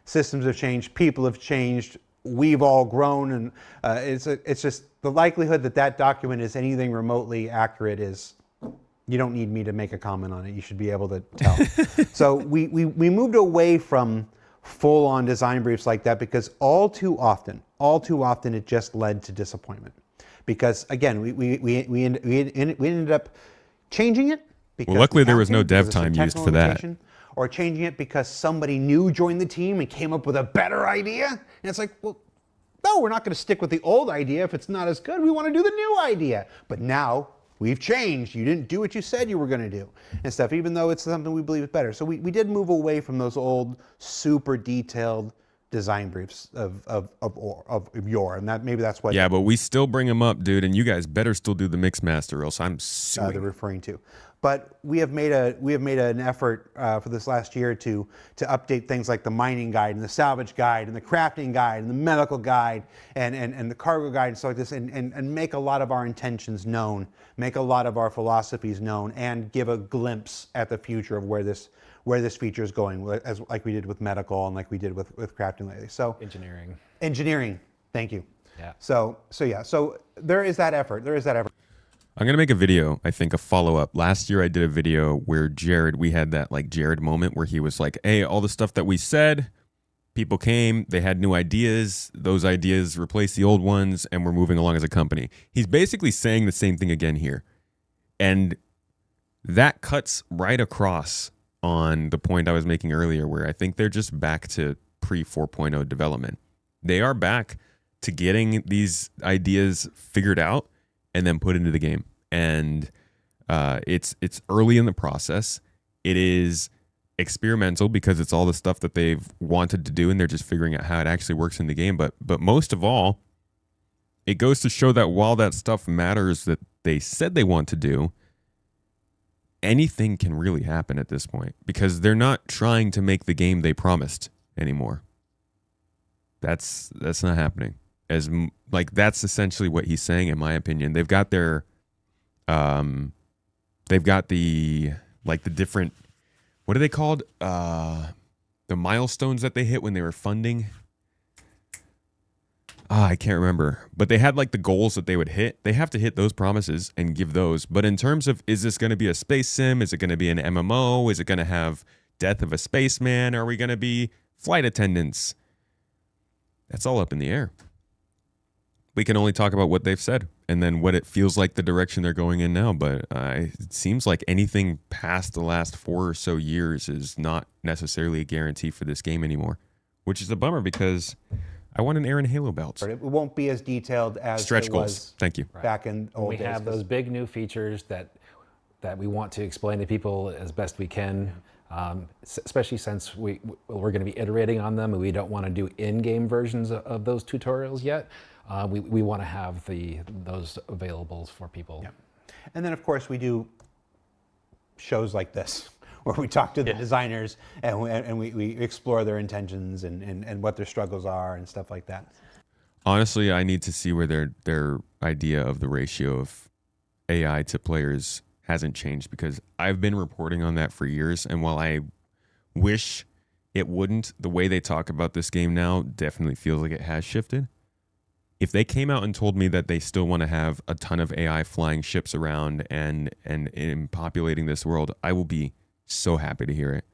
C: Systems have changed, people have changed, we've all grown, and it's just the likelihood that that document is anything remotely accurate is, you don't need me to make a comment on it. You should be able to tell. So we moved away from full-on design briefs like that because all too often it just led to disappointment. Because again, we ended up changing it.
A: Well, luckily there was no dev time used for that.
C: Or changing it because somebody new joined the team and came up with a better idea. And it's like, well, no, we're not going to stick with the old idea if it's not as good. We want to do the new idea. But now we've changed. You didn't do what you said you were going to do and stuff, even though it's something we believe is better. So we did move away from those old, super detailed design briefs of yore, and that maybe that's what.
A: Yeah, but we still bring them up, dude, and you guys better still do the Mixmaster, or else I'm suing.
C: They're referring to. But we have made an effort for this last year to update things like the mining guide and the salvage guide and the crafting guide and the medical guide and the cargo guide and stuff like this, and make a lot of our intentions known, make a lot of our philosophies known, and give a glimpse at the future of where this feature is going, as like we did with medical and like we did with crafting lately. So engineering. Thank you.
D: Yeah.
C: So there is that effort.
A: I'm going to make a video, I think, a follow-up. Last year I did a video where we had that like Jared moment where he was like, hey, all the stuff that we said, people came, they had new ideas, those ideas replaced the old ones, and we're moving along as a company. He's basically saying the same thing again here. And that cuts right across on the point I was making earlier where I think they're just back to pre-4.0 development. They are back to getting these ideas figured out and then put into the game. And it's early in the process. It is experimental because it's all the stuff that they've wanted to do and they're just figuring out how it actually works in the game. But most of all, it goes to show that while that stuff matters that they said they want to do, anything can really happen at this point because they're not trying to make the game they promised anymore. That's not happening. That's essentially what he's saying, in my opinion. They've got their, they've got the different, what are they called? The milestones that they hit when they were funding. I can't remember, but they had like the goals that they would hit. They have to hit those promises and give those. But in terms of, is this going to be a space sim? Is it going to be an MMO? Is it going to have Death of a Spaceman? Are we going to be flight attendants? That's all up in the air. We can only talk about what they've said and then what it feels like the direction they're going in now. But it seems like anything past the last 4 or so years is not necessarily a guarantee for this game anymore, which is a bummer because I want an Aaron Halo belt.
C: It won't be as detailed as
A: stretch
C: it
A: goals.
C: was
A: Thank you.
C: back in old days.
D: We have those big new features that we want to explain to people as best we can, especially since we're going to be iterating on them and we don't want to do in-game versions of those tutorials yet. We want to have those available for people.
C: Yeah. And then, of course, we do shows like this where we talk to the designers and we explore their intentions and what their struggles are and stuff like that.
A: Honestly, I need to see where their idea of the ratio of AI to players hasn't changed, because I've been reporting on that for years, and while I wish it wouldn't, the way they talk about this game now definitely feels like it has shifted. If they came out and told me that they still want to have a ton of AI flying ships around and populating this world, I will be so happy to hear it.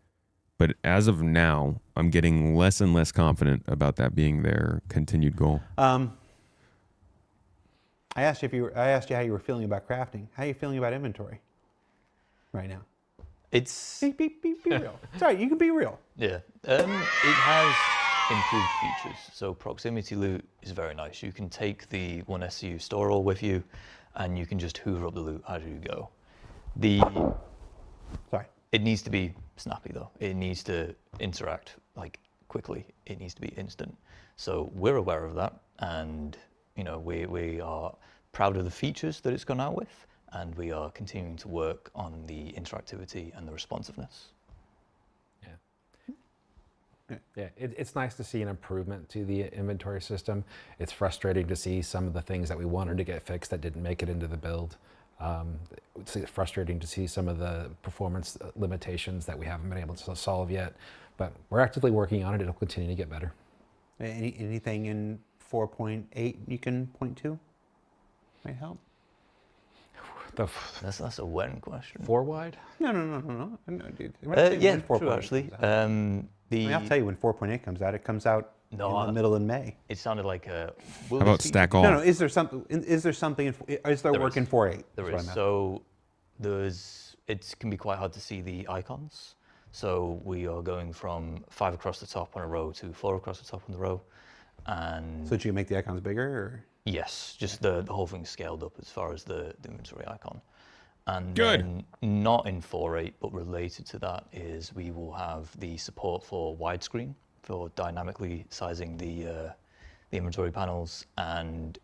A: But as of now, I'm getting less and less confident about that being their continued goal.
C: I asked you how you were feeling about crafting. How are you feeling about inventory right now?
E: It's
C: Be real. Sorry, you can be real.
E: yeah. It has improved features. So proximity loot is very nice. You can take the 1SU store all with you, and you can just hoover up the loot as you go.
C: Sorry.
E: It needs to be snappy though. It needs to interact like quickly. It needs to be instant. So we're aware of that, and we are proud of the features that it's gone out with, and we are continuing to work on the interactivity and the responsiveness.
D: Yeah, it's nice to see an improvement to the inventory system. It's frustrating to see some of the things that we wanted to get fixed that didn't make it into the build. It's frustrating to see some of the performance limitations that we haven't been able to solve yet, but we're actively working on it. It'll continue to get better.
C: Anything in 4.8 you can point to? Might help.
E: That's a when question.
D: 4 wide?
C: No, dude.
E: Yeah, true actually.
C: I'll tell you when 4.8 comes out. It comes out in the middle of May.
E: It sounded like a.
A: How about stack all?
C: No. Is there something? Is there work in 4.8?
E: There is. So it can be quite hard to see the icons. So we are going from 5 across the top on a row to 4 across the top on the row, and.
C: So did you make the icons bigger, or?
E: Yes, just the whole thing scaled up as far as the inventory icon. And
A: Good.
E: then not in 4.8, but related to that is we will have the support for widescreen for dynamically sizing the inventory panels, and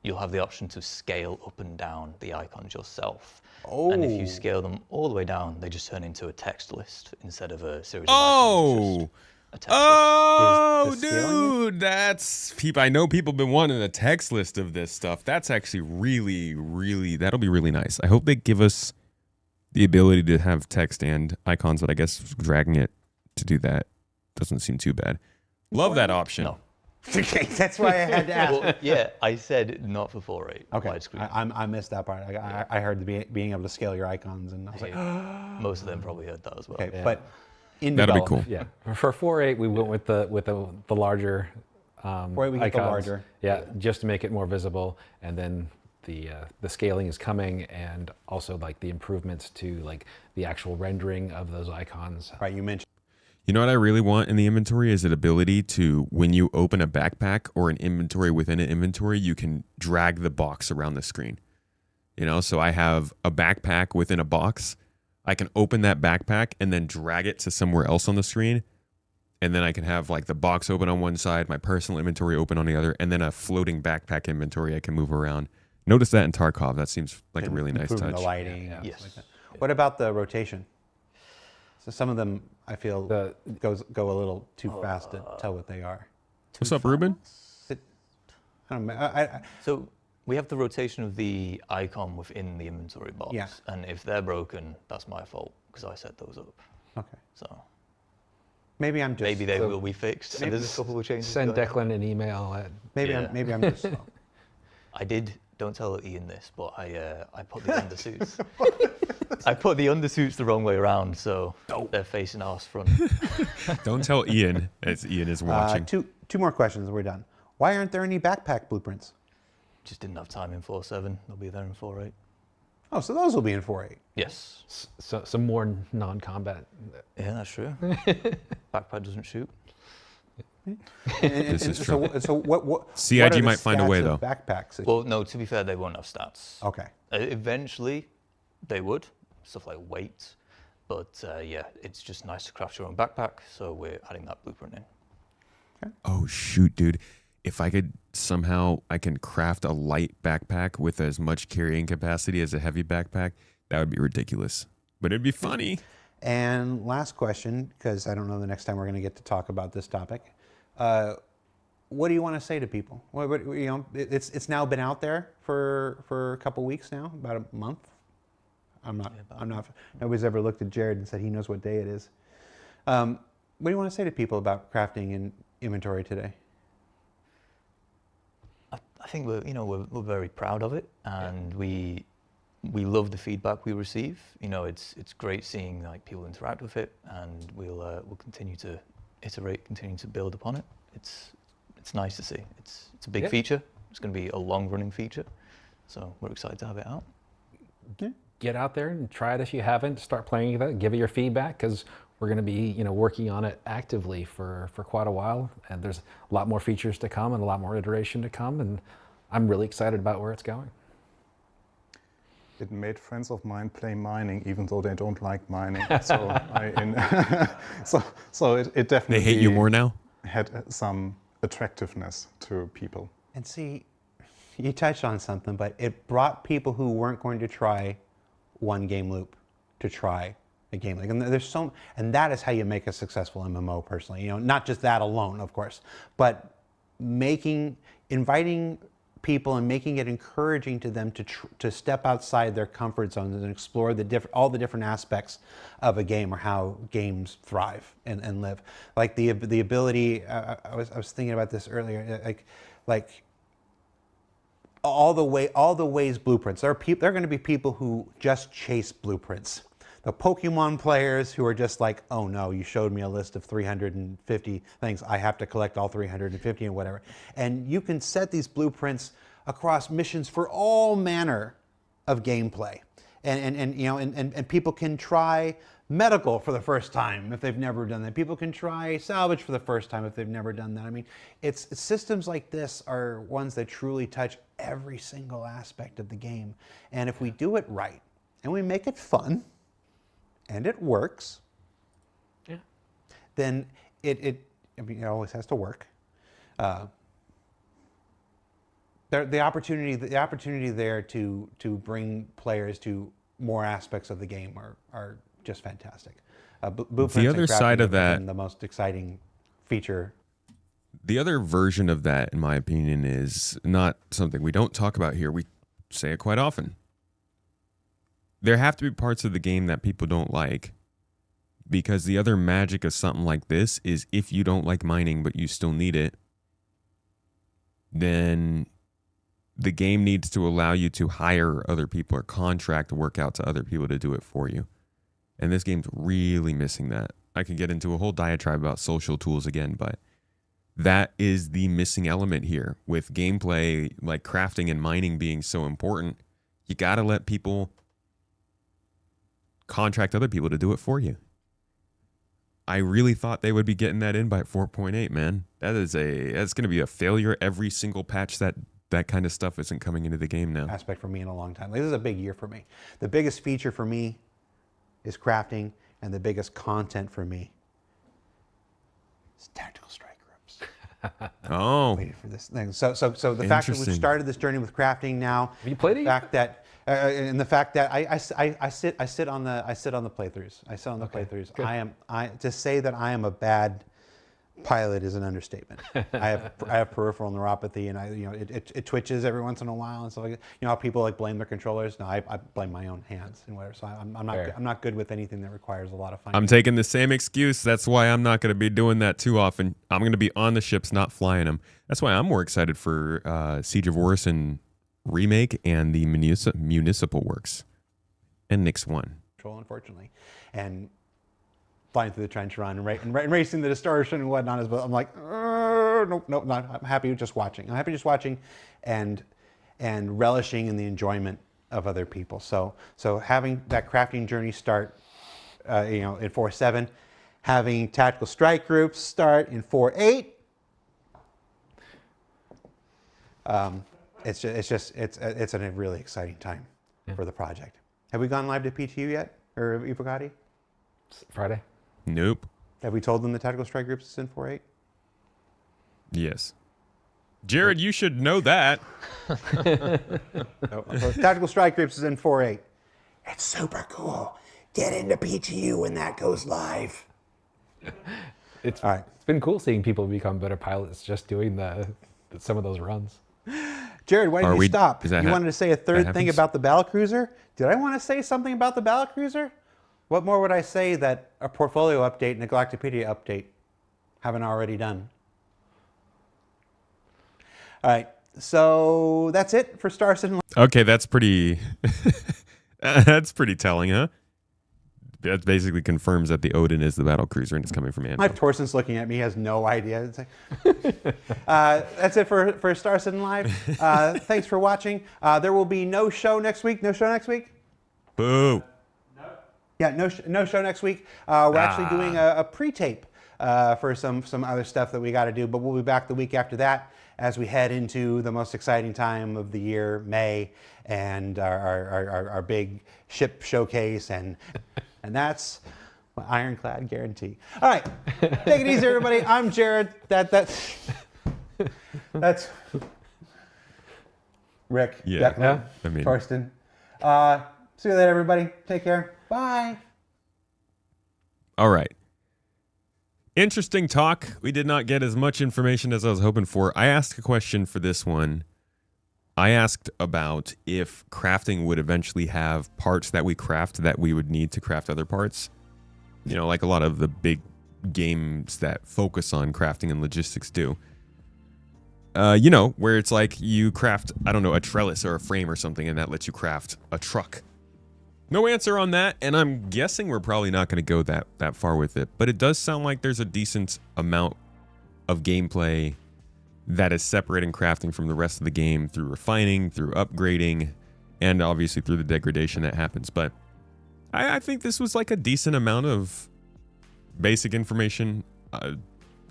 E: you'll have the option to scale up and down the icons yourself.
C: Oh.
E: And if you scale them all the way down, they just turn into a text list instead of a series of
A: Oh.
E: icons.
A: Oh,
C: Is the scaling
A: dude, that's people. I know people have been wanting a text list of this stuff. That's actually really, that'll be really nice. I hope they give us the ability to have text and icons, but I guess dragging it to do that doesn't seem too bad. Love that option.
E: No.
C: Okay, that's why I had to ask.
E: Well, yeah, I said not for 4.8.
C: Okay,
E: Widescreen.
C: I missed that part. I heard being able to scale your icons, and I was like,
E: Most of them probably heard that as well.
C: okay,
D: Yeah.
C: but in
A: That'll be
C: development.
A: cool.
D: Yeah, for 4.8 we went with the larger
C: Where we get the
D: icons.
C: larger.
D: Yeah, just to make it more visible, and then the scaling is coming, and also like the improvements to like the actual rendering of those icons.
C: Right, you mentioned.
A: You know what I really want in the inventory is an ability to, when you open a backpack or an inventory within an inventory, you can drag the box around the screen. So I have a backpack within a box. I can open that backpack and then drag it to somewhere else on the screen. And then I can have like the box open on one side, my personal inventory open on the other, and then a floating backpack inventory I can move around. Notice that in Tarkov. That seems like a really nice
C: improving
A: touch.
C: the lighting.
D: Yeah.
E: Yes.
C: Like that. What about the rotation? So some of them, I feel, go a little too fast to tell what they are.
A: What's up, Ruben?
C: I don't know.
E: So we have the rotation of the icon within the inventory box.
C: Yeah.
E: And if they're broken, that's my fault because I set those up.
C: Okay.
E: So
C: Maybe I'm just.
E: maybe they will be fixed. And there's a couple of changes.
D: Send
E: going on.
D: Declan an email at.
C: Maybe
E: Yeah.
C: I'm just slow.
E: I did. Don't tell Ian this, but I put the undersuits. I put the undersuits the wrong way around, so they're facing arse front.
A: Don't tell Ian, as Ian is watching.
C: Two more questions. We're done. Why aren't there any backpack blueprints?
E: Just didn't have time in 4.7. They'll be there in 4.8.
C: Oh, so those will be in 4.8.
E: Yes.
D: So some more non-combat.
E: Yeah, that's true. Backpack doesn't shoot.
A: This is true.
C: So what?
A: CIG
C: what are the
A: might find a
C: stats
A: way,
C: of
A: though.
C: Backpacks.
E: Well, no, to be fair, they won't have stats.
C: Okay.
E: Eventually, they would. Stuff like weight. But yeah, it's just nice to craft your own backpack, so we're adding that blueprint in.
A: Oh, shoot, dude. If I could somehow, I can craft a light backpack with as much carrying capacity as a heavy backpack, that would be ridiculous. But it'd be funny.
C: And last question, because I don't know the next time we're going to get to talk about this topic. what do you want to say to people? You know, it's now been out there for a couple weeks now, about a month. I'm not. Nobody's ever looked at Jared and said he knows what day it is. What do you want to say to people about crafting and inventory today?
E: I think we're very proud of it, and we love the feedback we receive. You know, it's great seeing like people interact with it, and we'll continue to iterate, continue to build upon it. It's nice to see. It's a big feature. It's going to be a long-running feature, so we're excited to have it out.
C: Yeah.
D: Get out there and try it if you haven't. Start playing with it. Give it your feedback, because we're going to be working on it actively for quite a while, and there's a lot more features to come and a lot more iteration to come, and I'm really excited about where it's going.
B: It made friends of mine play mining, even though they don't like mining. So it definitely.
A: They hate you more now?
B: Had some attractiveness to people.
C: And see, you touched on something, but it brought people who weren't going to try one game loop to try a game loop. And that is how you make a successful MMO, personally. You know, not just that alone, of course, but inviting people and making it encouraging to them to step outside their comfort zones and explore all the different aspects of a game, or how games thrive and live. Like the ability, I was thinking about this earlier, like all the ways blueprints. There are going to be people who just chase blueprints. The Pokemon players who are just like, oh no, you showed me a list of 350 things. I have to collect all 350 and whatever. And you can set these blueprints across missions for all manner of gameplay. And people can try medical for the first time if they've never done that. People can try salvage for the first time if they've never done that. I mean, it's systems like this are ones that truly touch every single aspect of the game. And if we do it right and we make it fun and it works, then it always has to work. The opportunity there to bring players to more aspects of the game are just fantastic.
A: The other side of that,
C: the most exciting feature.
A: The other version of that, in my opinion, is not something we don't talk about here. We say it quite often. There have to be parts of the game that people don't like, because the other magic of something like this is if you don't like mining but you still need it, then the game needs to allow you to hire other people or contract work out to other people to do it for you. And this game's really missing that. I could get into a whole diatribe about social tools again, but that is the missing element here. With gameplay, like crafting and mining being so important, you got to let people contract other people to do it for you. I really thought they would be getting that in by 4.8, man. That's going to be a failure every single patch that kind of stuff isn't coming into the game now.
C: Aspect for me in a long time. Like, this is a big year for me. The biggest feature for me is crafting, and the biggest content for me is tactical strike groups.
A: Oh,
C: Waiting for this thing. So the fact that we've started this journey with crafting now,
D: Have you played it?
C: the fact that and the fact that I sit on the playthroughs. I sit on the playthroughs.
D: Good.
C: To say that I am a bad pilot is an understatement. I have peripheral neuropathy, and it twitches every once in a while and stuff like that. You know how people like blame their controllers? No, I blame my own hands and whatever. So I'm not good with anything that requires a lot of fine.
A: I'm taking the same excuse. That's why I'm not going to be doing that too often. I'm going to be on the ships, not flying them. That's why I'm more excited for Siege of Orison remake and the municipal works and Nyx 1.
C: Unfortunately, and flying through the trench run and racing the distortion and whatnot is. But I'm like, nope, not. I'm happy just watching. I'm happy just watching, and relishing in the enjoyment of other people. So having that crafting journey start, in 4.7, having tactical strike groups start in 4.8. It's a really exciting time for the project. Have we gone live to PTU yet, or Ipocati?
D: Friday.
A: Nope.
C: Have we told them the tactical strike groups is in 4.8?
A: Yes. Jared, you should know that.
C: No. So tactical strike groups is in 4.8. It's super cool. Get into PTU when that goes live.
D: It's
C: All right.
D: it's been cool seeing people become better pilots just doing some of those runs.
C: Jared, why did you stop?
A: Is
C: You
A: that
C: wanted to say a third thing
A: happens?
C: about the battlecruiser? Did I want to say something about the battlecruiser? What more would I say that a portfolio update and a Galactopedia update haven't already done? All right, so that's it for Star Citizen.
A: Okay, that's pretty. That's pretty telling, huh? That basically confirms that the Odin is the battle cruiser and it's coming from
C: My
A: Anvil.
C: Torsten's looking at me, he has no idea. It's like, that's it for Star Citizen Live. Thanks for watching. There will be no show next week. No show next week?
A: Boo!
C: Yeah, no show next week. We're actually doing a pre-tape for some other stuff that we got to do, but we'll be back the week after that as we head into the most exciting time of the year, May, and our big ship showcase, and that's my ironclad guarantee. All right, take it easy, everybody. I'm Jared. That's Rick.
A: Yeah.
C: Declan,
A: I mean-
C: Torsten. See you later, everybody. Take care. Bye.
A: All right. Interesting talk. We did not get as much information as I was hoping for. I asked a question for this one. I asked about if crafting would eventually have parts that we craft that we would need to craft other parts. You know, like a lot of the big games that focus on crafting and logistics do. You know, where it's like you craft, I don't know, a trellis or a frame or something, and that lets you craft a truck. No answer on that, and I'm guessing we're probably not going to go that far with it. But it does sound like there's a decent amount of gameplay that is separating crafting from the rest of the game through refining, through upgrading, and obviously through the degradation that happens. But I think this was like a decent amount of basic information. A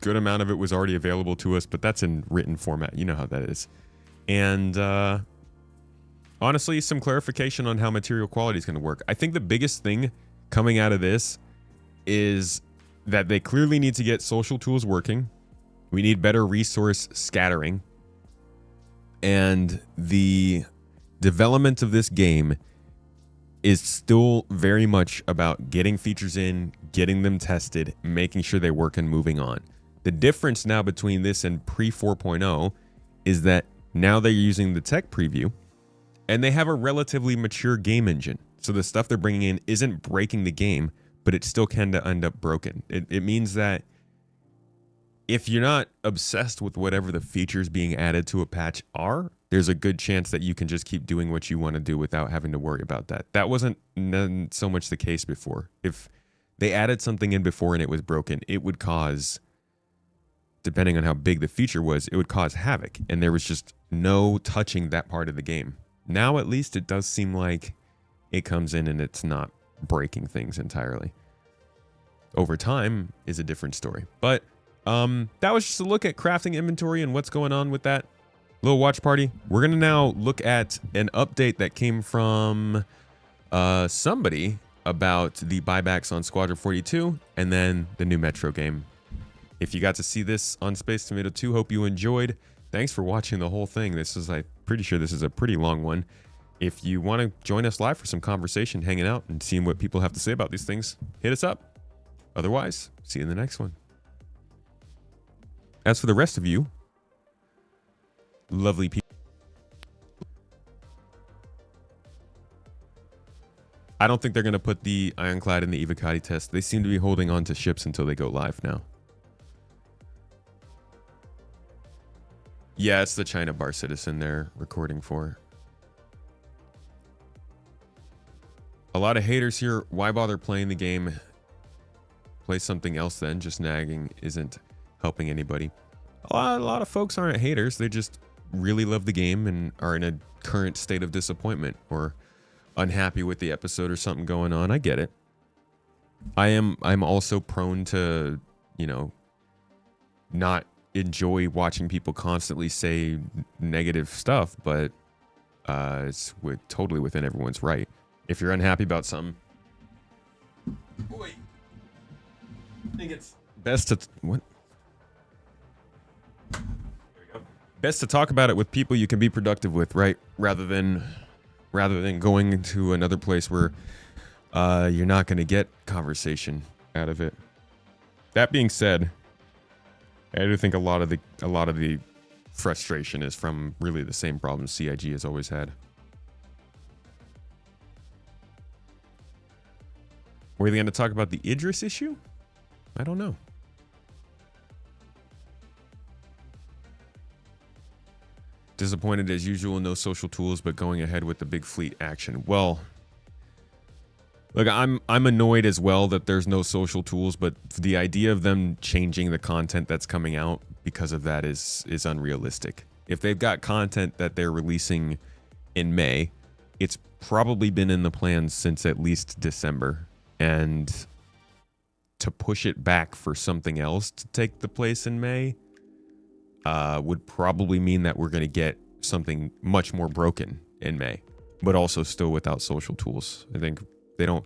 A: good amount of it was already available to us, but that's in written format. You know how that is. And honestly, some clarification on how material quality is going to work. I think the biggest thing coming out of this is that they clearly need to get social tools working. We need better resource scattering. And the development of this game is still very much about getting features in, getting them tested, making sure they work, and moving on. The difference now between this and pre 4.0 is that now they're using the tech preview and they have a relatively mature game engine. So the stuff they're bringing in isn't breaking the game, but it still can end up broken. It means that if you're not obsessed with whatever the features being added to a patch are, there's a good chance that you can just keep doing what you want to do without having to worry about that. That wasn't so much the case before. If they added something in before and it was broken, it would cause, depending on how big the feature was, it would cause havoc. And there was just no touching that part of the game. Now, at least, it does seem like it comes in and it's not breaking things entirely. Over time is a different story. But that was just a look at crafting inventory and what's going on with that little watch party. We're going to now look at an update that came from somebody about the buybacks on Squadron 42 and then the new Metro game. If you got to see this on Space Tomato 2, hope you enjoyed. Thanks for watching the whole thing. This is, I'm pretty sure this is a pretty long one. If you want to join us live for some conversation, hanging out and seeing what people have to say about these things, hit us up. Otherwise, see you in the next one. As for the rest of you, lovely people, I don't think they're going to put the Ironclad in the Evocati test. They seem to be holding on to ships until they go live now. Yeah, it's the China Bar Citizen they're recording for. A lot of haters here. Why bother playing the game? Play something else then. Just nagging isn't helping anybody. A lot of folks aren't haters. They just really love the game and are in a current state of disappointment or unhappy with the episode or something going on. I get it. I'm also prone to, you know, not enjoy watching people constantly say negative stuff, but it's totally within everyone's right. If you're unhappy about something, boy, I think it's best to best to talk about it with people you can be productive with, right? Rather than going to another place where you're not going to get conversation out of it. That being said, I do think a lot of the frustration is from really the same problems CIG has always had. Were they going to talk about the Idris issue? I don't know. Disappointed as usual, no social tools, but going ahead with the big fleet action. Well, look, I'm annoyed as well that there's no social tools, but the idea of them changing the content that's coming out because of that is unrealistic. If they've got content that they're releasing in May, it's probably been in the plans since at least December. And to push it back for something else to take the place in May would probably mean that we're going to get something much more broken in May, but also still without social tools. I think they don't.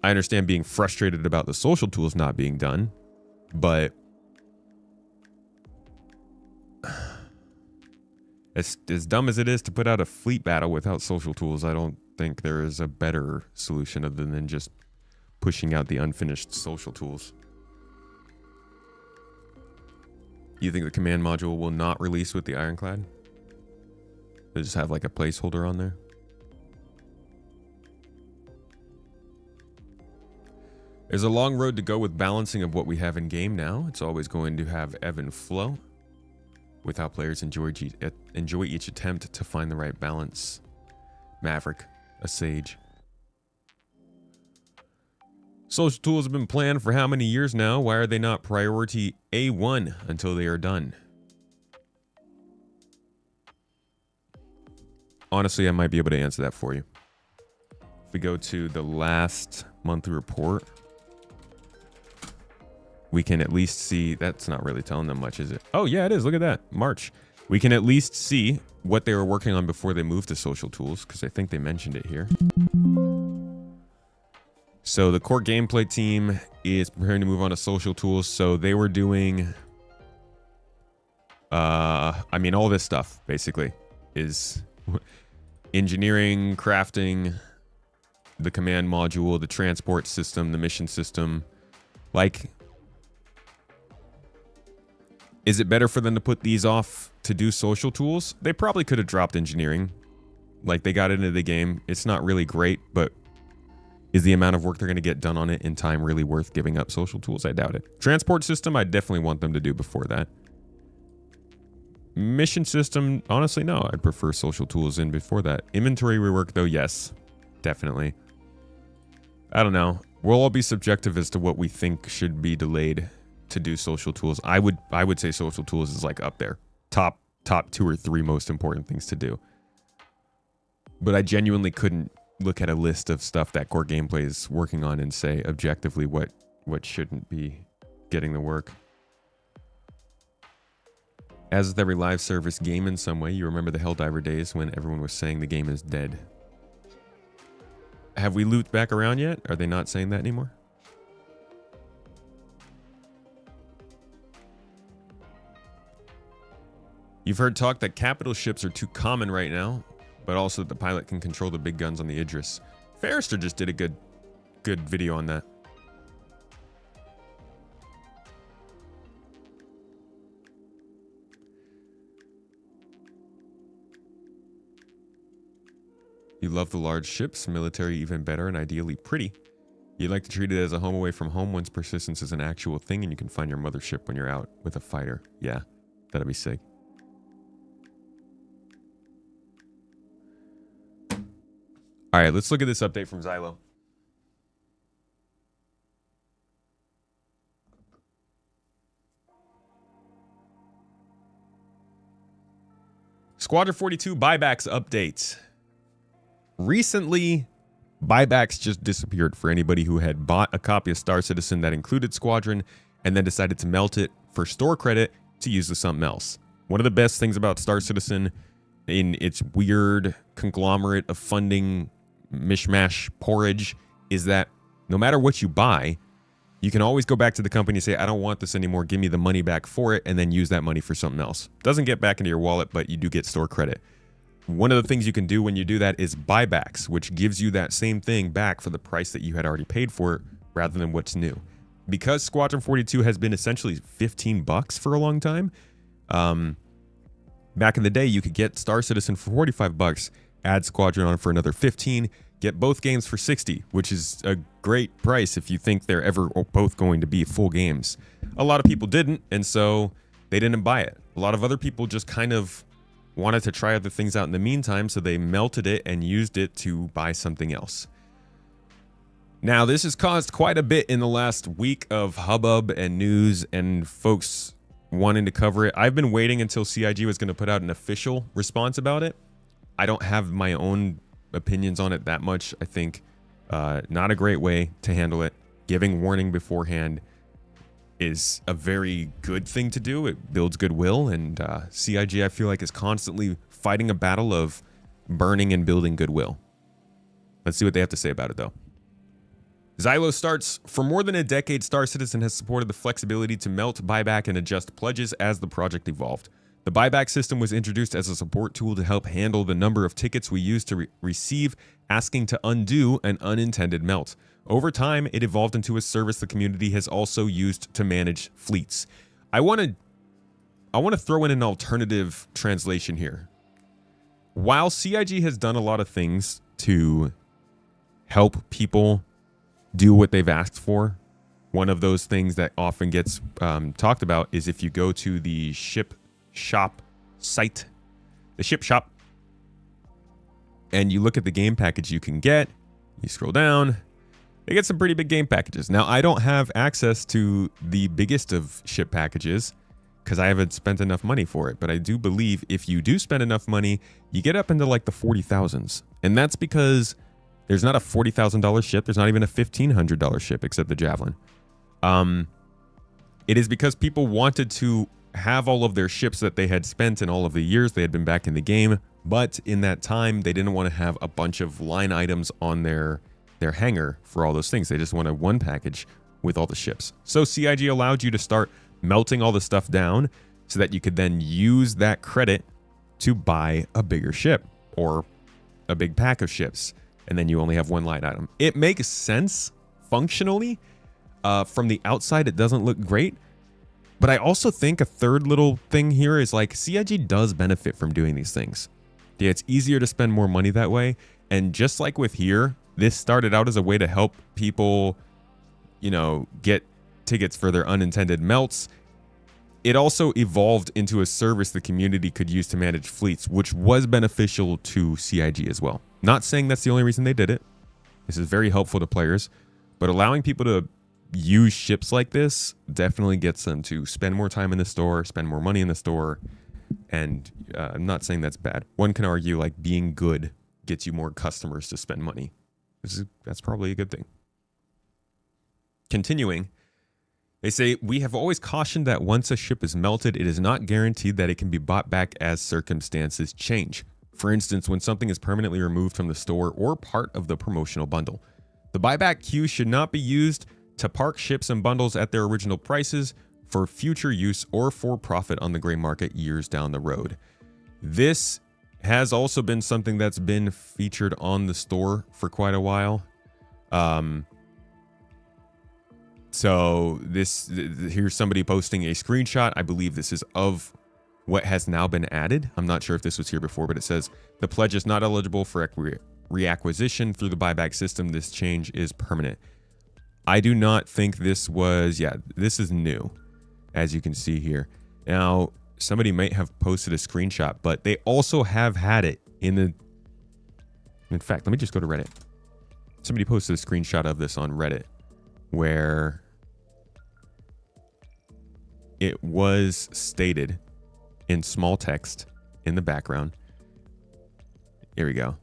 A: I understand being frustrated about the social tools not being done, but as dumb as it is to put out a fleet battle without social tools, I don't think there is a better solution other than just pushing out the unfinished social tools. You think the command module will not release with the Ironclad? They just have like a placeholder on there? There's a long road to go with balancing of what we have in game now. It's always going to have ebb and flow with how players enjoy each attempt to find the right balance. Maverick, a sage. Social tools have been planned for how many years now? Why are they not priority A1 until they are done? Honestly, I might be able to answer that for you. If we go to the last monthly report, we can at least see, that's not really telling them much, is it? Oh yeah, it is. Look at that. March. We can at least see what they were working on before they moved to social tools, because I think they mentioned it here. So the core gameplay team is preparing to move on to social tools. So they were doing, I mean, all this stuff basically is engineering, crafting, the command module, the transport system, the mission system. Like, is it better for them to put these off to do social tools? They probably could have dropped engineering. Like, they got into the game. It's not really great, but is the amount of work they're going to get done on it in time really worth giving up social tools? I doubt it. Transport system, I definitely want them to do before that. Mission system, honestly, no. I'd prefer social tools in before that. Inventory rework, though, yes. Definitely. I don't know. We'll all be subjective as to what we think should be delayed to do social tools. I would say social tools is like up there. Top 2 or 3 most important things to do. But I genuinely couldn't look at a list of stuff that core gameplay is working on and say objectively what shouldn't be getting the work. As with every live service game in some way, you remember the Helldiver days when everyone was saying the game is dead. Have we looped back around yet? Are they not saying that anymore? You've heard talk that capital ships are too common right now, but also that the pilot can control the big guns on the Idris. Forrester just did a good video on that. You love the large ships, military even better, and ideally pretty. You like to treat it as a home away from home once persistence is an actual thing and you can find your mothership when you're out with a fighter. Yeah, that'd be sick. All right, let's look at this update from Xylo. Squadron 42 buybacks update. Recently, buybacks just disappeared for anybody who had bought a copy of Star Citizen that included Squadron and then decided to melt it for store credit to use to something else. One of the best things about Star Citizen in its weird conglomerate of funding mishmash porridge is that no matter what you buy, you can always go back to the company and say, I don't want this anymore, give me the money back for it, and then use that money for something else. Doesn't get back into your wallet, but you do get store credit. One of the things you can do when you do that is buybacks, which gives you that same thing back for the price that you had already paid for it rather than what's new. because Squadron 42 has been essentially $15 for a long time. Back in the day, you could get Star Citizen for $45, add Squadron on for another 15, get both games for 60, which is a great price if you think they're ever both going to be full games. A lot of people didn't, and so they didn't buy it. A lot of other people just kind of wanted to try other things out in the meantime, so they melted it and used it to buy something else. Now, this has caused quite a bit in the last week of hubbub and news and folks wanting to cover it. I've been waiting until CIG was going to put out an official response about it. I don't have my own opinions on it that much. I think not a great way to handle it. Giving warning beforehand is a very good thing to do. It builds goodwill, and CIG, I feel like, is constantly fighting a battle of burning and building goodwill. Let's see what they have to say about it, though. Xylo starts, for more than a decade, Star Citizen has supported the flexibility to melt, buyback, and adjust pledges as the project evolved. The buyback system was introduced as a support tool to help handle the number of tickets we use to receive, asking to undo an unintended melt. Over time, it evolved into a service the community has also used to manage fleets. I want to throw in an alternative translation here. While CIG has done a lot of things to help people do what they've asked for, one of those things that often gets talked about is if you go to the ship shop site, the ship shop, and you look at the game package you can get, you scroll down, they get some pretty big game packages. Now, I don't have access to the biggest of ship packages because I haven't spent enough money for it, but I do believe if you do spend enough money, you get up into like the 40,000s, and that's because there's not a $40,000 ship. There's not even a $1,500 ship except the Javelin. It is because people wanted to have all of their ships that they had spent in all of the years they had been back in the game, but in that time, they didn't want to have a bunch of line items on their hangar for all those things. They just wanted one package with all the ships. So CIG allowed you to start melting all the stuff down so that you could then use that credit to buy a bigger ship or a big pack of ships. And then you only have one line item. It makes sense functionally. From the outside, it doesn't look great. But I also think a third little thing here is like CIG does benefit from doing these things. Yeah, it's easier to spend more money that way. And just like with here, this started out as a way to help people, you know, get tickets for their unintended melts. It also evolved into a service the community could use to manage fleets, which was beneficial to CIG as well. Not saying that's the only reason they did it. This is very helpful to players, but allowing people to use ships like this definitely gets them to spend more time in the store, spend more money in the store, and I'm not saying that's bad. One can argue like being good gets you more customers to spend money. That's probably a good thing. Continuing, they say, we have always cautioned that once a ship is melted, it is not guaranteed that it can be bought back as circumstances change. For instance, when something is permanently removed from the store or part of the promotional bundle. The buyback queue should not be used to park ships and bundles at their original prices for future use or for profit on the gray market years down the road. This has also been something that's been featured on the store for quite a while. So here's somebody posting a screenshot. I believe this is of what has now been added. I'm not sure if this was here before, but it says the pledge is not eligible for reacquisition through the buyback system. This change is permanent. I do not think this was, this is new, as you can see here. Now, somebody might have posted a screenshot, but they also have had it in fact, let me just go to Reddit. Somebody posted a screenshot of this on Reddit where it was stated in small text in the background. Here we go.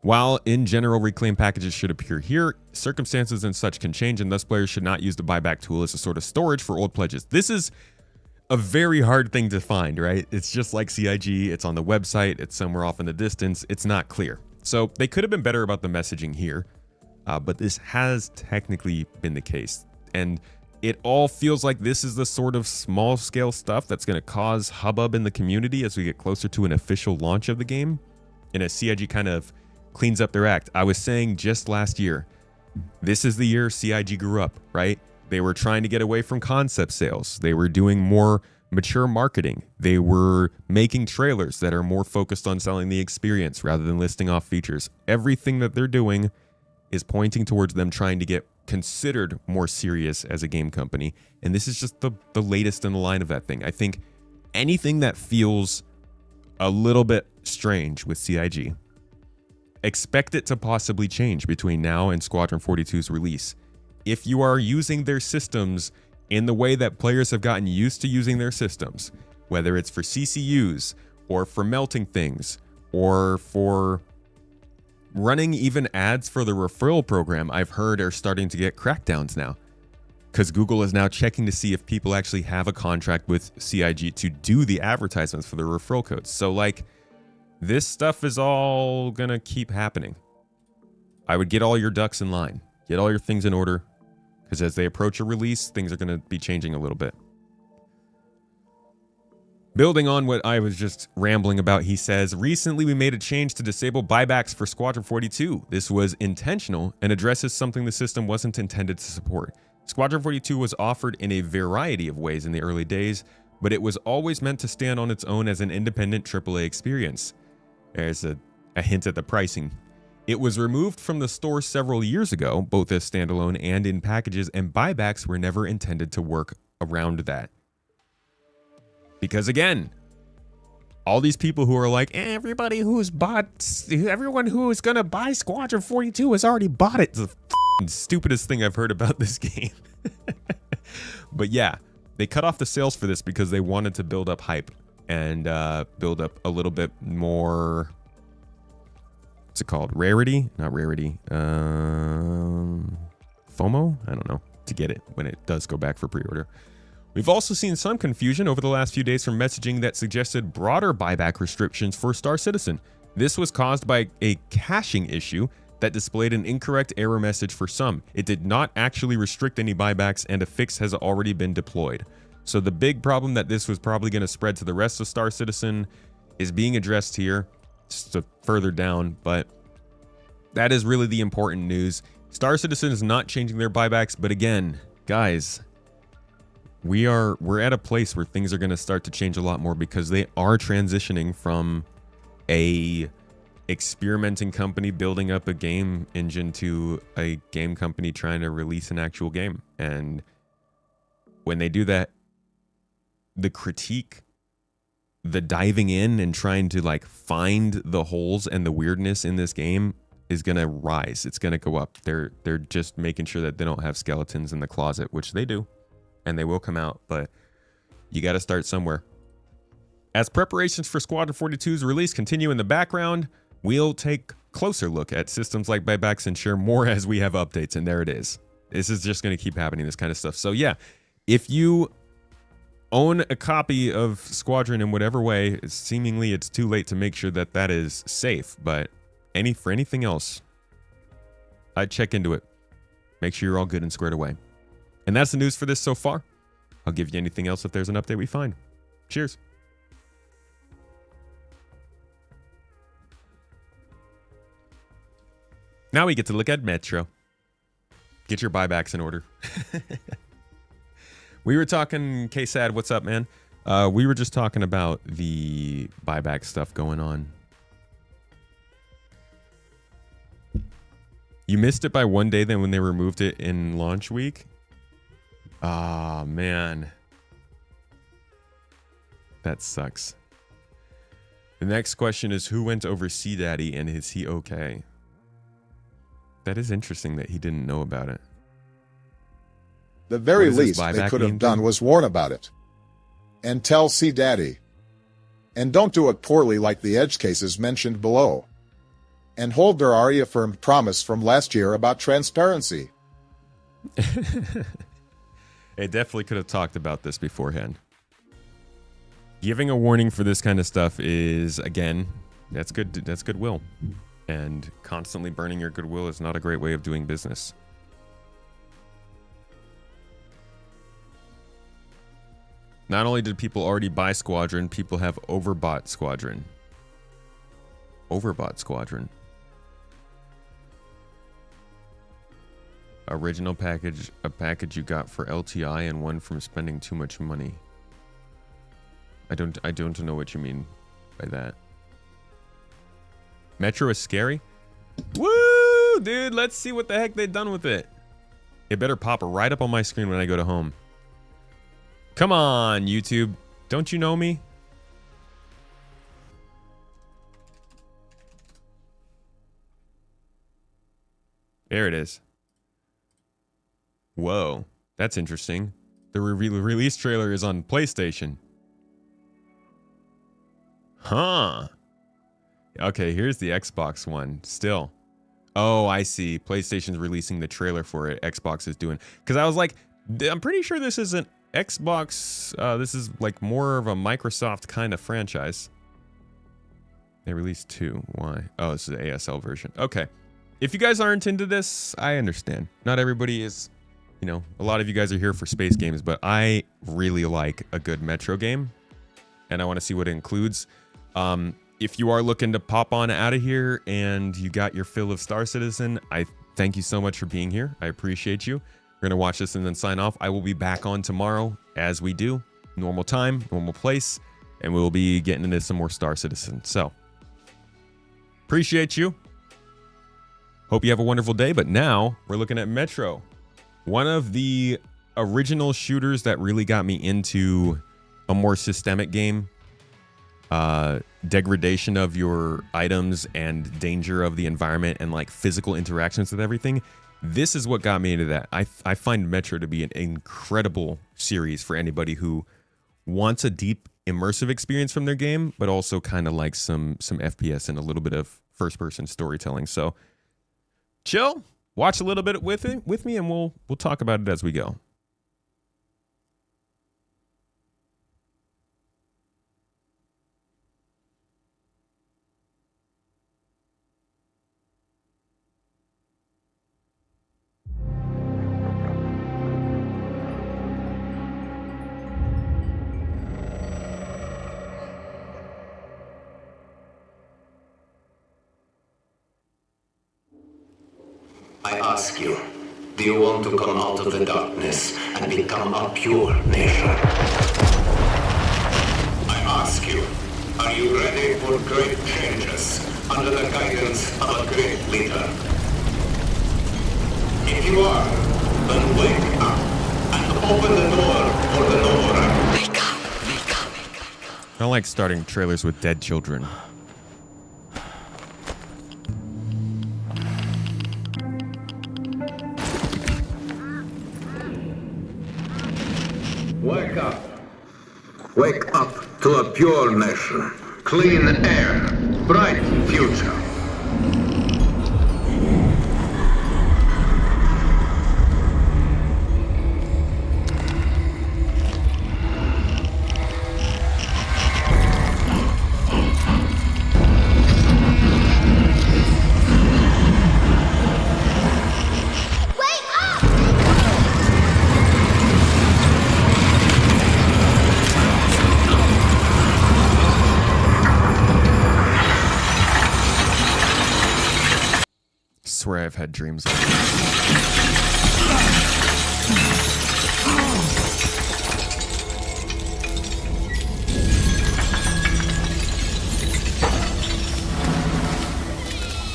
A: While in general reclaim packages should appear here, circumstances and such can change, and thus players should not use the buyback tool as a sort of storage for old pledges. This is a very hard thing to find, right? It's just like CIG. It's on the website. It's somewhere off in the distance. It's not clear. So they could have been better about the messaging here, but this has technically been the case. And it all feels like this is the sort of small scale stuff that's going to cause hubbub in the community as we get closer to an official launch of the game. And as CIG kind of cleans up their act. I was saying just last year, this is the year CIG grew up, right? They were trying to get away from concept sales. They were doing more mature marketing. They were making trailers that are more focused on selling the experience rather than listing off features. Everything that they're doing is pointing towards them trying to get considered more serious as a game company. And this is just the latest in the line of that thing. I think anything that feels a little bit strange with CIG, expect it to possibly change between now and Squadron 42's release. If you are using their systems in the way that players have gotten used to using their systems, whether it's for CCUs or for melting things or for running even ads for the referral program, I've heard are starting to get crackdowns now, because Google is now checking to see if people actually have a contract with CIG to do the advertisements for the referral codes. So like, this stuff is all gonna keep happening. I would get all your ducks in line, get all your things in order, because as they approach a release, things are gonna be changing a little bit. Building on what I was just rambling about, he says, recently we made a change to disable buybacks for Squadron 42. This was intentional and addresses something the system wasn't intended to support. Squadron 42 was offered in a variety of ways in the early days, but it was always meant to stand on its own as an independent AAA experience. There's a hint at the pricing. It was removed from the store several years ago, both as standalone and in packages, and buybacks were never intended to work around that. Because again, all these people who are like, everyone who's gonna buy Squadron 42 has already bought it. It's the stupidest thing I've heard about this game. But yeah, they cut off the sales for this because they wanted to build up hype and build up a little bit more, what's it called? Rarity? Not rarity. FOMO? I don't know. To get it when it does go back for pre-order. We've also seen some confusion over the last few days from messaging that suggested broader buyback restrictions for Star Citizen. This was caused by a caching issue that displayed an incorrect error message for some. It did not actually restrict any buybacks, and a fix has already been deployed. So the big problem that this was probably going to spread to the rest of Star Citizen is being addressed here, just further down, but that is really the important news. Star Citizen is not changing their buybacks, but again, guys, we're at a place where things are going to start to change a lot more, because they are transitioning from a experimenting company building up a game engine to a game company trying to release an actual game. And when they do that, the critique, the diving in and trying to like find the holes and the weirdness in this game is going to rise. It's going to go up. They're just making sure that they don't have skeletons in the closet, which they do. And they will come out, but you got to start somewhere. As preparations for Squadron 42's release continue in the background, we'll take a closer look at systems like buybacks and share more as we have updates. And there it is. This is just going to keep happening, this kind of stuff. So yeah, if you own a copy of Squadron in whatever way, seemingly it's too late to make sure that that is safe. But for anything else, I'd check into it. Make sure you're all good and squared away. And that's the news for this so far. I'll give you anything else if there's an update we find. Cheers. Now we get to look at Metro. Get your buybacks in order. We were talking, KSAD, what's up, man? We were just talking about the buyback stuff going on. You missed it by one day then when they removed it in launch week? Ah, man. That sucks. The next question is, who went over C-Daddy and is he okay? That is interesting that he didn't know about it.
H: The very least they could have done was warn about it. And tell C-Daddy. And don't do it poorly like the edge cases mentioned below. And hold their reaffirmed promise from last year about transparency.
A: They definitely could have talked about this beforehand. Giving a warning for this kind of stuff is, again, that's good. That's goodwill. And constantly burning your goodwill is not a great way of doing business. Not only did people already buy Squadron, people have overbought Squadron. Overbought Squadron. original package, a package you got for LTI, and one from spending too much money. I don't know what you mean by that. Metro is scary? Woo, dude, let's see what the heck they've done with it. It better pop right up on my screen when I go to home. Come on, YouTube. Don't you know me? There it is. Whoa, that's interesting. The release trailer is on PlayStation. Huh. Okay, here's the Xbox one. Still. Oh, I see. PlayStation's releasing the trailer for it. Xbox is doing. Because I was like, I'm pretty sure this isn't Xbox. This is like more of a Microsoft kind of franchise. They released 2. Why? Oh, this is the ASL version. Okay. If you guys aren't into this, I understand. Not everybody is, you know, a lot of you guys are here for space games, but I really like a good Metro game, and I want to see what it includes. If you are looking to pop on out of here and you got your fill of Star Citizen, I thank you so much for being here. I appreciate you. We're going to watch this and then sign off. I will be back on tomorrow, as we do. Normal time, normal place, and we'll be getting into some more Star Citizen. So, appreciate you. Hope you have a wonderful day, but now we're looking at Metro. One of the original shooters that really got me into a more systemic game. Degradation of your items and danger of the environment and like physical interactions with everything. This is what got me into that. I find Metro to be an incredible series for anybody who wants a deep immersive experience from their game, but also kind of like some FPS and a little bit of first-person storytelling. So chill, watch a little bit with me, and we'll talk about it as we go.
I: I ask you, do you want to come out of the darkness and become a pure nation? I ask you, are you ready for great changes under the guidance of a great leader? If you are, then wake up and open the door for the Nova. Wake up, wake up, wake up.
A: I don't like starting trailers with dead children.
I: Wake up. Wake up to a pure nation. Clean air. Bright future.
A: I swear I've had dreams like this.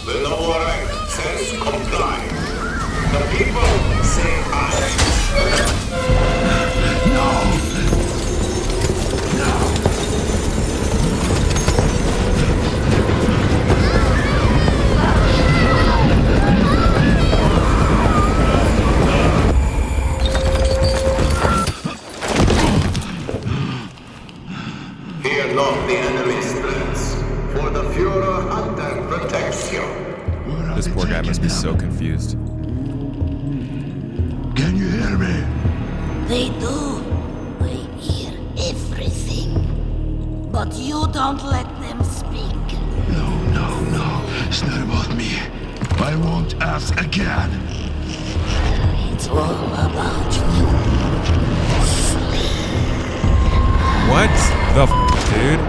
I: The Nova rank says comply. The people say aye. No. Fear not the enemy's threats, for the Führer hunter protects you.
A: This poor guy must be so confused.
J: Can you hear me?
K: They do. We hear everything. But you don't let them speak.
J: No. It's not about me. I won't ask again.
K: It's all about you.
A: What the dude?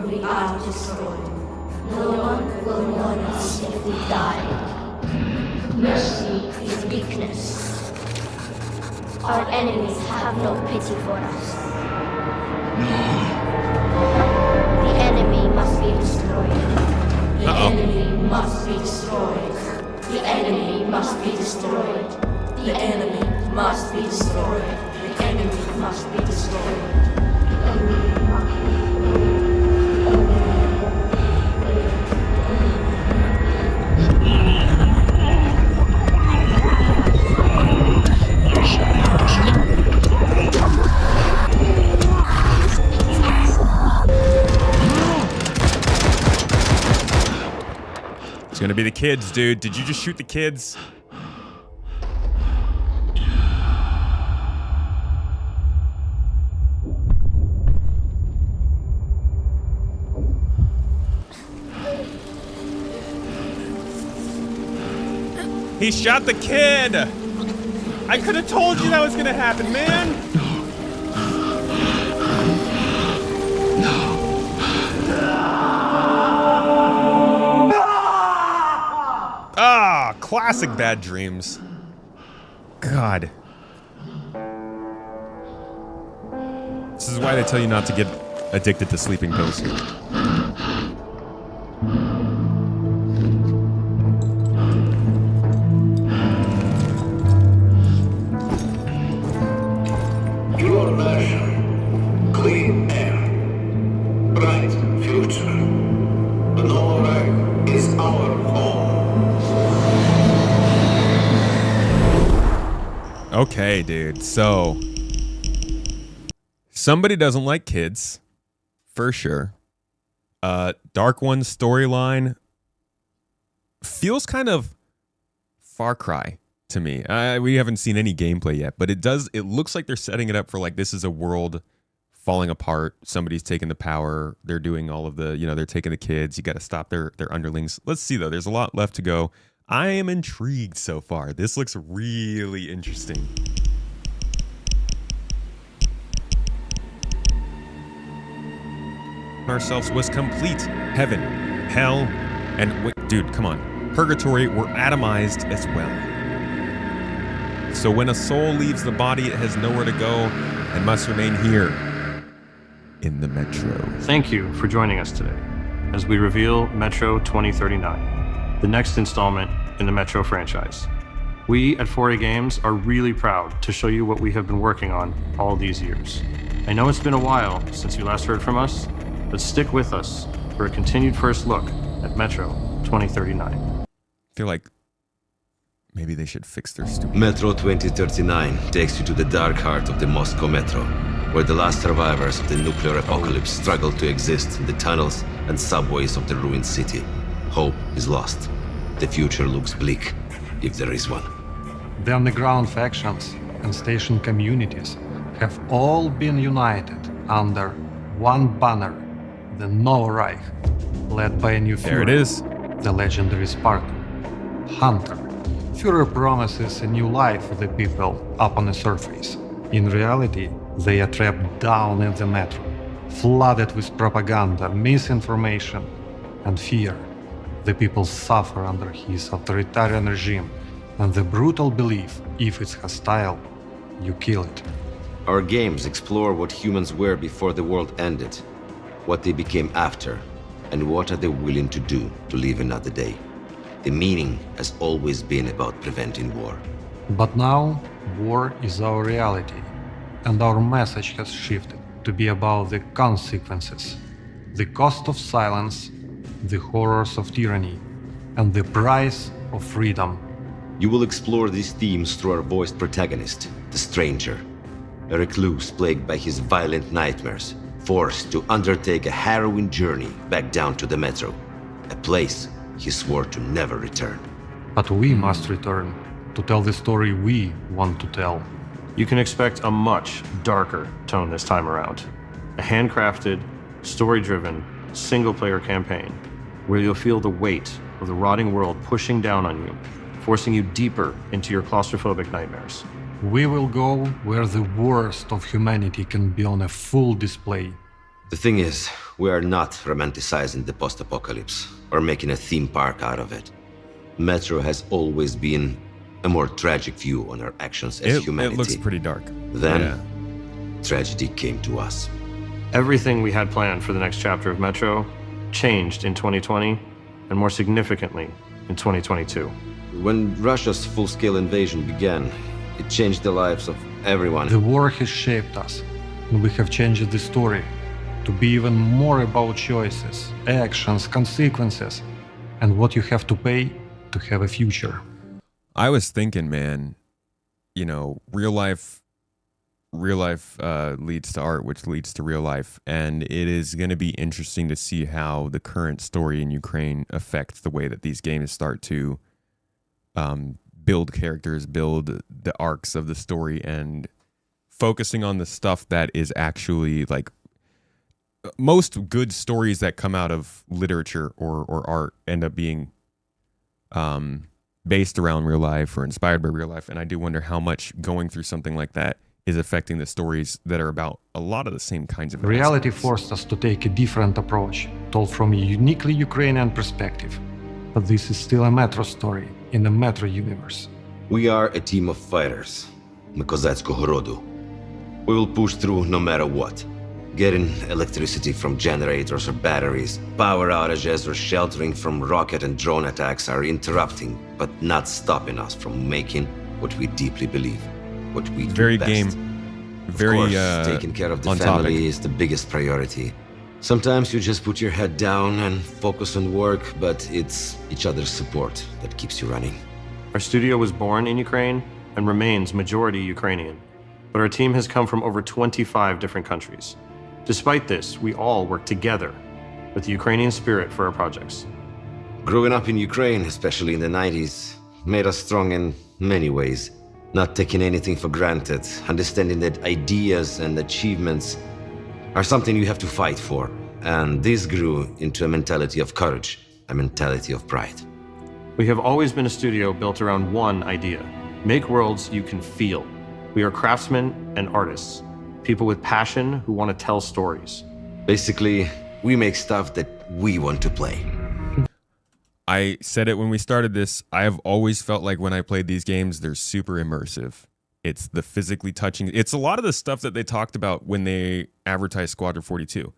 K: for we are destroyed. No one will mourn us if we die. Mercy is weakness. Our enemies have no pity for us. The enemy must be destroyed. The enemy must be destroyed. The enemy must be destroyed. The enemy must be destroyed. The enemy must be destroyed.
A: It's gonna be the kids, dude. Did you just shoot the kids? He shot the kid! I could have told you that was gonna happen, man! Ah, classic bad dreams. God. This is why they tell you not to get addicted to sleeping pills.
I: Your nation, clean air, bright future. The Norway is our home.
A: Okay, dude. So, somebody doesn't like kids, for sure. Dark One's storyline feels kind of Far Cry to me. We haven't seen any gameplay yet, but it looks like they're setting it up for like this is a world falling apart. Somebody's taking the power. They're doing all of the, they're taking the kids. You got to stop their underlings. Let's see though. There's a lot left to go. I am intrigued so far. This looks really interesting. Ourselves was complete. Heaven, hell, and wait, dude, come on. Purgatory were atomized as well. So when a soul leaves the body, it has nowhere to go and must remain here in the Metro.
L: Thank you for joining us today as we reveal Metro 2039, the next installment in the Metro franchise. We at 4A Games are really proud to show you what we have been working on all these years. I know it's been a while since you last heard from us, but stick with us for a continued first look at Metro 2039.
A: I feel like maybe they should fix their stupid...
M: Metro 2039 takes you to the dark heart of the Moscow Metro, where the last survivors of the nuclear apocalypse struggle to exist in the tunnels and subways of the ruined city. Hope is lost. The future looks bleak, if there is one.
N: The underground factions and station communities have all been united under one banner, the Novo Reich, led by a new Führer.
A: There it is.
N: The legendary Spartan, Hunter. Führer promises a new life for the people up on the surface. In reality, they are trapped down in the metro, flooded with propaganda, misinformation, and fear. The people suffer under his authoritarian regime and the brutal belief, if it's hostile, you kill it.
M: Our games explore what humans were before the world ended, what they became after, and what are they willing to do to live another day. The meaning has always been about preventing war.
N: But now, war is our reality, and our message has shifted to be about the consequences, the cost of silence, the horrors of tyranny, and the price of freedom.
M: You will explore these themes through our voiced protagonist, the Stranger, a recluse plagued by his violent nightmares, forced to undertake a harrowing journey back down to the Metro, a place he swore to never return.
N: But we must return to tell the story we want to tell.
L: You can expect a much darker tone this time around. A handcrafted, story-driven, single-player campaign where you'll feel the weight of the rotting world pushing down on you, forcing you deeper into your claustrophobic nightmares.
N: We will go where the worst of humanity can be on a full display.
M: The thing is, we are not romanticizing the post-apocalypse or making a theme park out of it. Metro has always been a more tragic view on our actions as humanity.
A: It looks pretty dark.
M: Then, tragedy came to us.
L: Everything we had planned for the next chapter of Metro changed in 2020, and more significantly, in 2022.
M: When Russia's full-scale invasion began, it changed the lives of everyone.
N: The war has shaped us, and we have changed the story to be even more about choices, actions, consequences, and what you have to pay to have a future.
A: I was thinking, man, you know, real life leads to art, which leads to real life. And it is going to be interesting to see how the current story in Ukraine affects the way that these games start to build characters, build the arcs of the story, and focusing on the stuff that is actually like most good stories that come out of literature or art end up being based around real life or inspired by real life. And I do wonder how much going through something like that is affecting the stories that are about a lot of the same kinds of
N: Reality
A: aspects.
N: forced us to take a different approach, told from a uniquely Ukrainian perspective. But this is still a Metro story in the Metro universe.
M: We are a team of fighters, Kозацького роду. We will push through no matter what. Getting electricity from generators or batteries, power outages or sheltering from rocket and drone attacks are interrupting, but not stopping us from making what we deeply believe, what we do
A: Very
M: best.
A: game, very
M: Of course, taking care of the
A: on
M: family
A: topic.
M: is the biggest priority. Sometimes you just put your head down and focus on work, but it's each other's support that keeps you running.
L: Our studio was born in Ukraine and remains majority Ukrainian, but our team has come from over 25 different countries. Despite this, we all work together with the Ukrainian spirit for our projects.
M: Growing up in Ukraine, especially in the 90s, made us strong in many ways. Not taking anything for granted, understanding that ideas and achievements are something you have to fight for. And this grew into a mentality of courage, a mentality of pride.
L: We have always been a studio built around one idea: make worlds you can feel. We are craftsmen and artists, people with passion who want to tell stories.
M: Basically, we make stuff that we want to play.
A: I said it when we started this. I have always felt like when I played these games, they're super immersive. It's the physically touching. It's a lot of the stuff that they talked about when they advertised Squadron 42.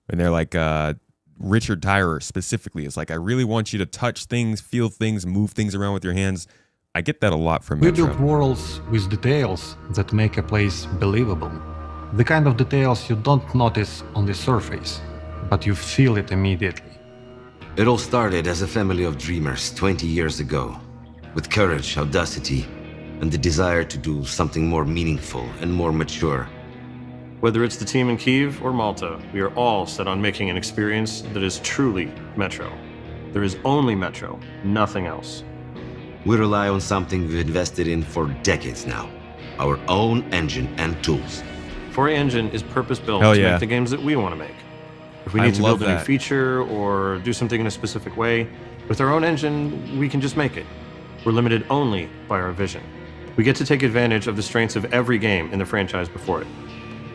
A: And they're like, Richard Tyrer specifically is like, I really want you to touch things, feel things, move things around with your hands. I get that a lot from
N: We
A: Metro.
N: build worlds with details that make a place believable. The kind of details you don't notice on the surface, but you feel it immediately.
M: It all started as a family of dreamers 20 years ago, with courage, audacity, and the desire to do something more meaningful and more mature.
L: Whether it's the team in Kyiv or Malta, we are all set on making an experience that is truly Metro. There is only Metro, nothing else.
M: We rely on something we've invested in for decades now, our own engine and tools.
L: 4A Engine is purpose-built
A: Hell
L: to
A: yeah.
L: make the games that we want to make. If we
A: I
L: need to
A: love
L: build a new
A: that.
L: feature or do something in a specific way, with our own engine, we can just make it. We're limited only by our vision. We get to take advantage of the strengths of every game in the franchise before it.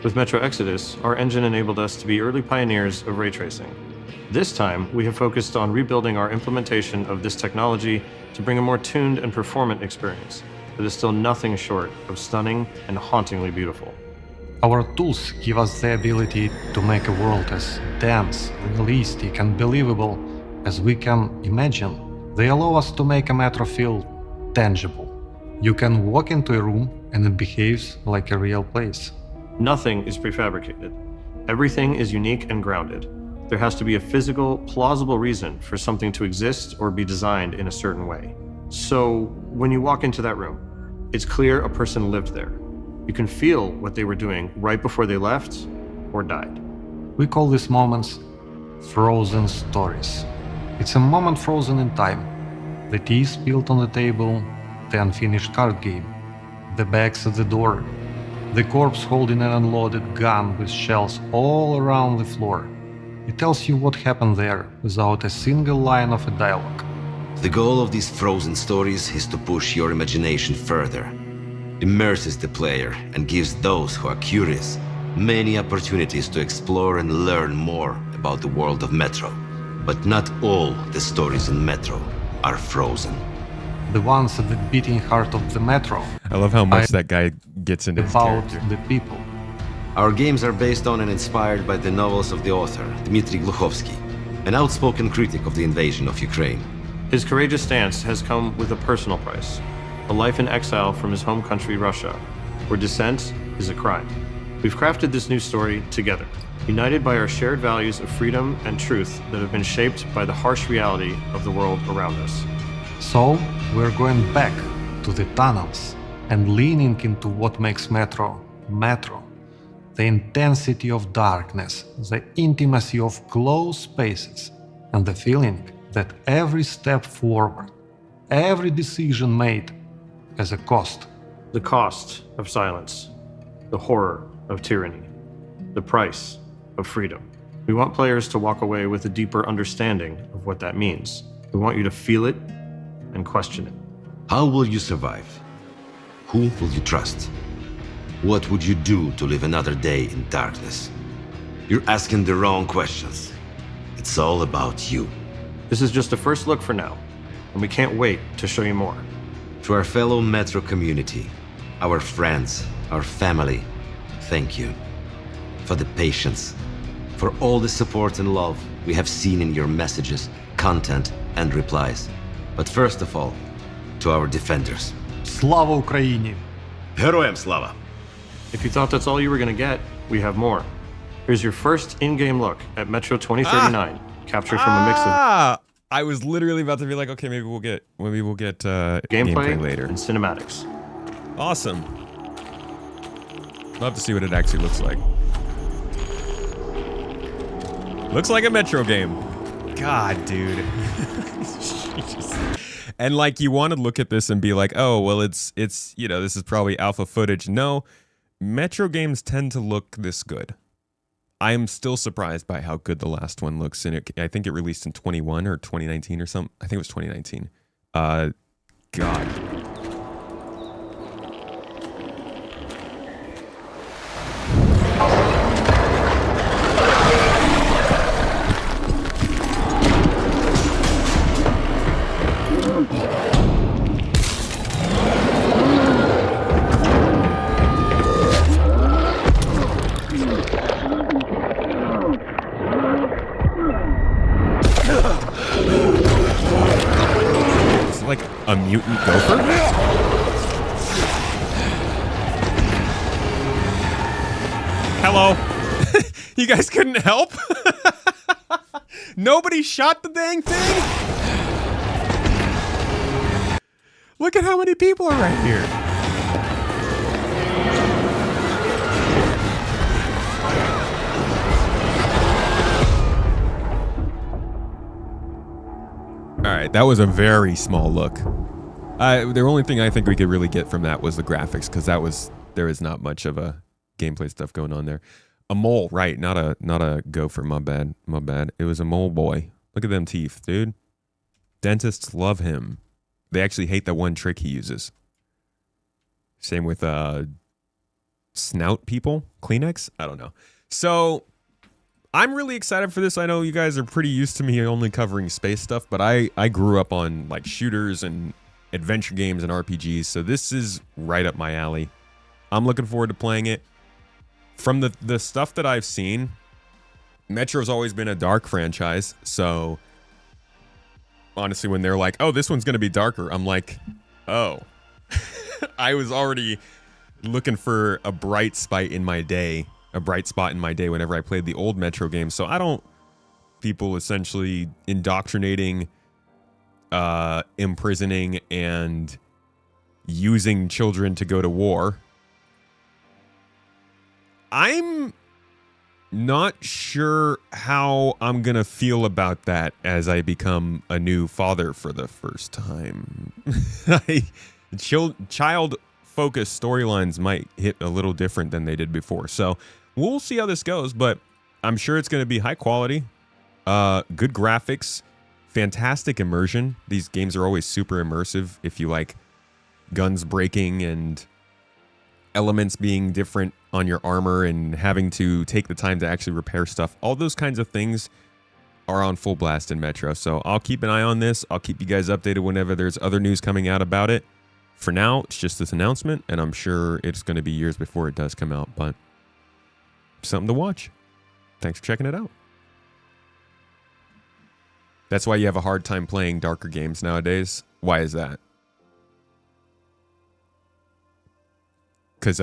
L: With Metro Exodus, our engine enabled us to be early pioneers of ray tracing. This time, we have focused on rebuilding our implementation of this technology to bring a more tuned and performant experience that is still nothing short of stunning and hauntingly beautiful.
N: Our tools give us the ability to make a world as dense, realistic, and believable as we can imagine. They allow us to make a Metro feel tangible. You can walk into a room and it behaves like a real place.
L: Nothing is prefabricated. Everything is unique and grounded. There has to be a physical, plausible reason for something to exist or be designed in a certain way. So, when you walk into that room, it's clear a person lived there. You can feel what they were doing right before they left or died.
N: We call these moments frozen stories. It's a moment frozen in time. The tea spilled on the table, the unfinished card game, the bags at the door, the corpse holding an unloaded gun with shells all around the floor. It tells you what happened there without a single line of a dialogue.
M: The goal of these frozen stories is to push your imagination further, immerses the player, and gives those who are curious many opportunities to explore and learn more about the world of Metro. But not all the stories in Metro are frozen.
N: The ones at the beating heart of the Metro.
A: I love how much that guy gets into his
N: about
A: character.
N: the people.
M: Our games are based on and inspired by the novels of the author, Dmitry Gluchovsky, an outspoken critic of the invasion of Ukraine.
L: His courageous stance has come with a personal price, a life in exile from his home country, Russia, where dissent is a crime. We've crafted this new story together, united by our shared values of freedom and truth that have been shaped by the harsh reality of the world around us.
N: So, we're going back to the tunnels and leaning into what makes Metro, Metro. The intensity of darkness, the intimacy of closed spaces, and the feeling that every step forward, every decision made, has a cost.
L: The cost of silence, the horror of tyranny, the price of freedom. We want players to walk away with a deeper understanding of what that means. We want you to feel it and question it.
M: How will you survive? Who will you trust? What would you do to live another day in darkness? You're asking the wrong questions. It's all about you.
L: This is just a first look for now, and we can't wait to show you more.
M: To our fellow Metro community, our friends, our family, thank you. For the patience, for all the support and love we have seen in your messages, content, and replies. But first of all, to our defenders.
N: Slava Ukraini!
M: Героям слава!
L: If you thought that's all you were going to get, we have more. Here's your first in-game look at Metro 2039, captured from a mix of
A: I was literally about to be like, okay, maybe we'll get gameplay later
L: and cinematics.
A: Awesome. Love to see what it actually looks like. Looks like a Metro game. God, dude. And like, you want to look at this and be like, oh, well, it's you know, this is probably alpha footage. No, Metro games tend to look this good. I am still surprised by how good the last one looks. And I think it released in 21 or 2019 or something. I think it was 2019. God. Like a mutant gopher? Hello? You guys couldn't help? Nobody shot the dang thing? Look at how many people are right here. All right, that was a very small look. The only thing I think we could really get from that was the graphics, because there is not much of a gameplay stuff going on there. A mole, right? Not a gopher. My bad. It was a mole boy. Look at them teeth, dude. Dentists love him. They actually hate the one trick he uses. Same with snout people, Kleenex. I don't know. So I'm really excited for this. I know you guys are pretty used to me only covering space stuff, but I grew up on like shooters and adventure games and RPGs, so this is right up my alley. I'm looking forward to playing it. From the stuff that I've seen, Metro's always been a dark franchise, so honestly, when they're like, oh, this one's going to be darker, I'm like, oh. I was already looking for a bright spot in my day whenever I played the old Metro games. So I don't people essentially indoctrinating, imprisoning, and using children to go to war. I'm not sure how I'm going to feel about that as I become a new father for the first time. Child-focused storylines might hit a little different than they did before. So we'll see how this goes, but I'm sure it's going to be high quality, good graphics, fantastic immersion. These games are always super immersive if you like guns breaking and elements being different on your armor and having to take the time to actually repair stuff. All those kinds of things are on full blast in Metro. So I'll keep an eye on this. I'll keep you guys updated whenever there's other news coming out about it. For now, it's just this announcement, and I'm sure it's going to be years before it does come out, but something to watch. Thanks for checking it out. That's why you have a hard time playing darker games nowadays. Why is that? Because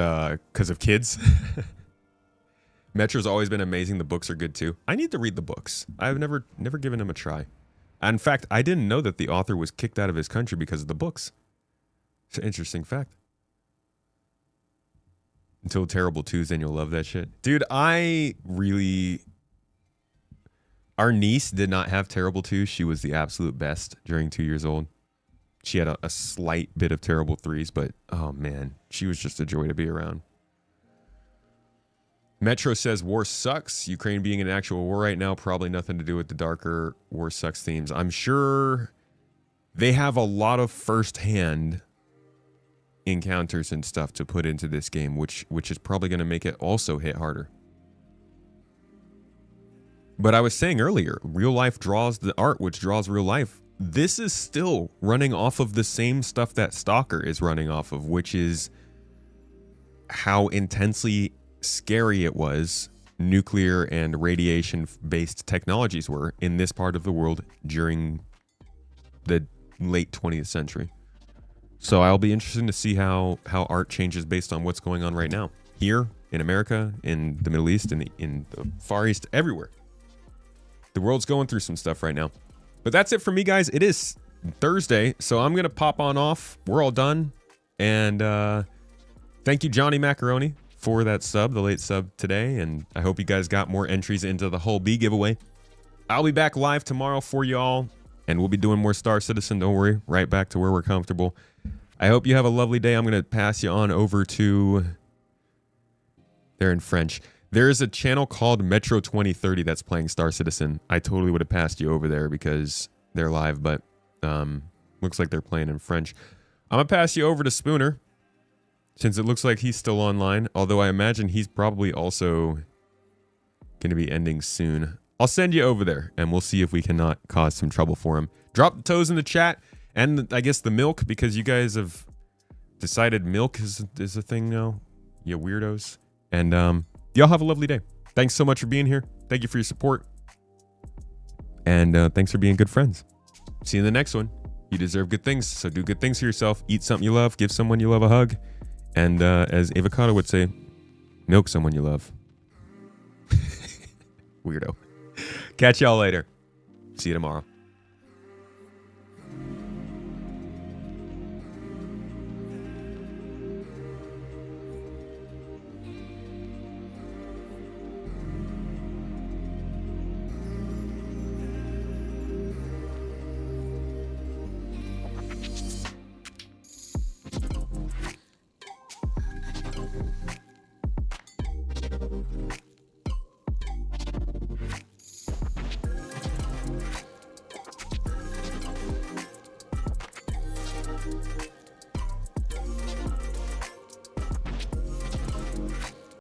A: of kids. Metro's always been amazing. The books are good too. I need to read the books. I've never given them a try. In fact, I didn't know that the author was kicked out of his country because of the books. It's an interesting fact. Until Terrible 2's, then you'll love that shit. Dude, our niece did not have Terrible 2. She was the absolute best during 2 years old. She had a slight bit of Terrible 3s, but oh man, she was just a joy to be around. Metro says war sucks. Ukraine being in an actual war right now, probably nothing to do with the darker war sucks themes. I'm sure they have a lot of first-hand encounters and stuff to put into this game, which is probably going to make it also hit harder. But I was saying earlier, real life draws the art, which draws real life. This is still running off of the same stuff that Stalker is running off of, which is how intensely scary it was nuclear and radiation-based technologies were in this part of the world during the late 20th century. So I'll be interested to see how art changes based on what's going on right now. Here, in America, in the Middle East, in the Far East, everywhere. The world's going through some stuff right now. But that's it for me, guys. It is Thursday, so I'm going to pop on off. We're all done. And thank you, Johnny Macaroni, for that sub, the late sub today. And I hope you guys got more entries into the Hull B giveaway. I'll be back live tomorrow for y'all, and we'll be doing more Star Citizen. Don't worry, right back to where we're comfortable. I hope you have a lovely day. I'm going to pass you on over to... They're in French. There is a channel called Metro 2030 that's playing Star Citizen. I totally would have passed you over there because they're live, but looks like they're playing in French. I'm going to pass you over to Spooner, since it looks like he's still online, although I imagine he's probably also going to be ending soon. I'll send you over there, and we'll see if we cannot cause some trouble for him. Drop the toes in the chat, and I guess the milk, because you guys have decided milk is a thing now, you weirdos. And y'all have a lovely day. Thanks so much for being here. Thank you for your support. And thanks for being good friends. See you in the next one. You deserve good things, so do good things for yourself. Eat something you love. Give someone you love a hug. And as Avocado would say, milk someone you love. Weirdo. Catch y'all later. See you tomorrow.